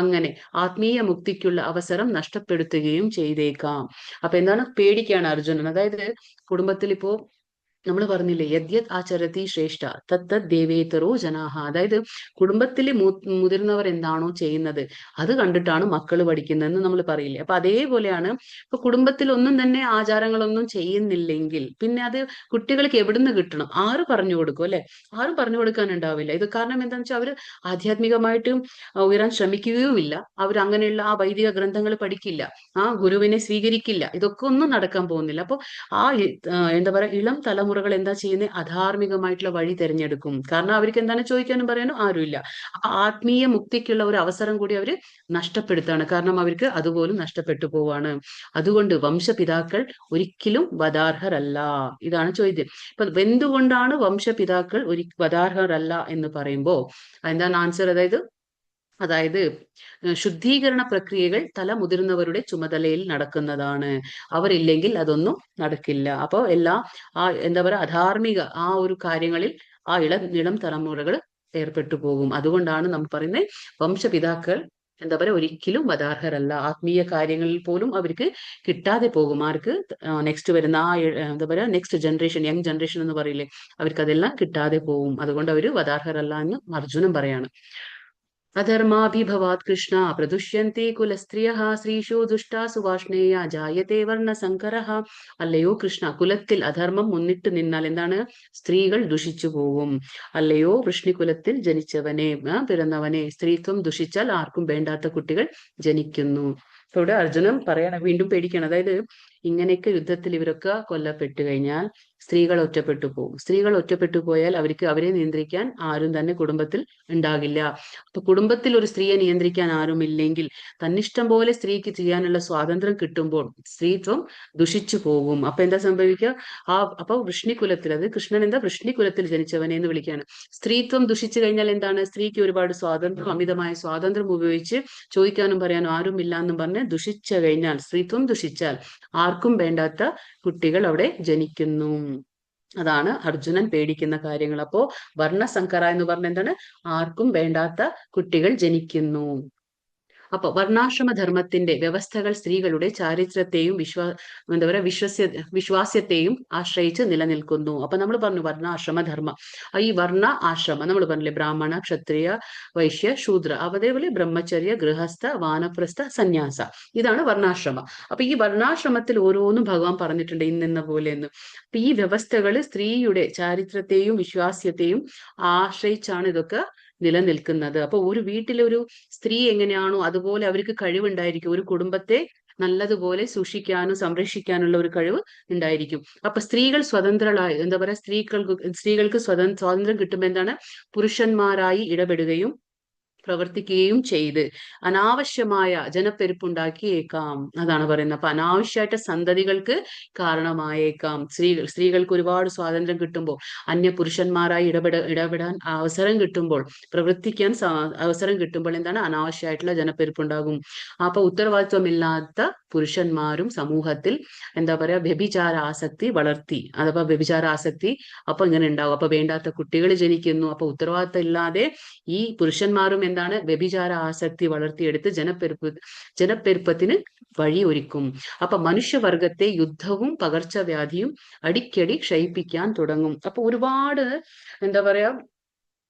അങ്ങനെ ആത്മീയ മുക്തിക്കുള്ള അവസരം നഷ്ടപ്പെടുത്തുകയും ചെയ്തേക്കാം. അപ്പൊ എന്താണ്? പേടിക്കാണ് അർജുനൻ. അതായത് കുടുംബത്തിൽ ഇപ്പോ നമ്മൾ പറഞ്ഞില്ലേ, യദ്യത് ആചരതി ശ്രേഷ്ഠ തത്തത് ദേവേതരോ ജനാഹ. അതായത് കുടുംബത്തിലെ മുതിർന്നവർ എന്താണോ ചെയ്യുന്നത് അത് കണ്ടിട്ടാണ് മക്കൾ പഠിക്കുന്നതെന്ന് നമ്മൾ പറയില്ലേ. അപ്പൊ അതേപോലെയാണ് ഇപ്പൊ കുടുംബത്തിൽ ഒന്നും തന്നെ ആചാരങ്ങളൊന്നും ചെയ്യുന്നില്ലെങ്കിൽ പിന്നെ അത് കുട്ടികൾക്ക് എവിടുന്ന് കിട്ടണം? ആര് പറഞ്ഞു കൊടുക്കും അല്ലെ? ആരും പറഞ്ഞു കൊടുക്കാൻ ഉണ്ടാവില്ല. ഇത് കാരണം എന്താണെന്ന് വെച്ചാൽ അവര് ആധ്യാത്മികമായിട്ടും ഉയരാൻ ശ്രമിക്കുകയുമില്ല. അവർ അങ്ങനെയുള്ള ആ വൈദിക ഗ്രന്ഥങ്ങൾ പഠിക്കില്ല, ആ ഗുരുവിനെ സ്വീകരിക്കില്ല. ഇതൊക്കെ ഒന്നും നടക്കാൻ പോകുന്നില്ല. അപ്പൊ എന്താ പറയാ, ഇളം തലമുറകൾ എന്താ ചെയ്യുന്നത്? അധാർമികമായിട്ടുള്ള വഴി തിരഞ്ഞെടുക്കും. കാരണം അവർക്ക് എന്താണ് ചോദിക്കാനും പറയാനും ആരുമില്ല. അപ്പൊ ആത്മീയ മുക്തിക്കുള്ള ഒരു അവസരം കൂടി അവര് നഷ്ടപ്പെടുത്താണ്. കാരണം അവർക്ക് അതുപോലും നഷ്ടപ്പെട്ടു പോവാണ്. അതുകൊണ്ട് വംശപിതാക്കൾ ഒരിക്കലും വധാർഹരല്ല. ഇതാണ് ചോദ്യം. ഇപ്പൊ എന്തുകൊണ്ടാണ് വംശപിതാക്കൾ വധാർഹരല്ല എന്ന് പറയുമ്പോ എന്താണ് ആൻസർ? അതായത് ശുദ്ധീകരണ പ്രക്രിയകൾ തലമുതിർന്നവരുടെ ചുമതലയിൽ നടക്കുന്നതാണ്. അവരില്ലെങ്കിൽ അതൊന്നും നടക്കില്ല. അപ്പൊ എന്താ പറയാ, അധാർമിക ആ ഒരു കാര്യങ്ങളിൽ ഇളം തലമുറകൾ ഏർപ്പെട്ടു പോകും. അതുകൊണ്ടാണ് നമ്മൾ പറയുന്നത് വംശപിതാക്കൾ എന്താ പറയാ, ഒരിക്കലും വധാർഹരല്ല. ആത്മീയ കാര്യങ്ങളിൽ പോലും അവർക്ക് കിട്ടാതെ പോകും. ആർക്ക്? നെക്സ്റ്റ് വരുന്ന എന്താ പറയാ, നെക്സ്റ്റ് ജനറേഷൻ, യങ് ജനറേഷൻ എന്ന് പറയില്ലേ, അവർക്ക് അതെല്ലാം കിട്ടാതെ പോകും. അതുകൊണ്ട് അവര് വധാർഹരല്ല എന്ന് അർജുനൻ പറയാണ്. അധർമാഭിഭവാത് കൃഷ്ണ പ്രദുഷ്യന്തി കുലസ്ത്രീയ സ്ത്രീഷു ദുഷ്ടാസു വാഷ്ണേയ ജായത്തെ വർണ്ണസങ്കരഃ. അല്ലയോ കൃഷ്ണ, കുലത്തിൽ അധർമ്മം മുന്നിട്ട് നിന്നാൽ എന്താണ്? സ്ത്രീകൾ ദുഷിച്ചു പോവും. അല്ലയോ വൃഷ്ണികുലത്തിൽ ജനിച്ചവനെ, പിറന്നവനെ, സ്ത്രീത്വം ദുഷിച്ചാൽ ആർക്കും വേണ്ടാത്ത കുട്ടികൾ ജനിക്കുന്നു. അപ്പൊ ഇവിടെ അർജുനൻ പറയണം, വീണ്ടും പേടിക്കണം. അതായത് ഇങ്ങനെയൊക്കെ യുദ്ധത്തിൽ ഇവരൊക്കെ കൊല്ലപ്പെട്ടു കഴിഞ്ഞാൽ സ്ത്രീകൾ ഒറ്റപ്പെട്ടു പോകും. സ്ത്രീകൾ ഒറ്റപ്പെട്ടു പോയാൽ അവരെ നിയന്ത്രിക്കാൻ ആരും തന്നെ കുടുംബത്തിൽ ഉണ്ടാകില്ല. അപ്പൊ കുടുംബത്തിൽ ഒരു സ്ത്രീയെ നിയന്ത്രിക്കാൻ ആരുമില്ലെങ്കിൽ തന്നിഷ്ടം പോലെ സ്ത്രീക്ക് ചെയ്യാനുള്ള സ്വാതന്ത്ര്യം കിട്ടുമ്പോൾ സ്ത്രീത്വം ദുഷിച്ചു പോകും. അപ്പൊ എന്താ സംഭവിക്കുക? അപ്പൊ വൃഷ്ണികുലത്തിൽ, അത് കൃഷ്ണൻ എന്താ വൃഷ്ണികുലത്തിൽ ജനിച്ചവനെ എന്ന് വിളിക്കുകയാണ്. സ്ത്രീത്വം ദുഷിച്ചു കഴിഞ്ഞാൽ എന്താണ്? സ്ത്രീക്ക് ഒരുപാട് സ്വാതന്ത്ര്യം, അമിതമായ സ്വാതന്ത്ര്യം ഉപയോഗിച്ച് ചോദിക്കാനും പറയാനും ആരും ഇല്ല എന്നും പറഞ്ഞ് ദുഷിച്ചു കഴിഞ്ഞാൽ, സ്ത്രീത്വം ദുഷിച്ചാൽ ആർക്കും വേണ്ടാത്ത കുട്ടികൾ അവിടെ ജനിക്കുന്നു. അതാണ് അർജുനൻ പേടിക്കുന്ന കാര്യങ്ങൾ. അപ്പോ വർണ്ണസങ്കര എന്ന് പറഞ്ഞ എന്താണ്? ആർക്കും വേണ്ടാത്ത കുട്ടികൾ ജനിക്കുന്നു. അപ്പൊ വർണ്ണാശ്രമധർമ്മത്തിന്റെ വ്യവസ്ഥകൾ സ്ത്രീകളുടെ ചാരിത്രത്തെയും എന്താ പറയാ വിശ്വാസ്യത്തെയും ആശ്രയിച്ച് നിലനിൽക്കുന്നു. അപ്പൊ നമ്മൾ പറഞ്ഞു വർണ്ണാശ്രമധർമ്മം. ഈ വർണ്ണ ആശ്രമം നമ്മൾ പറഞ്ഞില്ലേ, ബ്രാഹ്മണ, ക്ഷത്രിയ, വൈശ്യ, ശൂദ്ര, അതേപോലെ ബ്രഹ്മചര്യ, ഗൃഹസ്ഥ, വാനപ്രസ്ഥ, സന്യാസ, ഇതാണ് വർണ്ണാശ്രമം. അപ്പൊ ഈ വർണ്ണാശ്രമത്തിൽ ഓരോന്നും ഭഗവാൻ പറഞ്ഞിട്ടുണ്ട് ഇന്നെന്ന പോലെ എന്ന്. അപ്പൊ ഈ വ്യവസ്ഥകൾ സ്ത്രീയുടെ ചാരിത്രത്തെയും വിശ്വാസ്യത്തെയും ആശ്രയിച്ചാണ് ഇതൊക്കെ നിലനിൽക്കുന്നത്. അപ്പൊ ഒരു വീട്ടിലെ ഒരു സ്ത്രീ എങ്ങനെയാണോ അതുപോലെ അവർക്ക് കഴിവുണ്ടായിരിക്കും. ഒരു കുടുംബത്തെ നല്ലതുപോലെ സൂക്ഷിക്കാനും സംരക്ഷിക്കാനുള്ള ഒരു കഴിവ് ഉണ്ടായിരിക്കും. അപ്പൊ സ്ത്രീകൾ സ്വതന്ത്രരായി, എന്താ പറയാ, സ്ത്രീകൾക്ക് സ്വാതന്ത്ര്യം കിട്ടുമ്പോൾ എന്താണ്? പുരുഷന്മാരായി ഇടപെടുകയും പ്രവർത്തിക്കുകയും ചെയ്ത് അനാവശ്യമായ ജനപ്പെരുപ്പുണ്ടാക്കിയേക്കാം. അതാണ് പറയുന്നത്. അപ്പൊ അനാവശ്യമായിട്ട് സന്തതികൾക്ക് കാരണമായേക്കാം. സ്ത്രീകൾക്ക് ഒരുപാട് സ്വാതന്ത്ര്യം കിട്ടുമ്പോൾ, അന്യ പുരുഷന്മാരായി ഇടപെടാൻ അവസരം കിട്ടുമ്പോൾ, പ്രവർത്തിക്കാൻ അവസരം കിട്ടുമ്പോൾ എന്താണ്? അനാവശ്യമായിട്ടുള്ള ജനപ്പെരുപ്പുണ്ടാകും. അപ്പൊ ഉത്തരവാദിത്വമില്ലാത്ത പുരുഷന്മാരും സമൂഹത്തിൽ എന്താ പറയാ, വ്യഭിചാര ആസക്തി വളർത്തി. അതപ്പോ വ്യഭിചാര ആസക്തി അപ്പൊ ഇങ്ങനെ ഉണ്ടാവും. അപ്പൊ വേണ്ടാത്ത കുട്ടികൾ ജനിക്കുന്നു. അപ്പൊ ഉത്തരവാദിത്വം ഇല്ലാതെ ഈ പുരുഷന്മാരും എന്താണ്? വ്യഭിചാര ആസക്തി വളർത്തിയെടുത്ത് ജനപ്പെരുപ്പത്തിന് വഴിയൊരുക്കും. അപ്പൊ മനുഷ്യവർഗത്തെ യുദ്ധവും പകർച്ചവ്യാധിയും അടിക്കടി ക്ഷയിപ്പിക്കാൻ തുടങ്ങും. അപ്പൊ ഒരുപാട് എന്താ പറയാ,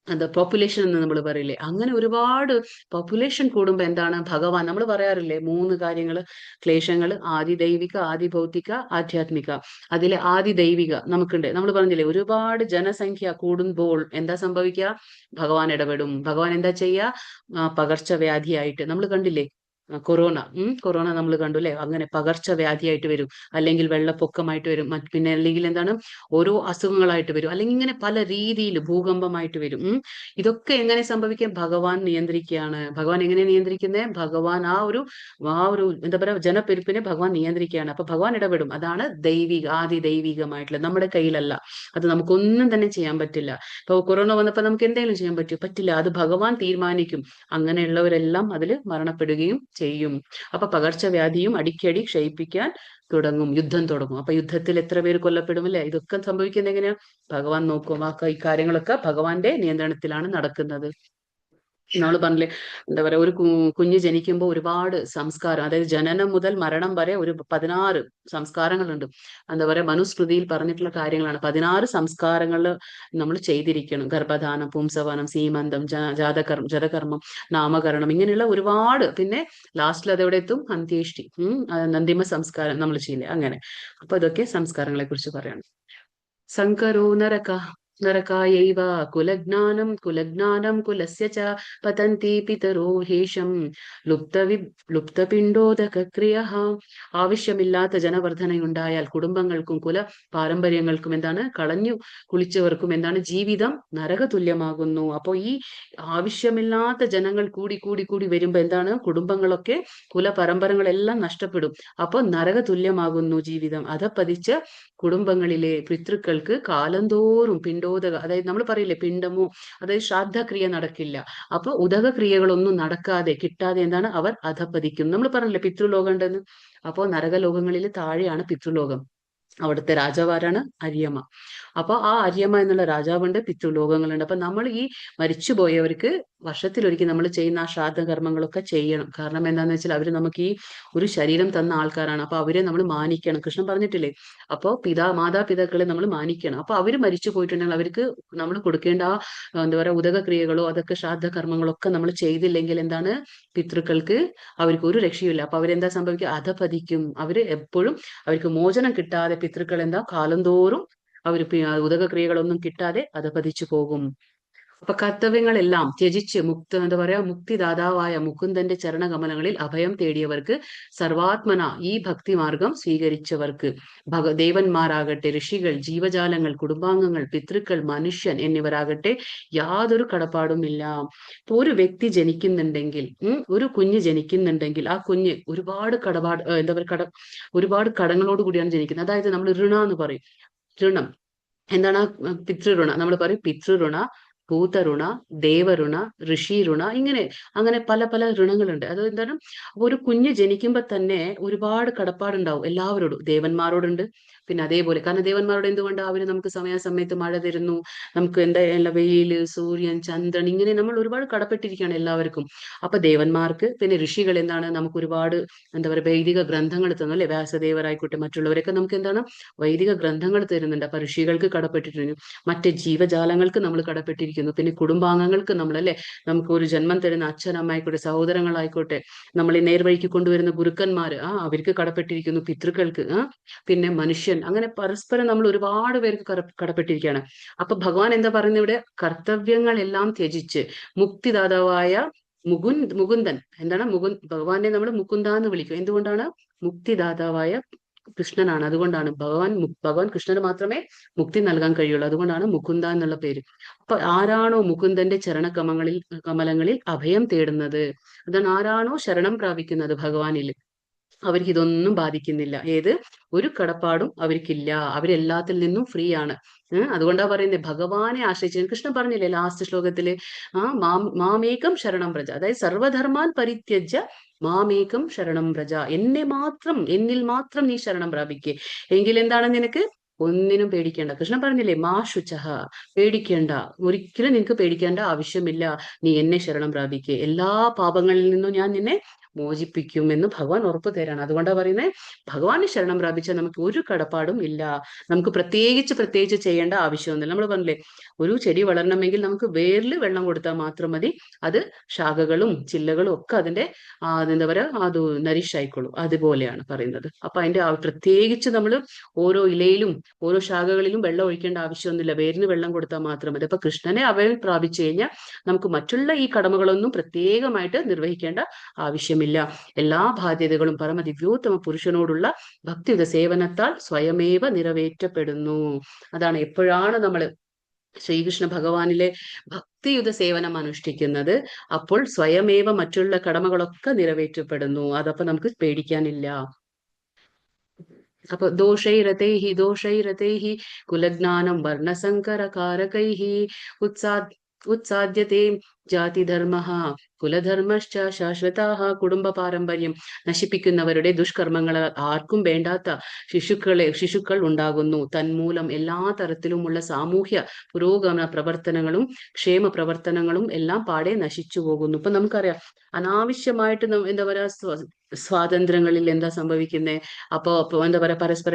എന്താ പോപ്പുലേഷൻ എന്ന് നമ്മൾ പറയില്ലേ, അങ്ങനെ ഒരുപാട് പോപ്പുലേഷൻ കൂടുമ്പോൾ എന്താണ് ഭഗവാൻ, നമ്മൾ പറയാറില്ലേ 3 കാര്യങ്ങൾ, ക്ലേശങ്ങൾ, ആദി ദൈവിക, ആദി ഭൗതിക, ആധ്യാത്മിക. അതിലെ ആദി ദൈവിക നമുക്കുണ്ട്. നമ്മൾ പറഞ്ഞില്ലേ ഒരുപാട് ജനസംഖ്യ കൂടുമ്പോൾ എന്താ സംഭവിക്കുക, ഭഗവാൻ ഇടപെടും. ഭഗവാൻ എന്താ ചെയ്യുക, പകർച്ചവ്യാധിയായിട്ട് നമ്മൾ കണ്ടില്ലേ, കൊറോണ നമ്മൾ കണ്ടു അല്ലെ, അങ്ങനെ പകർച്ചവ്യാധിയായിട്ട് വരും, അല്ലെങ്കിൽ വെള്ളപ്പൊക്കമായിട്ട് വരും, പിന്നെ അല്ലെങ്കിൽ എന്താണ് ഓരോ അസുഖങ്ങളായിട്ട് വരും, അല്ലെങ്കിൽ ഇങ്ങനെ പല രീതിയിൽ ഭൂകമ്പമായിട്ട് വരും. ഇതൊക്കെ എങ്ങനെ സംഭവിക്കാം, ഭഗവാൻ നിയന്ത്രിക്കുകയാണ്. ഭഗവാൻ എങ്ങനെ നിയന്ത്രിക്കുന്നത്, ഭഗവാൻ ആ ഒരു എന്താ പറയുക ജനപ്പെരുപ്പിനെ ഭഗവാൻ നിയന്ത്രിക്കുകയാണ്. അപ്പൊ ഭഗവാൻ ഇടപെടും. അതാണ് ദൈവിക, ആദി ദൈവികമായിട്ടുള്ള, നമ്മുടെ കയ്യിലല്ല, അത് നമുക്കൊന്നും തന്നെ ചെയ്യാൻ പറ്റില്ല. ഇപ്പൊ കൊറോണ വന്നപ്പോ നമുക്ക് എന്തെങ്കിലും ചെയ്യാൻ പറ്റില്ല, അത് ഭഗവാൻ തീരുമാനിക്കും. അങ്ങനെയുള്ളവരെല്ലാം അതിൽ മരണപ്പെടുകയും ചെയ്യും. അപ്പൊ പകർച്ചവ്യാധിയും അടിക്കടി ക്ഷയിപ്പിക്കാൻ തുടങ്ങും, യുദ്ധം തുടങ്ങും. അപ്പൊ യുദ്ധത്തിൽ എത്ര പേര് കൊല്ലപ്പെടും അല്ലെ, ഇതൊക്കെ സംഭവിക്കുന്നത് എങ്ങനെയാ, ഭഗവാൻ നോക്കും. ഈ കാര്യങ്ങളൊക്കെ ഭഗവാന്റെ നിയന്ത്രണത്തിലാണ് നടക്കുന്നത്. നമ്മൾ പറഞ്ഞില്ലേ, എന്താ പറയാ, ഒരു കുഞ്ഞ് ജനിക്കുമ്പോൾ ഒരുപാട് സംസ്കാരം, അതായത് ജനനം മുതൽ മരണം വരെ ഒരു 16 സംസ്കാരങ്ങളുണ്ട്. എന്താ പറയാ, മനുസ്മൃതിയിൽ പറഞ്ഞിട്ടുള്ള കാര്യങ്ങളാണ്. 16 സംസ്കാരങ്ങൾ നമ്മൾ ചെയ്തിരിക്കണം. ഗർഭധാനം, പുംസവനം, സീമന്തം, ജലകർമ്മം, നാമകരണം, ഇങ്ങനെയുള്ള ഒരുപാട്. പിന്നെ ലാസ്റ്റിൽ അതെവിടെ എത്തും, അന്ത്യേഷ്ടി, അന്തിമ സംസ്കാരം നമ്മൾ ചെയ്യില്ലേ, അങ്ങനെ. അപ്പൊ ഇതൊക്കെ സംസ്കാരങ്ങളെ കുറിച്ച് പറയണം. സങ്കരോ നരകായൈവ കുലജ്ഞാനം കുലസ്യ ച പതന്തി പിതരോ ഹേഷം ലുപ്തപിണ്ഡോദകക്രിയഃ. ആവശ്യമില്ലാത്ത ജനവർധനയുണ്ടായാൽ കുടുംബങ്ങൾക്കും കുല പാരമ്പര്യങ്ങൾക്കും എന്താണ് കളഞ്ഞു കുളിച്ചവർക്കും എന്താണ് ജീവിതം നരകതുല്യമാകുന്നു. അപ്പോൾ ഈ ആവശ്യമില്ലാത്ത ജനങ്ങൾ കൂടി കൂടി കൂടി വരുമ്പോ എന്താണ്, കുടുംബങ്ങളൊക്കെ കുല പരമ്പരകളെല്ലാം നഷ്ടപ്പെടും. അപ്പൊ നരകതുല്യമാകുന്നു ജീവിതം. അധപ്പതിച്ച കുടുംബങ്ങളിലെ പിതൃക്കൾക്ക് കാലന്തോറും പിണ്ഡോദക, അതായത് നമ്മൾ പറയില്ലേ പിണ്ഡമോ, അതായത് ശ്രാദ്ധക്രിയ നടക്കില്ല. അപ്പൊ ഉദകക്രിയകളൊന്നും നടക്കാതെ കിട്ടാതെ എന്താണ് അവർ അധപ്പതിക്കും. നമ്മൾ പറഞ്ഞില്ലേ പിതൃലോകം ഉണ്ടെന്ന്. അപ്പോ നരകലോകങ്ങളിൽ താഴെയാണ് പിതൃലോകം. അവിടുത്തെ രാജാവാരാണ്, അര്യമ്മ. അപ്പൊ ആ അര്യമ്മ എന്നുള്ള രാജാവുണ്ട്, പിതൃലോകങ്ങളുണ്ട്. അപ്പൊ നമ്മൾ ഈ മരിച്ചുപോയവർക്ക് വർഷത്തിലൊരിക്കൽ നമ്മൾ ചെയ്യുന്ന ആ ശ്രാദ്ധ കർമ്മങ്ങളൊക്കെ ചെയ്യണം. കാരണം എന്താന്ന് വെച്ചാൽ അവര് നമുക്ക് ഈ ഒരു ശരീരം തന്ന ആൾക്കാരാണ്. അപ്പൊ അവരെ നമ്മൾ മാനിക്കണം. കൃഷ്ണൻ പറഞ്ഞിട്ടില്ലേ, അപ്പൊ മാതാപിതാക്കളെ നമ്മൾ മാനിക്കണം. അപ്പൊ അവര് മരിച്ചു പോയിട്ടുണ്ടെങ്കിൽ അവർക്ക് നമ്മൾ കൊടുക്കേണ്ട ആ എന്താ പറയാ ഉദകക്രിയകളോ അതൊക്കെ ശ്രാദ്ധ കർമ്മങ്ങളൊക്കെ നമ്മൾ ചെയ്തില്ലെങ്കിൽ എന്താണ്, പിതൃക്കൾക്ക് അവർക്ക് ഒരു രക്ഷയില്ല. അപ്പൊ അവരെന്താ സംഭവിക്കുക, അധപതിക്കും. അവര് എപ്പോഴും അവർക്ക് മോചനം കിട്ടാതെ പിതൃക്കൾ എന്താ കാലം തോറും അവർ ഉദകക്രിയകളൊന്നും കിട്ടാതെ അധപതിച്ചു പോകും. അപ്പൊ കർത്തവ്യങ്ങളെല്ലാം ത്യജിച്ച് എന്താ പറയാ മുക്തിദാതാവായ മുകുന്ദന്റെ ചരണകമലങ്ങളിൽ അഭയം തേടിയവർക്ക്, സർവാത്മന ഈ ഭക്തിമാർഗം സ്വീകരിച്ചവർക്ക്, ദേവന്മാരാകട്ടെ, ഋഷികൾ, ജീവജാലങ്ങൾ, കുടുംബാംഗങ്ങൾ, പിതൃക്കൾ, മനുഷ്യൻ എന്നിവരാകട്ടെ യാതൊരു കടപ്പാടുമില്ല. ഇപ്പൊ ഒരു വ്യക്തി ജനിക്കുന്നുണ്ടെങ്കിൽ, ഒരു കുഞ്ഞ് ജനിക്കുന്നുണ്ടെങ്കിൽ ആ കുഞ്ഞ് ഒരുപാട് എന്താ പറയുക ഒരുപാട് കടങ്ങളോട് കൂടിയാണ് ജനിക്കുന്നത്. അതായത് നമ്മൾ ഋണ എന്ന് പറയും. ഋണം എന്താണ്, പിതൃಋണ നമ്മൾ പറയും, പിതൃಋണ, ഭൂതಋണ, ദേവಋണ, ഋഷിಋണ, അങ്ങനെ പല പല ഋണങ്ങളുണ്ട്. അത് എന്താണ്, ഒരു കുഞ്ഞ് ജനിക്കുമ്പോ തന്നെ ഒരുപാട് കടപ്പാടുണ്ടാവും എല്ലാവരോടും. ദേവന്മാരോടുണ്ട്, പിന്നെ അതേപോലെ, കാരണം ദേവന്മാരോട് എന്തുകൊണ്ട്, അവര് നമുക്ക് സമയാസമയത്ത് മഴ തരുന്നു, നമുക്ക് എന്താ വെയില്, സൂര്യൻ, ചന്ദ്രൻ, ഇങ്ങനെ നമ്മൾ ഒരുപാട് കടപ്പെട്ടിരിക്കുകയാണ് എല്ലാവർക്കും. അപ്പൊ ദേവന്മാർക്ക്, പിന്നെ ഋഷികൾ എന്താണ്, നമുക്ക് ഒരുപാട് എന്താ പറയുക വൈദിക ഗ്രന്ഥങ്ങൾ തന്നു അല്ലെ, വ്യാസദേവരായിക്കോട്ടെ മറ്റുള്ളവരൊക്കെ നമുക്ക് എന്താണ് വൈദിക ഗ്രന്ഥങ്ങൾ തരുന്നുണ്ട്. അപ്പൊ ഋഷികൾക്ക് കടപ്പെട്ടിരിക്കുന്നു, മറ്റ് ജീവജാലങ്ങൾക്ക് നമ്മൾ കടപ്പെട്ടിരിക്കുന്നു, പിന്നെ കുടുംബാംഗങ്ങൾക്ക് നമ്മൾ അല്ലെ, നമുക്ക് ഒരു ജന്മം തരുന്ന അച്ഛനമ്മയായിക്കോട്ടെ, സഹോദരങ്ങളായിക്കോട്ടെ, നമ്മൾ ഈ നേർവഴിക്ക് കൊണ്ടുവരുന്ന ഗുരുക്കന്മാര്, അവർക്ക് കടപ്പെട്ടിരിക്കുന്നു, പിതൃക്കൾക്ക്, പിന്നെ മനുഷ്യൻ, അങ്ങനെ പരസ്പരം നമ്മൾ ഒരുപാട് പേർക്ക് കടപ്പെട്ടിരിക്കുകയാണ്. അപ്പൊ ഭഗവാൻ എന്താ പറയുന്നത് ഇവിടെ, കർത്തവ്യങ്ങളെല്ലാം ത്യജിച്ച് മുക്തിദാതാവായ മുകുന്ദൻ എന്താണ്, ഭഗവാനെ നമ്മൾ മുകുന്ദ എന്ന് വിളിക്കും. എന്തുകൊണ്ടാണ്, മുക്തിദാതാവായ കൃഷ്ണനാണ്. അതുകൊണ്ടാണ് ഭഗവാൻ കൃഷ്ണന് മാത്രമേ മുക്തി നൽകാൻ കഴിയുള്ളൂ. അതുകൊണ്ടാണ് മുകുന്ദ എന്നുള്ള പേര്. അപ്പൊ ആരാണോ മുകുന്ദന്റെ കമലങ്ങളിൽ അഭയം തേടുന്നത്, അതാണ് ആരാണോ ശരണം പ്രാപിക്കുന്നത് ഭഗവാനിൽ, അവർക്ക് ഇതൊന്നും ബാധിക്കുന്നില്ല. ഒരു കടപ്പാടും അവർക്കില്ല. അവരെല്ലാത്തിൽ നിന്നും ഫ്രീ ആണ്. അതുകൊണ്ടാ പറയുന്നത് ഭഗവാനെ ആശ്രയിച്ച്. കൃഷ്ണൻ പറഞ്ഞില്ലേ ലാസ്റ്റ് ശ്ലോകത്തില്, മാമേകം ശരണം വ്രജ, അതായത് സർവധർമാൻ പരിത്യജ്യ മാമേകം ശരണം വ്രജ, എന്നിൽ മാത്രം നീ ശരണം പ്രാപിക്കേ, എങ്കിൽ എന്താണ് നിനക്ക് ഒന്നിനും പേടിക്കേണ്ട. കൃഷ്ണൻ പറഞ്ഞില്ലേ മാ ശുചഹ, പേടിക്കേണ്ട, ഒരിക്കലും നിനക്ക് പേടിക്കേണ്ട ആവശ്യമില്ല, നീ എന്നെ ശരണം പ്രാപിക്കേ, എല്ലാ പാപങ്ങളിൽ നിന്നും ഞാൻ നിന്നെ മോചിപ്പിക്കുമെന്ന് ഭഗവാൻ ഉറപ്പ് തരാണ്. അതുകൊണ്ടാണ് പറയുന്നത്, ഭഗവാന് ശരണം പ്രാപിച്ചാൽ നമുക്ക് ഒരു കടപ്പാടും ഇല്ല. നമുക്ക് പ്രത്യേകിച്ച് ചെയ്യേണ്ട ആവശ്യമൊന്നുമില്ല. നമ്മൾ പറഞ്ഞില്ലേ, ഒരു ചെടി വളരണമെങ്കിൽ നമുക്ക് വേരിൽ വെള്ളം കൊടുത്താൽ മാത്രം മതി, അത് ശാഖകളും ചില്ലകളും ഒക്കെ അതിന്റെ എന്താ പറയുക, അത് നരിഷ് ആയിക്കോളും. അതുപോലെയാണ് പറയുന്നത്. അപ്പൊ അതിന്റെ പ്രത്യേകിച്ച് നമ്മൾ ഓരോ ഇലയിലും ഓരോ ശാഖകളിലും വെള്ളം ഒഴിക്കേണ്ട ആവശ്യമൊന്നുമില്ല, വേരിന് വെള്ളം കൊടുത്താൽ മാത്രം മതി. അപ്പൊ കൃഷ്ണനെ അവയിൽ പ്രാപിച്ചു കഴിഞ്ഞാൽ നമുക്ക് മറ്റുള്ള ഈ കടമകളൊന്നും പ്രത്യേകമായിട്ട് നിർവഹിക്കേണ്ട ആവശ്യമില്ല. എല്ലാ ബാധ്യതകളും പരമദിവ്യോത്തമ പുരുഷനോടുള്ള ഭക്തിയുത സേവനത്താൽ സ്വയമേവ നിറവേറ്റപ്പെടുന്നു. അതാണ് എപ്പോഴാണ് നമ്മൾ ശ്രീകൃഷ്ണ ഭഗവാനിലെ ഭക്തിയുത സേവനം അനുഷ്ഠിക്കുന്നത്, അപ്പോൾ സ്വയമേവ മറ്റുള്ള കടമകളൊക്കെ നിറവേറ്റപ്പെടുന്നു. അതപ്പോ നമുക്ക് പേടിക്കാനില്ല. അപ്പൊ ദോഷൈരതൈഹി കുലജ്ഞാനം വർണ്ണസങ്കരകാരകൈഹി ഉത്സാദ്യത്തെ ജാതിധർമ്മ കുലധർമ്മശ്ച ശാശ്വതാഹ. കുടുംബ പാരമ്പര്യം നശിപ്പിക്കുന്നവരുടെ ദുഷ്കർമ്മങ്ങൾ ആർക്കും വേണ്ടാത്ത ശിശുക്കൾ ഉണ്ടാകുന്നു. തന്മൂലം എല്ലാ തരത്തിലുമുള്ള സാമൂഹ്യ പുരോഗമന പ്രവർത്തനങ്ങളും ക്ഷേമ പ്രവർത്തനങ്ങളും എല്ലാം പാടെ നശിച്ചു പോകുന്നു. ഇപ്പൊ നമുക്കറിയാം, അനാവശ്യമായിട്ട് എന്താ പറയാ സ്വാതന്ത്ര്യങ്ങളിൽ എന്താ സംഭവിക്കുന്നത്? അപ്പൊ എന്താ പറയാ പരസ്പര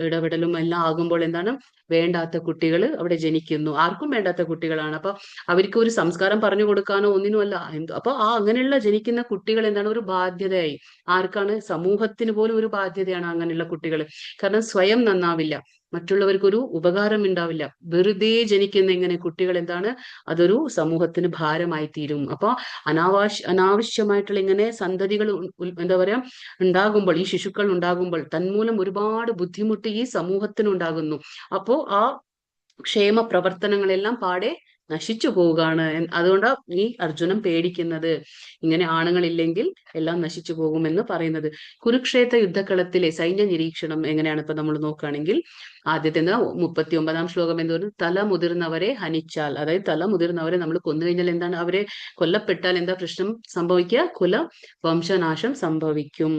ഇടപെടലും എല്ലാം ആകുമ്പോൾ എന്താണ്, വേണ്ടാത്ത കുട്ടികൾ അവിടെ ജനിക്കുന്നു. ആർക്കും വേണ്ടാത്ത കുട്ടികളാണ്. അപ്പൊ അവർക്ക് ഒരു സംസ്കാരം പറഞ്ഞു കൊടുക്കാനോ ഒന്നിനുമല്ല. അപ്പൊ അങ്ങനെയുള്ള ജനിക്കുന്ന കുട്ടികൾ എന്താണ്, ഒരു ബാധ്യതയായി. ആർക്കാണ്? സമൂഹത്തിന് പോലും ഒരു ബാധ്യതയാണ് അങ്ങനെയുള്ള കുട്ടികൾ. കാരണം സ്വയം നന്നാവില്ല, മറ്റുള്ളവർക്കൊരു ഉപകാരം ഉണ്ടാവില്ല. വെറുതെ ജനിക്കുന്ന ഇങ്ങനെ കുട്ടികൾ എന്താണ്, അതൊരു സമൂഹത്തിന് ഭാരമായി തീരും. അപ്പൊ അനാവശ്യമായിട്ടുള്ള ഇങ്ങനെ സന്തതികൾ എന്താ പറയാ ഉണ്ടാകുമ്പോൾ, ഈ ശിശുക്കൾ ഉണ്ടാകുമ്പോൾ തന്മൂലം ഒരുപാട് ബുദ്ധിമുട്ട് ഈ സമൂഹത്തിനുണ്ടാകുന്നു. അപ്പോ ആ ക്ഷേമ പ്രവർത്തനങ്ങളെല്ലാം പാടെ നശിച്ചു പോവുകയാണ്. അതുകൊണ്ടാണ് ഈ അർജുനൻ പേടിക്കുന്നത്, ഇങ്ങനെ ആണുങ്ങളില്ലെങ്കിൽ എല്ലാം നശിച്ചു പോകുമെന്ന് പറയുന്നത്. കുരുക്ഷേത്ര യുദ്ധക്കളത്തിലെ സൈന്യ നിരീക്ഷണം എങ്ങനെയാണ് ഇപ്പൊ നമ്മൾ നോക്കുകയാണെങ്കിൽ, ആദ്യത്തെ 39-ാം ശ്ലോകം എന്തോന്നു, തല മുതിർന്നവരെ ഹനിച്ചാൽ, അതായത് തല മുതിർന്നവരെ നമ്മൾ കൊന്നുകഴിഞ്ഞാൽ എന്താണ്, അവരെ കൊല്ലപ്പെട്ടാൽ എന്താ പ്രശ്നം സംഭവിക്കുക? വംശനാശം സംഭവിക്കും,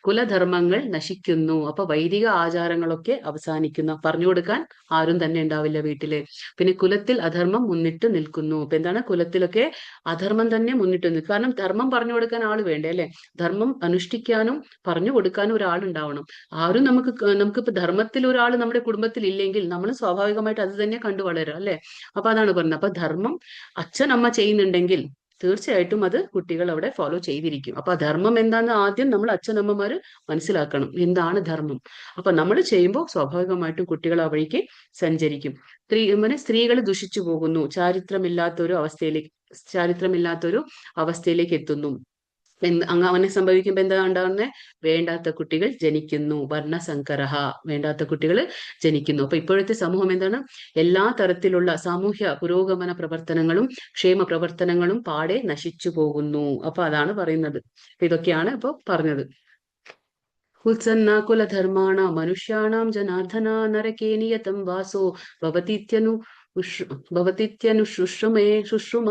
കുലധർമ്മങ്ങൾ നശിക്കുന്നു. അപ്പൊ വൈദിക ആചാരങ്ങളൊക്കെ അവസാനിക്കുന്നു, പറഞ്ഞു കൊടുക്കാൻ ആരും തന്നെ ഉണ്ടാവില്ല വീട്ടില്. പിന്നെ കുലത്തിൽ അധർമ്മം മുന്നിട്ട് നിൽക്കുന്നു. അപ്പൊ എന്താണ്, കുലത്തിലൊക്കെ അധർമ്മം തന്നെ മുന്നിട്ട് നിൽക്കും. കാരണം ധർമ്മം പറഞ്ഞു കൊടുക്കാൻ ആള് വേണ്ടേ അല്ലെ? ധർമ്മം അനുഷ്ഠിക്കാനും പറഞ്ഞു കൊടുക്കാനും ഒരാളുണ്ടാവണം. ആരും നമുക്കിപ്പോ ധർമ്മത്തിൽ ഒരാൾ നമ്മുടെ കുടുംബത്തിൽ ഇല്ലെങ്കിൽ നമ്മൾ സ്വാഭാവികമായിട്ട് അത് തന്നെ കണ്ടു വളരും അല്ലെ? അപ്പൊ അതാണ് പറഞ്ഞത്. അപ്പൊ ധർമ്മം അച്ഛൻ അമ്മ ചെയ്യുന്നുണ്ടെങ്കിൽ തീർച്ചയായിട്ടും അത് കുട്ടികൾ അവിടെ ഫോളോ ചെയ്തിരിക്കും. അപ്പൊ ധർമ്മം എന്താന്ന് ആദ്യം നമ്മൾ അച്ഛനമ്മമാര് മനസ്സിലാക്കണം, എന്താണ് ധർമ്മം. അപ്പൊ നമ്മൾ ചെയ്യുമ്പോൾ സ്വാഭാവികമായിട്ടും കുട്ടികൾ ആ വഴിക്ക് സഞ്ചരിക്കും. സ്ത്രീകൾ ദുഷിച്ചു പോകുന്നു, ചാരിത്രമില്ലാത്തൊരു അവസ്ഥയിലേക്ക് എത്തുന്നു. അങ്ങനെ സംഭവിക്കുമ്പോ എന്താ ഉണ്ടാകുന്നത്? വേണ്ടാത്ത കുട്ടികൾ ജനിക്കുന്നു. വർണ്ണസങ്കരഹ, വേണ്ടാത്ത കുട്ടികൾ ജനിക്കുന്നു. അപ്പൊ ഇപ്പോഴത്തെ സമൂഹം എന്താണ്, എല്ലാ തരത്തിലുള്ള സാമൂഹ്യ പുരോഗമന പ്രവർത്തനങ്ങളും ക്ഷേമ പ്രവർത്തനങ്ങളും പാടെ നശിച്ചു പോകുന്നു. അപ്പൊ അതാണ് പറയുന്നത്. ഇതൊക്കെയാണ് ഇപ്പൊ പറഞ്ഞത്. ഉത്സന്ന കുലധർമാണ മനുഷ്യാണാം ജനാർദ്ദന നരകേ നിയതം വാസോ ശുശ്രുമ.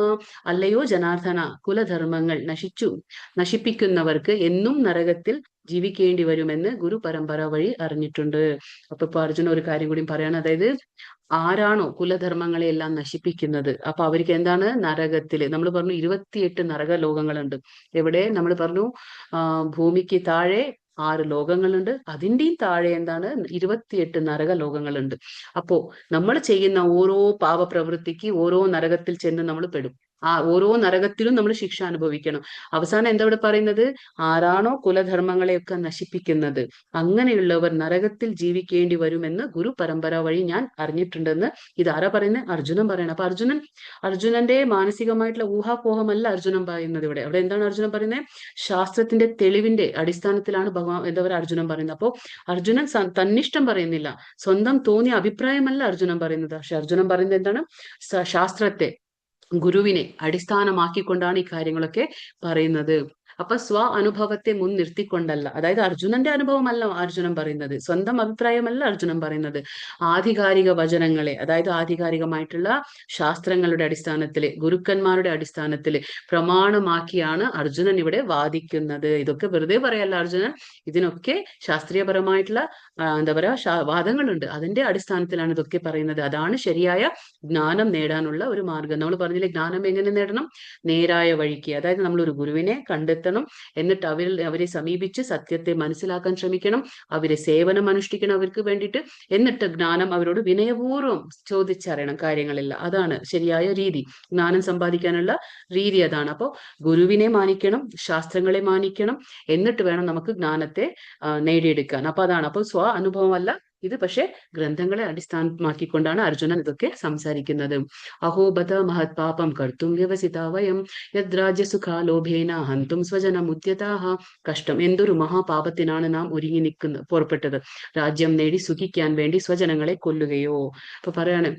അല്ലയോ ജനാർദ്ദന, കുലധർമ്മങ്ങൾ നശിപ്പിക്കുന്നവർക്ക് എന്നും നരകത്തിൽ ജീവിക്കേണ്ടി വരുമെന്ന് ഗുരു പരമ്പര വഴി അറിഞ്ഞിട്ടുണ്ട്. അപ്പൊ ഇപ്പൊ അർജുന ഒരു കാര്യം കൂടി പറയാണ്, അതായത് ആരാണോ കുലധർമ്മങ്ങളെ എല്ലാം നശിപ്പിക്കുന്നത്, അപ്പൊ അവർക്ക് എന്താണ്, നരകത്തില് നമ്മൾ പറഞ്ഞു 28 നരക ലോകങ്ങളുണ്ട്. എവിടെ നമ്മൾ പറഞ്ഞു, ഭൂമിക്ക് താഴെ 6 ലോകങ്ങളുണ്ട്, അതിന്റെയും താഴെ എന്താണ് 28 നരക ലോകങ്ങളുണ്ട്. അപ്പോ നമ്മൾ ചെയ്യുന്ന ഓരോ പാപപ്രവൃത്തിക്ക് ഓരോ നരകത്തിൽ ചെന്ന് നമ്മൾ പെടും. ആ ഓരോ നരകത്തിലും നമ്മൾ ശിക്ഷ അനുഭവിക്കണം. അവസാനം എന്താ ഇവിടെ പറയുന്നത്, ആരാണോ കുലധർമ്മങ്ങളെയൊക്കെ നശിപ്പിക്കുന്നത് അങ്ങനെയുള്ളവർ നരകത്തിൽ ജീവിക്കേണ്ടി വരുമെന്ന് ഗുരു പരമ്പര വഴി ഞാൻ അറിഞ്ഞിട്ടുണ്ടെന്ന് ഇതാരാ പറയുന്നത്? അർജുനൻ പറയണം. അപ്പൊ അർജുനന്റെ മാനസികമായിട്ടുള്ള ഊഹാപോഹമല്ല അർജുനൻ പറയുന്നത് ഇവിടെ. അവിടെ എന്താണ് അർജുനൻ പറയുന്നത്? ശാസ്ത്രത്തിന്റെ തെളിവിന്റെ അടിസ്ഥാനത്തിലാണ് എന്താ പറയുക അർജുനൻ പറയുന്നത്. അപ്പോ അർജുനൻ തന്നിഷ്ടം പറയുന്നില്ല, സ്വന്തം തോന്നിയ അഭിപ്രായമല്ല അർജുനൻ പറയുന്നത്. പക്ഷെ അർജുനൻ പറയുന്നത് എന്താണ്, ശാസ്ത്രത്തെ, ഗുരുവിനെ അടിസ്ഥാനമാക്കിക്കൊണ്ടാണ് ഈ കാര്യങ്ങളൊക്കെ പറയുന്നത്. അപ്പൊ അനുഭവത്തെ മുൻനിർത്തിക്കൊണ്ടല്ല, അതായത് അർജുനന്റെ അനുഭവമല്ല അർജുനൻ പറയുന്നത്, സ്വന്തം അഭിപ്രായമല്ല അർജുനൻ പറയുന്നത്. ആധികാരിക വചനങ്ങളെ, അതായത് ആധികാരികമായിട്ടുള്ള ശാസ്ത്രങ്ങളുടെ അടിസ്ഥാനത്തില്, ഗുരുക്കന്മാരുടെ അടിസ്ഥാനത്തില് പ്രമാണമാക്കിയാണ് അർജുനൻ ഇവിടെ വാദിക്കുന്നത്. ഇതൊക്കെ വെറുതെ പറയല്ല അർജുനൻ, ഇതിനൊക്കെ ശാസ്ത്രീയപരമായിട്ടുള്ള എന്താ പറയാ വാദങ്ങളുണ്ട്. അതിന്റെ അടിസ്ഥാനത്തിലാണ് ഇതൊക്കെ പറയുന്നത്. അതാണ് ശരിയായ ജ്ഞാനം നേടാനുള്ള ഒരു മാർഗം. നമ്മൾ പറഞ്ഞില്ലേ, ജ്ഞാനം എങ്ങനെ നേടണം? നേരായ വഴിക്ക്, അതായത് നമ്മൾ ഒരു ഗുരുവിനെ കണ്ടെത്തി കണ്ടെത്തണം. എന്നിട്ട് അവരെ സമീപിച്ച് സത്യത്തെ മനസ്സിലാക്കാൻ ശ്രമിക്കണം. അവരെ സേവനം അനുഷ്ഠിക്കണം അവർക്ക് വേണ്ടിയിട്ട്. എന്നിട്ട് ജ്ഞാനം അവരോട് വിനയപൂർവ്വം ചോദിച്ചറിയണം കാര്യങ്ങളെല്ലാം. അതാണ് ശരിയായ രീതി. ജ്ഞാനം സമ്പാദിക്കാനുള്ള രീതി അതാണ്. അപ്പോൾ ഗുരുവിനെ മാനിക്കണം, ശാസ്ത്രങ്ങളെ മാനിക്കണം, എന്നിട്ട് വേണം നമുക്ക് ജ്ഞാനത്തെ നേടിയെടുക്കാൻ. അപ്പൊ അതാണ്. അപ്പോൾ സ്വ അനുഭവമല്ല ഇത്, പക്ഷെ ഗ്രന്ഥങ്ങളെ അടിസ്ഥാനമാക്കിക്കൊണ്ടാണ് അർജുനൻ ഇതൊക്കെ സംസാരിക്കുന്നത്. അഹോബത മഹത് പാപം കർത്തും വ്യവസിത വയം യദ്രാജ്യസുഖാലോഭേന ഹന്തും സ്വജനം ഉദ്യതാഹ. കഷ്ടം, എന്തൊരു മഹാപാപത്തിനാണ് നാം ഒരുങ്ങി പുറപ്പെട്ടത്. രാജ്യം നേടി സുഖിക്കാൻ വേണ്ടി സ്വജനങ്ങളെ കൊല്ലുകയോ. അപ്പൊ പറയാണ്,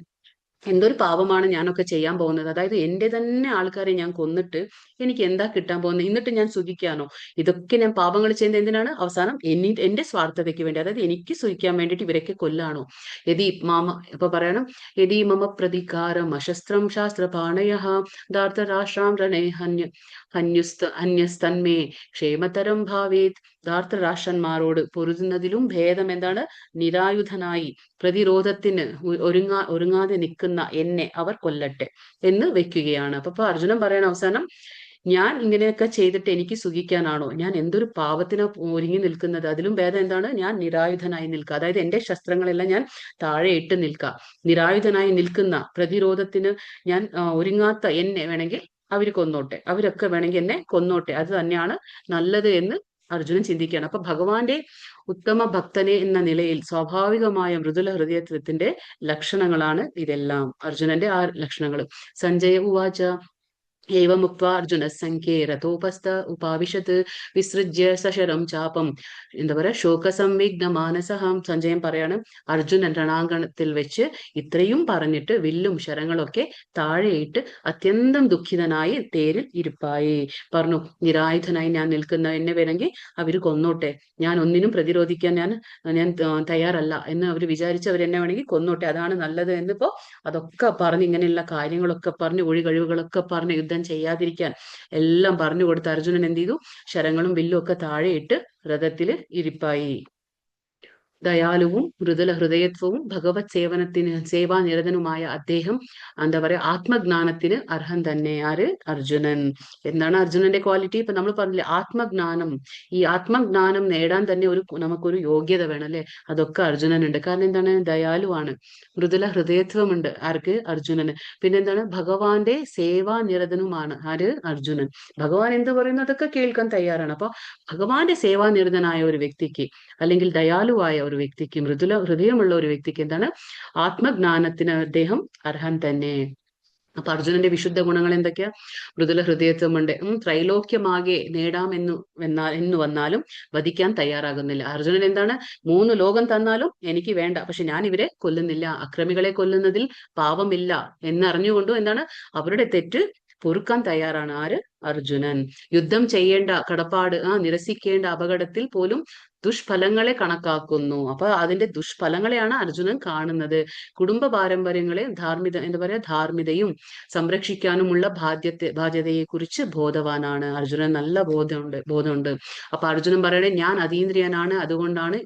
എന്തൊരു പാപമാണ് ഞാനൊക്കെ ചെയ്യാൻ പോകുന്നത്. അതായത് എന്റെ തന്നെ ആൾക്കാരെ ഞാൻ കൊന്നിട്ട് എനിക്ക് എന്താ കിട്ടാൻ പോകുന്നത്? എന്നിട്ട് ഞാൻ സുഖിക്കാനോ? ഇതൊക്കെ ഞാൻ പാപങ്ങൾ ചെയ്യുന്നത് എന്തിനാണ്? അവസാനം എന്റെ സ്വാർത്ഥതയ്ക്ക് വേണ്ടി, അതായത് എനിക്ക് സുഖിക്കാൻ വേണ്ടിയിട്ട് ഇവരൊക്കെ കൊല്ലാണോ? ഇപ്പൊ പറയണം, യദി മമ പ്രതികാരം അശസ്ത്രം ശാസ്ത്രപാണയ ധാർത്തരാഷ്ട്രാം രണേ ഹന്യസ്തന്മേ ക്ഷേമതരം ഭാവേത്. ധാർത്തരാഷ്ട്രന്മാരോട് പൊരുതുന്നതിലും ഭേദം എന്താണ്? നിരായുധനായി പ്രതിരോധത്തിന് ഒരുങ്ങാതെ നിൽക്കുന്ന എന്നെ അവർ കൊല്ലട്ടെ എന്ന് വെക്കുകയാണ്. അപ്പൊ അർജുനൻ പറയണ അവസാനം, ഞാൻ ഇങ്ങനെയൊക്കെ ചെയ്തിട്ട് എനിക്ക് സുഖിക്കാനാണോ? ഞാൻ എന്തൊരു പാവത്തിന് ഒരുങ്ങി നിൽക്കുന്നത്? അതിലും ഭേദം എന്താണ്? ഞാൻ നിരായുധനായി നിൽക്കുക. അതായത് എന്റെ ശസ്ത്രങ്ങളെല്ലാം ഞാൻ താഴെ ഇട്ട് നിൽക്കുക. നിരായുധനായി നിൽക്കുന്ന, പ്രതിരോധത്തിന് ഞാൻ ഒരുങ്ങാത്ത എന്നെ വേണമെങ്കിൽ അവർ കൊന്നോട്ടെ, അവരൊക്കെ വേണമെങ്കിൽ എന്നെ കൊന്നോട്ടെ, അത് തന്നെയാണ് നല്ലത് എന്ന് അർജുനൻ ചിന്തിക്കുകയാണ്. അപ്പൊ ഭഗവാന്റെ ഉത്തമ ഭക്തനെ എന്ന നിലയിൽ സ്വാഭാവികമായ മൃദുല ഹൃദയത്വത്തിന്റെ ലക്ഷണങ്ങളാണ് ഇതെല്ലാം. അർജുനന്റെ ആ ലക്ഷണങ്ങൾ. സഞ്ജയ ഉവാച ഏവമുക്ത്വാ അർജുന സംഖ്യേ രഥോപസ്ഥ ഉപാവിശത് വിസൃജ്യ സശരം ചാപം. എന്താ പറയാ, ശോകസംവിഗ്ന മാനസഹം. സഞ്ജയൻ പറയാണ്, അർജുനൻ രണാങ്കണത്തിൽ വെച്ച് ഇത്രയും പറഞ്ഞിട്ട് വില്ലും ശരങ്ങളൊക്കെ താഴെയിട്ട് അത്യന്തം ദുഃഖിതനായി തേരിൽ ഇരിപ്പായി. പറഞ്ഞു, നിരായുധനായി ഞാൻ നിൽക്കുന്ന എന്നെ വേണമെങ്കിൽ അവര് കൊന്നോട്ടെ, ഞാൻ ഒന്നിനും പ്രതിരോധിക്കാൻ ഞാൻ തയ്യാറല്ല എന്ന് അവർ വിചാരിച്ച് അവരെന്നെ വേണമെങ്കിൽ കൊന്നോട്ടെ, അതാണ് നല്ലത് എന്നിപ്പോ അതൊക്കെ പറഞ്ഞ്, ഇങ്ങനെയുള്ള കാര്യങ്ങളൊക്കെ പറഞ്ഞ്, ഒഴികഴിവുകളൊക്കെ പറഞ്ഞ്, യുദ്ധം ചെയ്യാതിരിക്കാൻ എല്ലാം പറഞ്ഞു കൊടുത്ത അർജുനൻ എന്ത് ചെയ്തു? ശരങ്ങളും വില്ലും ഒക്കെ താഴെയിട്ട് രഥത്തില് ഇരിപ്പായി. ദയാലുവും മൃദുല ഹൃദയത്വവും ഭഗവത് സേവാനിരതനുമായ അദ്ദേഹം എന്താ പറയാ, ആത്മജ്ഞാനത്തിന് അർഹൻ തന്നെ. ആര്? അർജുനൻ. എന്താണ് അർജുനന്റെ ക്വാളിറ്റി? ഇപ്പൊ നമ്മൾ പറഞ്ഞില്ലേ, ആത്മജ്ഞാനം. ഈ ആത്മജ്ഞാനം നേടാൻ തന്നെ നമുക്കൊരു യോഗ്യത വേണം അല്ലെ? അതൊക്കെ അർജുനനുണ്ട്. കാരണം എന്താണ്? ദയാലുവാണ്, മൃദുല ഹൃദയത്വമുണ്ട്. ആർക്ക്? അർജുനന്. പിന്നെന്താണ്? ഭഗവാന്റെ സേവാനിരതനുമാണ്. ആര്? അർജുനൻ. ഭഗവാൻ എന്ത് പറയുന്നു അതൊക്കെ കേൾക്കാൻ തയ്യാറാണ്. അപ്പൊ ഭഗവാന്റെ സേവാനിരതനായ ഒരു വ്യക്തിക്ക്, അല്ലെങ്കിൽ ദയാലുവായ ഒരു വ്യക്തിക്ക്, മൃദുല ഹൃദയമുള്ള ഒരു വ്യക്തിക്ക് എന്താണ്? ആത്മജ്ഞാനത്തിന് അദ്ദേഹം അർഹൻ തന്നെ. അപ്പൊ അർജുനന്റെ വിശുദ്ധ ഗുണങ്ങൾ എന്തൊക്കെയാ? മൃദുല ഹൃദയത്വമുണ്ട്. ത്രൈലോക്യമാകെ നേടാമെന്ന് വന്നാലും വധിക്കാൻ തയ്യാറാകുന്നില്ല. അർജുനൻ എന്താണ്? 3 ലോകം തന്നാലും എനിക്ക് വേണ്ട, പക്ഷെ ഞാൻ ഇവരെ കൊല്ലുന്നില്ല. അക്രമികളെ കൊല്ലുന്നതിൽ പാപമില്ല എന്നറിഞ്ഞുകൊണ്ടും എന്താണ്? അവരുടെ തെറ്റ് പൊറുക്കാൻ തയ്യാറാണ്. ആര്? അർജുനൻ. യുദ്ധം ചെയ്യേണ്ട കടപ്പാട്, നിരസിക്കേണ്ട അപകടത്തിൽ പോലും ദുഷ്ഫലങ്ങളെ കണക്കാക്കുന്നു. അപ്പൊ അതിന്റെ ദുഷ്ഫലങ്ങളെയാണ് അർജുനൻ കാണുന്നത്. കുടുംബ പാരമ്പര്യങ്ങളെ ധാർമ്മികതയും സംരക്ഷിക്കാനുമുള്ള ബാധ്യതയെ കുറിച്ച് ബോധവാനാണ് അർജുനൻ. നല്ല ബോധമുണ്ട്. അപ്പൊ അർജുനൻ പറയണേ, ഞാൻ അതീന്ദ്രിയനാണ്, അതുകൊണ്ടാണ്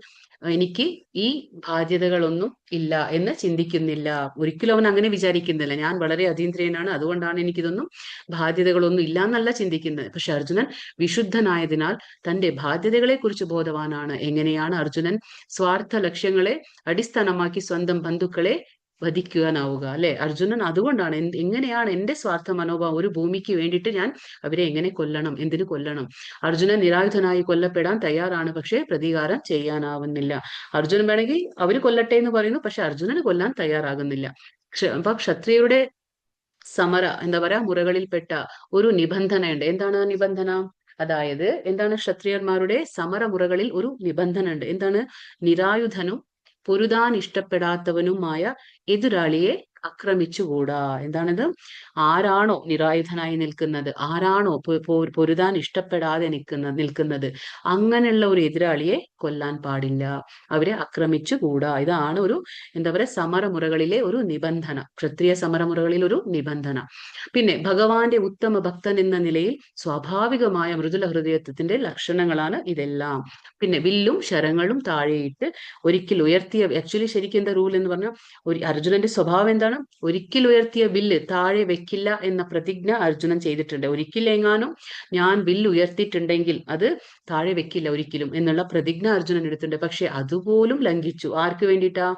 എനിക്ക് ഈ ബാധ്യതകളൊന്നും ഇല്ല എന്ന് ചിന്തിക്കുന്നില്ല. ഒരിക്കലും അവൻ അങ്ങനെ വിചാരിക്കുന്നില്ല. ഞാൻ വളരെ അതീന്ദ്രിയനാണ്, അതുകൊണ്ടാണ് എനിക്കിതൊന്നും ബാധ്യതകളൊന്നും ഇല്ല എന്നല്ല ചിന്തിക്കുന്നത്. പക്ഷെ അർജുനൻ വിശുദ്ധനായതിനാൽ തന്റെ ബാധ്യതകളെ കുറിച്ച് ബോധവാനാണ്. എങ്ങനെയാണ് അർജുനൻ സ്വാർത്ഥ ലക്ഷ്യങ്ങളെ അടിസ്ഥാനമാക്കി സ്വന്തം ബന്ധുക്കളെ വധിക്കുവാനാവുക അല്ലെ? അർജുനൻ അതുകൊണ്ടാണ്, എങ്ങനെയാണ് എന്റെ സ്വാർത്ഥ മനോഭാവം, ഒരു ഭൂമിക്ക് വേണ്ടിയിട്ട് ഞാൻ അവരെ എങ്ങനെ കൊല്ലണം, എന്തിനു കൊല്ലണം? അർജുനൻ നിരായുധനായി കൊല്ലപ്പെടാൻ തയ്യാറാണ്, പക്ഷെ പ്രതികാരം ചെയ്യാനാവുന്നില്ല. അർജുനൻ വേണമെങ്കിൽ അവര് കൊല്ലട്ടെ എന്ന് പറയുന്നു, പക്ഷെ അർജുനന് കൊല്ലാൻ തയ്യാറാകുന്നില്ല. അപ്പൊ ക്ഷത്രിയരുടെ മുറകളിൽപ്പെട്ട ഒരു നിബന്ധനയുണ്ട്. എന്താണ് ആ നിബന്ധന? അതായത് എന്താണ്? ക്ഷത്രിയന്മാരുടെ സമരമുറകളിൽ ഒരു നിബന്ധന ഉണ്ട്. എന്താണ്? നിരായുധനും പൊരുതാൻ ഇഷ്ടപ്പെടാത്തവനുമായ എതിരാളിയെ ആക്രമിച്ചുകൂടാ. എന്താണിത്? ആരാണോ നിരായുധനായി നിൽക്കുന്നത്, ആരാണോ പൊരുതാൻ ഇഷ്ടപ്പെടാതെ നിൽക്കുന്നത്, അങ്ങനെയുള്ള ഒരു എതിരാളിയെ കൊല്ലാൻ പാടില്ല, അവരെ ആക്രമിച്ചുകൂടാ. ഇതാണ് ഒരു സമരമുറകളിലെ ഒരു നിബന്ധന, ക്ഷത്രിയ സമരമുറകളിൽ ഒരു നിബന്ധന. പിന്നെ ഭഗവാന്റെ ഉത്തമ ഭക്തൻ എന്ന നിലയിൽ സ്വാഭാവികമായ മൃദുല ഹൃദയത്വത്തിന്റെ ലക്ഷണങ്ങളാണ് ഇതെല്ലാം. പിന്നെ വില്ലും ശരങ്ങളും താഴെയിട്ട് ഒരിക്കൽ ഉയർത്തിയ, ആക്ച്വലി ശരിക്കും എന്താ റൂൾ എന്ന് പറഞ്ഞാൽ, ഒരു അർജുനന്റെ സ്വഭാവം എന്താണ്? എന്താണ്? ഒരിക്കൽ ഉയർത്തിയ വില്ല് താഴെ വെക്കില്ല എന്ന പ്രതിജ്ഞ അർജുനൻ ചെയ്തിട്ടുണ്ട്. ഒരിക്കലെങ്ങാനും ഞാൻ വില്ല് ഉയർത്തിയിട്ടുണ്ടെങ്കിൽ അത് താഴെ വെക്കില്ല ഒരിക്കലും എന്നുള്ള പ്രതിജ്ഞ അർജുനൻ എടുത്തിട്ടുണ്ട്. പക്ഷെ അതുപോലും ലംഘിച്ചു. ആർക്ക് വേണ്ടിയിട്ടാ?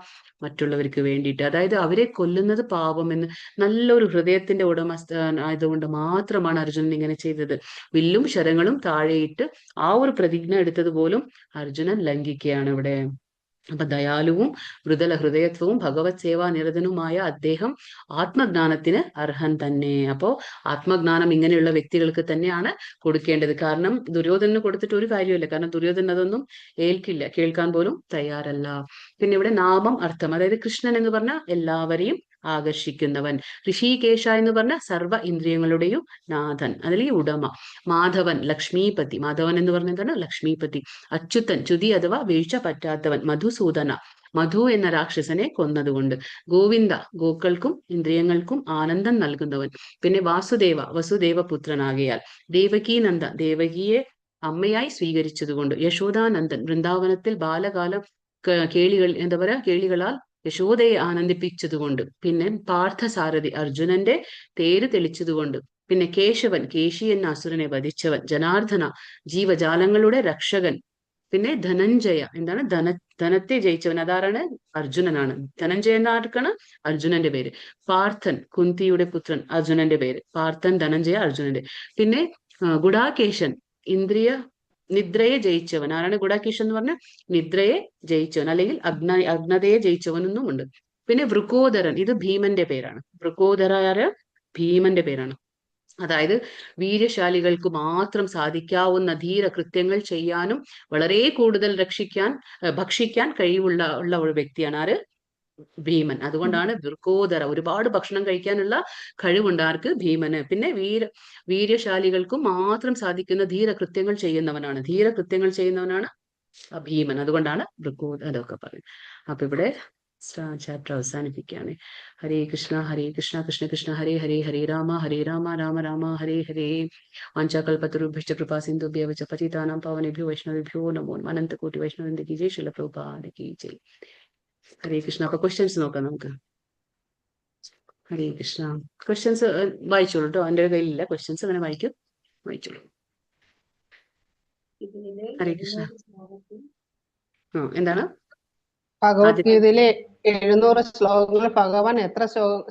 മറ്റുള്ളവർക്ക് വേണ്ടിയിട്ട്. അതായത് അവരെ കൊല്ലുന്നത് പാപമെന്ന് നല്ലൊരു ഹൃദയത്തിന്റെ ഉടമസ്ഥ ആയതുകൊണ്ട് മാത്രമാണ് അർജുനൻ ഇങ്ങനെ ചെയ്തത്. വില്ലും ശരങ്ങളും താഴെയിട്ട് ആ ഒരു പ്രതിജ്ഞ എടുത്തത് പോലും അർജുനൻ ലംഘിക്കുകയാണ് ഇവിടെ. അപ്പൊ ദയാലുവും മൃദുല ഹൃദയത്വവും ഭഗവത് സേവാ നിരതനുമായ അദ്ദേഹം ആത്മജ്ഞാനത്തിന് അർഹൻ തന്നെ. അപ്പോ ആത്മജ്ഞാനം ഇങ്ങനെയുള്ള വ്യക്തികൾക്ക് തന്നെയാണ് കൊടുക്കേണ്ടത്. കാരണം ദുര്യോധനന് കൊടുത്തിട്ട് ഒരു കാര്യമില്ല. കാരണം ദുര്യോധനൻ അതൊന്നും ഏൽക്കില്ല, കേൾക്കാൻ പോലും തയ്യാറല്ല. പിന്നെ ഇവിടെ നാമം അർത്ഥം, അതായത് കൃഷ്ണൻ എന്ന് പറഞ്ഞാൽ എല്ലാവരെയും ആകർഷിക്കുന്നവൻ. ഋഷികേശ എന്ന് പറഞ്ഞ സർവ്വ ഇന്ദ്രിയങ്ങളുടെയും നാഥൻ, അതിലെ ഉടമ. മാധവൻ ലക്ഷ്മീപതി, മാധവൻ എന്ന് പറഞ്ഞ എന്താണ്? ലക്ഷ്മീപതി. അച്യുതൻ ചുതി അഥവാ വീഴ്ച പറ്റാത്തവൻ. മധുസൂദന, മധു എന്ന രാക്ഷസനെ കൊന്നതുകൊണ്ട്. ഗോവിന്ദ ഗോക്കൾക്കും ഇന്ദ്രിയങ്ങൾക്കും ആനന്ദം നൽകുന്നവൻ. പിന്നെ വാസുദേവ വസുദേവ പുത്രനാകിയാൽ. ദേവകീനന്ദ ദേവകിയെ അമ്മയായി സ്വീകരിച്ചതുകൊണ്ട്. യശോദാനന്ദൻ വൃന്ദാവനത്തിൽ ബാലകാലം കേളികൾ എന്താ പറയാ കേളികളാൽ യശോദയെ ആനന്ദിപ്പിച്ചതുകൊണ്ട്. പിന്നെ പാർത്ഥസാരഥി അർജുനന്റെ തേര് തെളിച്ചതുകൊണ്ട്. പിന്നെ കേശവൻ കേശി എന്ന അസുരനെ വധിച്ചവൻ. ജനാർദ്ദന ജീവജാലങ്ങളുടെ രക്ഷകൻ. പിന്നെ ധനഞ്ജയ എന്താണ്? ധനത്തെ ജയിച്ചവൻ. അതാരാണ്? അർജുനനാണ്. ധനഞ്ജയ എന്നാർക്കാണ്? അർജുനന്റെ പേര്. പാർത്ഥൻ കുന്തിയുടെ പുത്രൻ, അർജുനന്റെ പേര്. പാർത്ഥൻ ധനഞ്ജയ അർജുനന്റെ. പിന്നെ ഗുഡാകേശൻ നിദ്രയെ ജയിച്ചവൻ. ആരാണ് ഗുഡാകേശൻ എന്ന് പറഞ്ഞ? നിദ്രയെ ജയിച്ചവൻ, അല്ലെങ്കിൽ അഗ്നതയെ ജയിച്ചവനെന്നും ഉണ്ട്. പിന്നെ വൃക്കോദരൻ, ഇത് ഭീമന്റെ പേരാണ്. വൃക്കോദര ഭീമന്റെ പേരാണ്. അതായത് വീര്യശാലികൾക്ക് മാത്രം സാധിക്കാവുന്ന ധീര കൃത്യങ്ങൾ ചെയ്യാനും വളരെ കൂടുതൽ ഭക്ഷിക്കാൻ കഴിവുള്ള ഒരു വ്യക്തിയാണ് ആര്? ഭീമൻ. അതുകൊണ്ടാണ് വൃക്കോദര, ഒരുപാട് ഭക്ഷണം കഴിക്കാനുള്ള കഴിവുണ്ട് ആർക്ക്? ഭീമന്. പിന്നെ വീര്യശാലികൾക്കും മാത്രം സാധിക്കുന്ന ധീരകൃത്യങ്ങൾ ചെയ്യുന്നവനാണ് ഭീമൻ. അതുകൊണ്ടാണ് വൃക്കോദര. അതൊക്കെ പറയും. അപ്പൊ ഇവിടെ ചാപ്റ്റർ അവസാനിപ്പിക്കുകയാണ്. ഹരേ കൃഷ്ണ കൃഷ്ണ കൃഷ്ണ ഹരേ ഹരേ, ഹരേ രാമ രാമ രാമ ഹരേ ഹരേ. വാഞ്ചാകൽപതരുഭ്യശ്ച കൃപാ സിന്ധുഭ്യഃ ച പതിതാനാം പാവനേഭ്യോ വൈഷ്ണവേഭ്യോ നമോ നമഃ. അനന്തകോടി വൈഷ്ണവവൃന്ദ കീ ജയ്. ശ്രീല പ്രഭുപാദ കീ ജയ്. ഹരേ കൃഷ്ണ. അപ്പൊ ക്വസ്റ്റ്യൻസ് നോക്കാം നമുക്ക്. ഹരേ കൃഷ്ണ. ക്വസ്റ്റ്യൻസ് വായിച്ചോളൂ കേട്ടോ. എൻ്റെ കയ്യിലില്ല ക്വസ്റ്റ്യൻസ്, അങ്ങനെ വായിച്ചോളൂ. ഹരേ കൃഷ്ണ. എന്താണ്? ഭഗവത്ഗീതയിലെ 700 ശ്ലോകങ്ങൾ ഭഗവാൻ എത്ര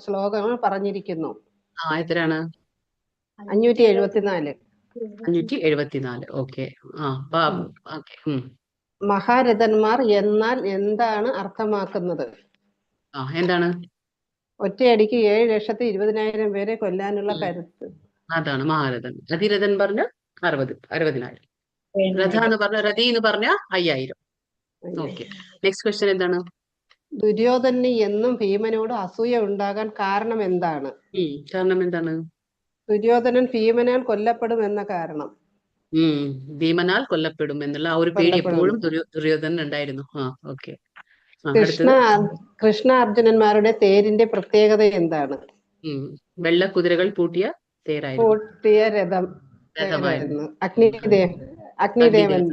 ശ്ലോകങ്ങൾ പറഞ്ഞിരിക്കുന്നു? എത്രയാണ്? 574. 574. ഓക്കെ. മഹാരഥന്മാർ എന്നാൽ എന്താണ് അർത്ഥമാക്കുന്നത്? എന്താണ്? ഒറ്റയടിക്ക് 7,20,000 പേരെ കൊല്ലാനുള്ള കരുത്ത്. അതാണ് മഹാരഥൻ. രഥിരഥൻ പറഞ്ഞ 60,000. രഥ എന്ന് പറഞ്ഞ രഥി എന്ന് പറഞ്ഞ 5,000. ഓക്കെ. നെക്സ്റ്റ് ക്വസ്റ്റ്യൻ എന്താണ്? ദുര്യോധനന് എന്നും ഭീമനോട് അസൂയ ഉണ്ടാകാൻ കാരണം എന്താണ്? കാരണം എന്താണ്? ദുര്യോധനൻ ഭീമനാൽ കൊല്ലപ്പെടും എന്ന കാരണം. ഭീമനാൽ കൊല്ലപ്പെടും എന്നുള്ള ആ ഒരു പേടി എപ്പോഴും ദുര്യോധനൻ ഉണ്ടായിരുന്നു. ഓക്കെ. കൃഷ്ണ അർജുനന്മാരുടെ തേരിന്റെ പ്രത്യേകത എന്താണ്? വെള്ള കുതിരകൾ പൂട്ടിയ തേരായിരുന്നു. പൂട്ടിയ രഥമായിരുന്നു. അഗ്നിദേവൻ.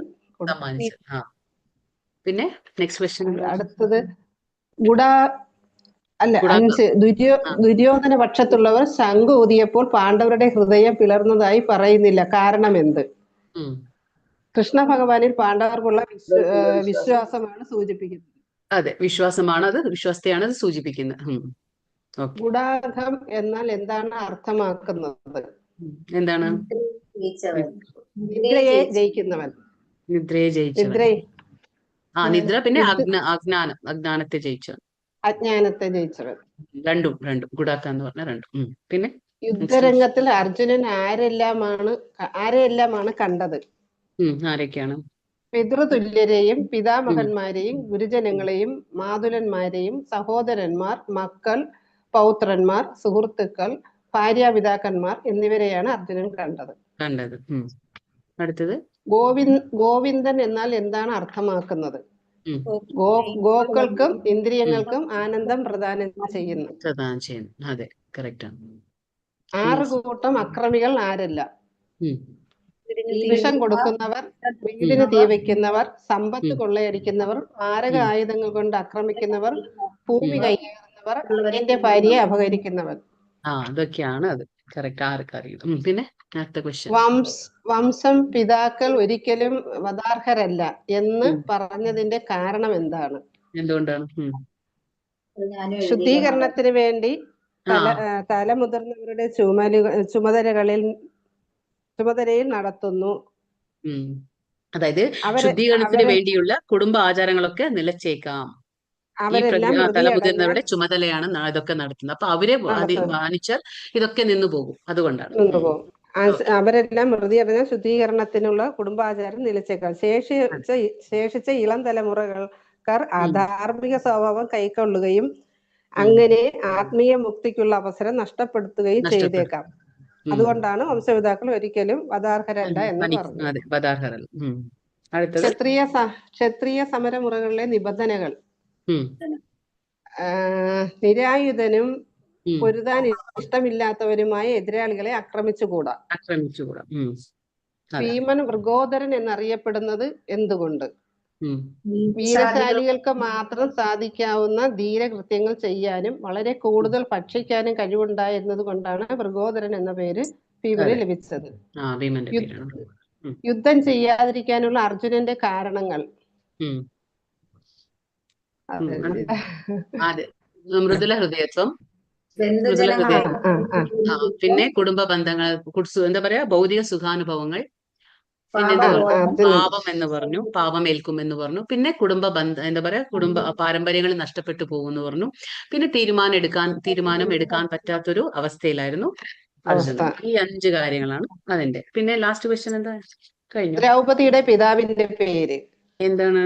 പിന്നെ നെക്സ്റ്റ് ക്വസ്റ്റ്യൻ. അടുത്തത് ദുര്യോധന പക്ഷത്തുള്ളവർ ശംഖ് ഊതിയപ്പോൾ പാണ്ഡവരുടെ ഹൃദയം പിളർന്നതായി പറയുന്നില്ല. കാരണം എന്ത്? കൃഷ്ണ ഭഗവാനിൽ പാണ്ഡവർക്കുള്ള വിശ്വാസമാണ് സൂചിപ്പിക്കുന്നത്. അതെ, വിശ്വാസത്തെയാണ് അത് സൂചിപ്പിക്കുന്നത്. ഗുഡാകം എന്നാൽ എന്താണ് അർത്ഥമാക്കുന്നത്? എന്താണ്? നിദ്രയെ ജയിക്കുന്നവൻ. നിദ്ര. പിന്നെ അജ്ഞാനത്തെ ജയിച്ചവൻ. രണ്ടും ഗുഡാക്ക എന്ന് പറഞ്ഞ രണ്ടും. പിന്നെ യുദ്ധരംഗത്തിൽ അർജുനൻ ആരെയെല്ലാമാണ് കണ്ടത്? ആരൊക്കെയാണ്? പിതൃതുല്യരെയും പിതാമഹന്മാരെയും ഗുരുജനങ്ങളെയും മാതുലന്മാരെയും സഹോദരന്മാർ, മക്കൾ, പൗത്രന്മാർ, സുഹൃത്തുക്കൾ, ഭാര്യാപിതാക്കന്മാർ എന്നിവരെയാണ് അർജുനൻ കണ്ടത്. അടുത്തത് ഗോവിന്ദൻ എന്നാൽ എന്താണ് അർത്ഥമാക്കുന്നത്? ഗോക്കൾക്കും ഇന്ദ്രിയങ്ങൾക്കും ആനന്ദം പ്രദാനം ചെയ്യുന്നു. അതെ, കറക്റ്റ് ആണ്. 6 കൂട്ടം അക്രമികൾ ആരെല്ലാം? വിഷം കൊടുക്കുന്നവർ, വീടിന് തീ വയ്ക്കുന്നവർ, സമ്പത്ത് കൊള്ളയടിക്കുന്നവർ, മാരക ആയുധങ്ങൾ കൊണ്ട് ആക്രമിക്കുന്നവർ, ഭൂമി കൈയേറുന്നവർ, മറ്റുള്ളവർ എന്റെ ഭാര്യയെ അപഹരിക്കുന്നവർ. അതൊക്കെയാണ് അത്. കറക്റ്റ്. ആർക്കറിയും. പിന്നെ അടുത്ത ക്വസ്റ്റ്യൻ. വംശം പിതാക്കൾ ഒരിക്കലും വധാർഹരല്ല എന്ന് പറഞ്ഞതിന്റെ കാരണം എന്താണ്? എന്തുകൊണ്ടാണ്? ശുദ്ധീകരണത്തിന് വേണ്ടി തലമുതിർന്നവരുടെ ചുമതലയിൽ നടത്തുന്നു. അതായത് ശുദ്ധീകരണത്തിന് വേണ്ടിയുള്ള കുടുംബ ആചാരങ്ങളൊക്കെ നിലച്ചേക്കാം. ഈ തലമുതിർന്നവരുടെ ചുമതലയാണ് ഇതൊക്കെ നടത്തുന്നത്. അപ്പൊ അവരെ മാനിച്ചാൽ ഇതൊക്കെ നിന്നു പോകും. അതുകൊണ്ടാണ്. അവരെല്ലാം മൃതി അടഞ്ഞാൽ ശുദ്ധീകരണത്തിനുള്ള കുടുംബാചാരം നിലച്ചേക്കാം. ശേഷിച്ച ഇളം തലമുറകൾക്കാർ അധാർമിക സ്വഭാവം കൈക്കൊള്ളുകയും അങ്ങനെ ആത്മീയ മുക്തിക്കുള്ള അവസരം നഷ്ടപ്പെടുത്തുകയും ചെയ്തേക്കാം. അതുകൊണ്ടാണ് വംശപിതാക്കൾ ഒരിക്കലും വധാർഹരല്ല എന്ന് പറഞ്ഞത്. ക്ഷത്രിയ സമരമുറകളിലെ നിബന്ധനകൾ: നിരായുധനും പൊരുതാൻ ഇഷ്ടമില്ലാത്തവരുമായ എതിരാളികളെ ആക്രമിച്ചുകൂടാ. ഭീമൻ മൃഗോദരൻ എന്നറിയപ്പെടുന്നത് എന്തുകൊണ്ട്? വീരശാലികൾക്ക് മാത്രം സാധിക്കാവുന്ന ധീരകൃത്യങ്ങൾ ചെയ്യാനും വളരെ കൂടുതൽ ഭക്ഷിക്കാനും കഴിവുണ്ടായിരുന്നത് കൊണ്ടാണ് മൃഗോദരൻ എന്ന പേര് ഭീമന് ലഭിച്ചത്. യുദ്ധം ചെയ്യാതിരിക്കാനുള്ള അർജുനന്റെ കാരണങ്ങൾ: മൃദുല ഹൃദയത്വം, പിന്നെ കുടുംബ ബന്ധങ്ങൾ, എന്താ പറയാ, ഭൗതിക സുഖാനുഭവങ്ങൾ, പിന്നെ പാപം എന്ന് പറഞ്ഞു, പാപം ഏൽക്കും എന്ന് പറഞ്ഞു, പിന്നെ കുടുംബ എന്താ പറയാ, കുടുംബ പാരമ്പര്യങ്ങൾ നഷ്ടപ്പെട്ടു പോകുമെന്ന് പറഞ്ഞു, പിന്നെ തീരുമാനം എടുക്കാൻ പറ്റാത്തൊരു അവസ്ഥയിലായിരുന്നു അർജുനൻ. ഈ 5 കാര്യങ്ങളാണ് അതിന്റെ. പിന്നെ ലാസ്റ്റ് ക്വസ്റ്റ്യൻ എന്താ കഴിഞ്ഞു? ദ്രൗപദിയുടെ പിതാവിന്റെ പേര് എന്താണ്?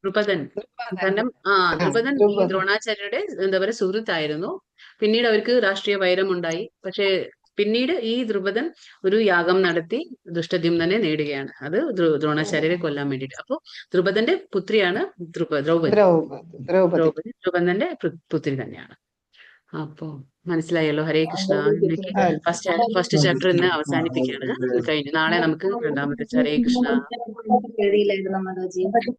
ദ്രുപദൻ. കാരണം ദ്രുപദൻ ഈ ദ്രോണാചാര്യരുടെ എന്താ പറയുക സുഹൃത്തായിരുന്നു. പിന്നീട് അവർക്ക് രാഷ്ട്രീയ വൈരമുണ്ടായി. പക്ഷെ പിന്നീട് ഈ ദ്രുപദൻ ഒരു യാഗം നടത്തി ദുഷ്ടദ്യുമ്നനെ നേടുകയാണ്. അത് ദ്രോണാചാര്യരെ കൊല്ലാൻ വേണ്ടിയിട്ട്. അപ്പൊ ദ്രുപദന്റെ പുത്രിയാണ് ദ്രൗപദി. ദ്രുപദന്റെ പുത്രി തന്നെയാണ്. അപ്പൊ മനസ്സിലായല്ലോ. ഹരേ കൃഷ്ണ. ഫസ്റ്റ് ചാപ്റ്റർ ഇന്ന് അവസാനിപ്പിക്കുകയാണ്. കഴിഞ്ഞു. നാളെ നമുക്ക് രണ്ടാമത്തെ. ഹരേ കൃഷ്ണ.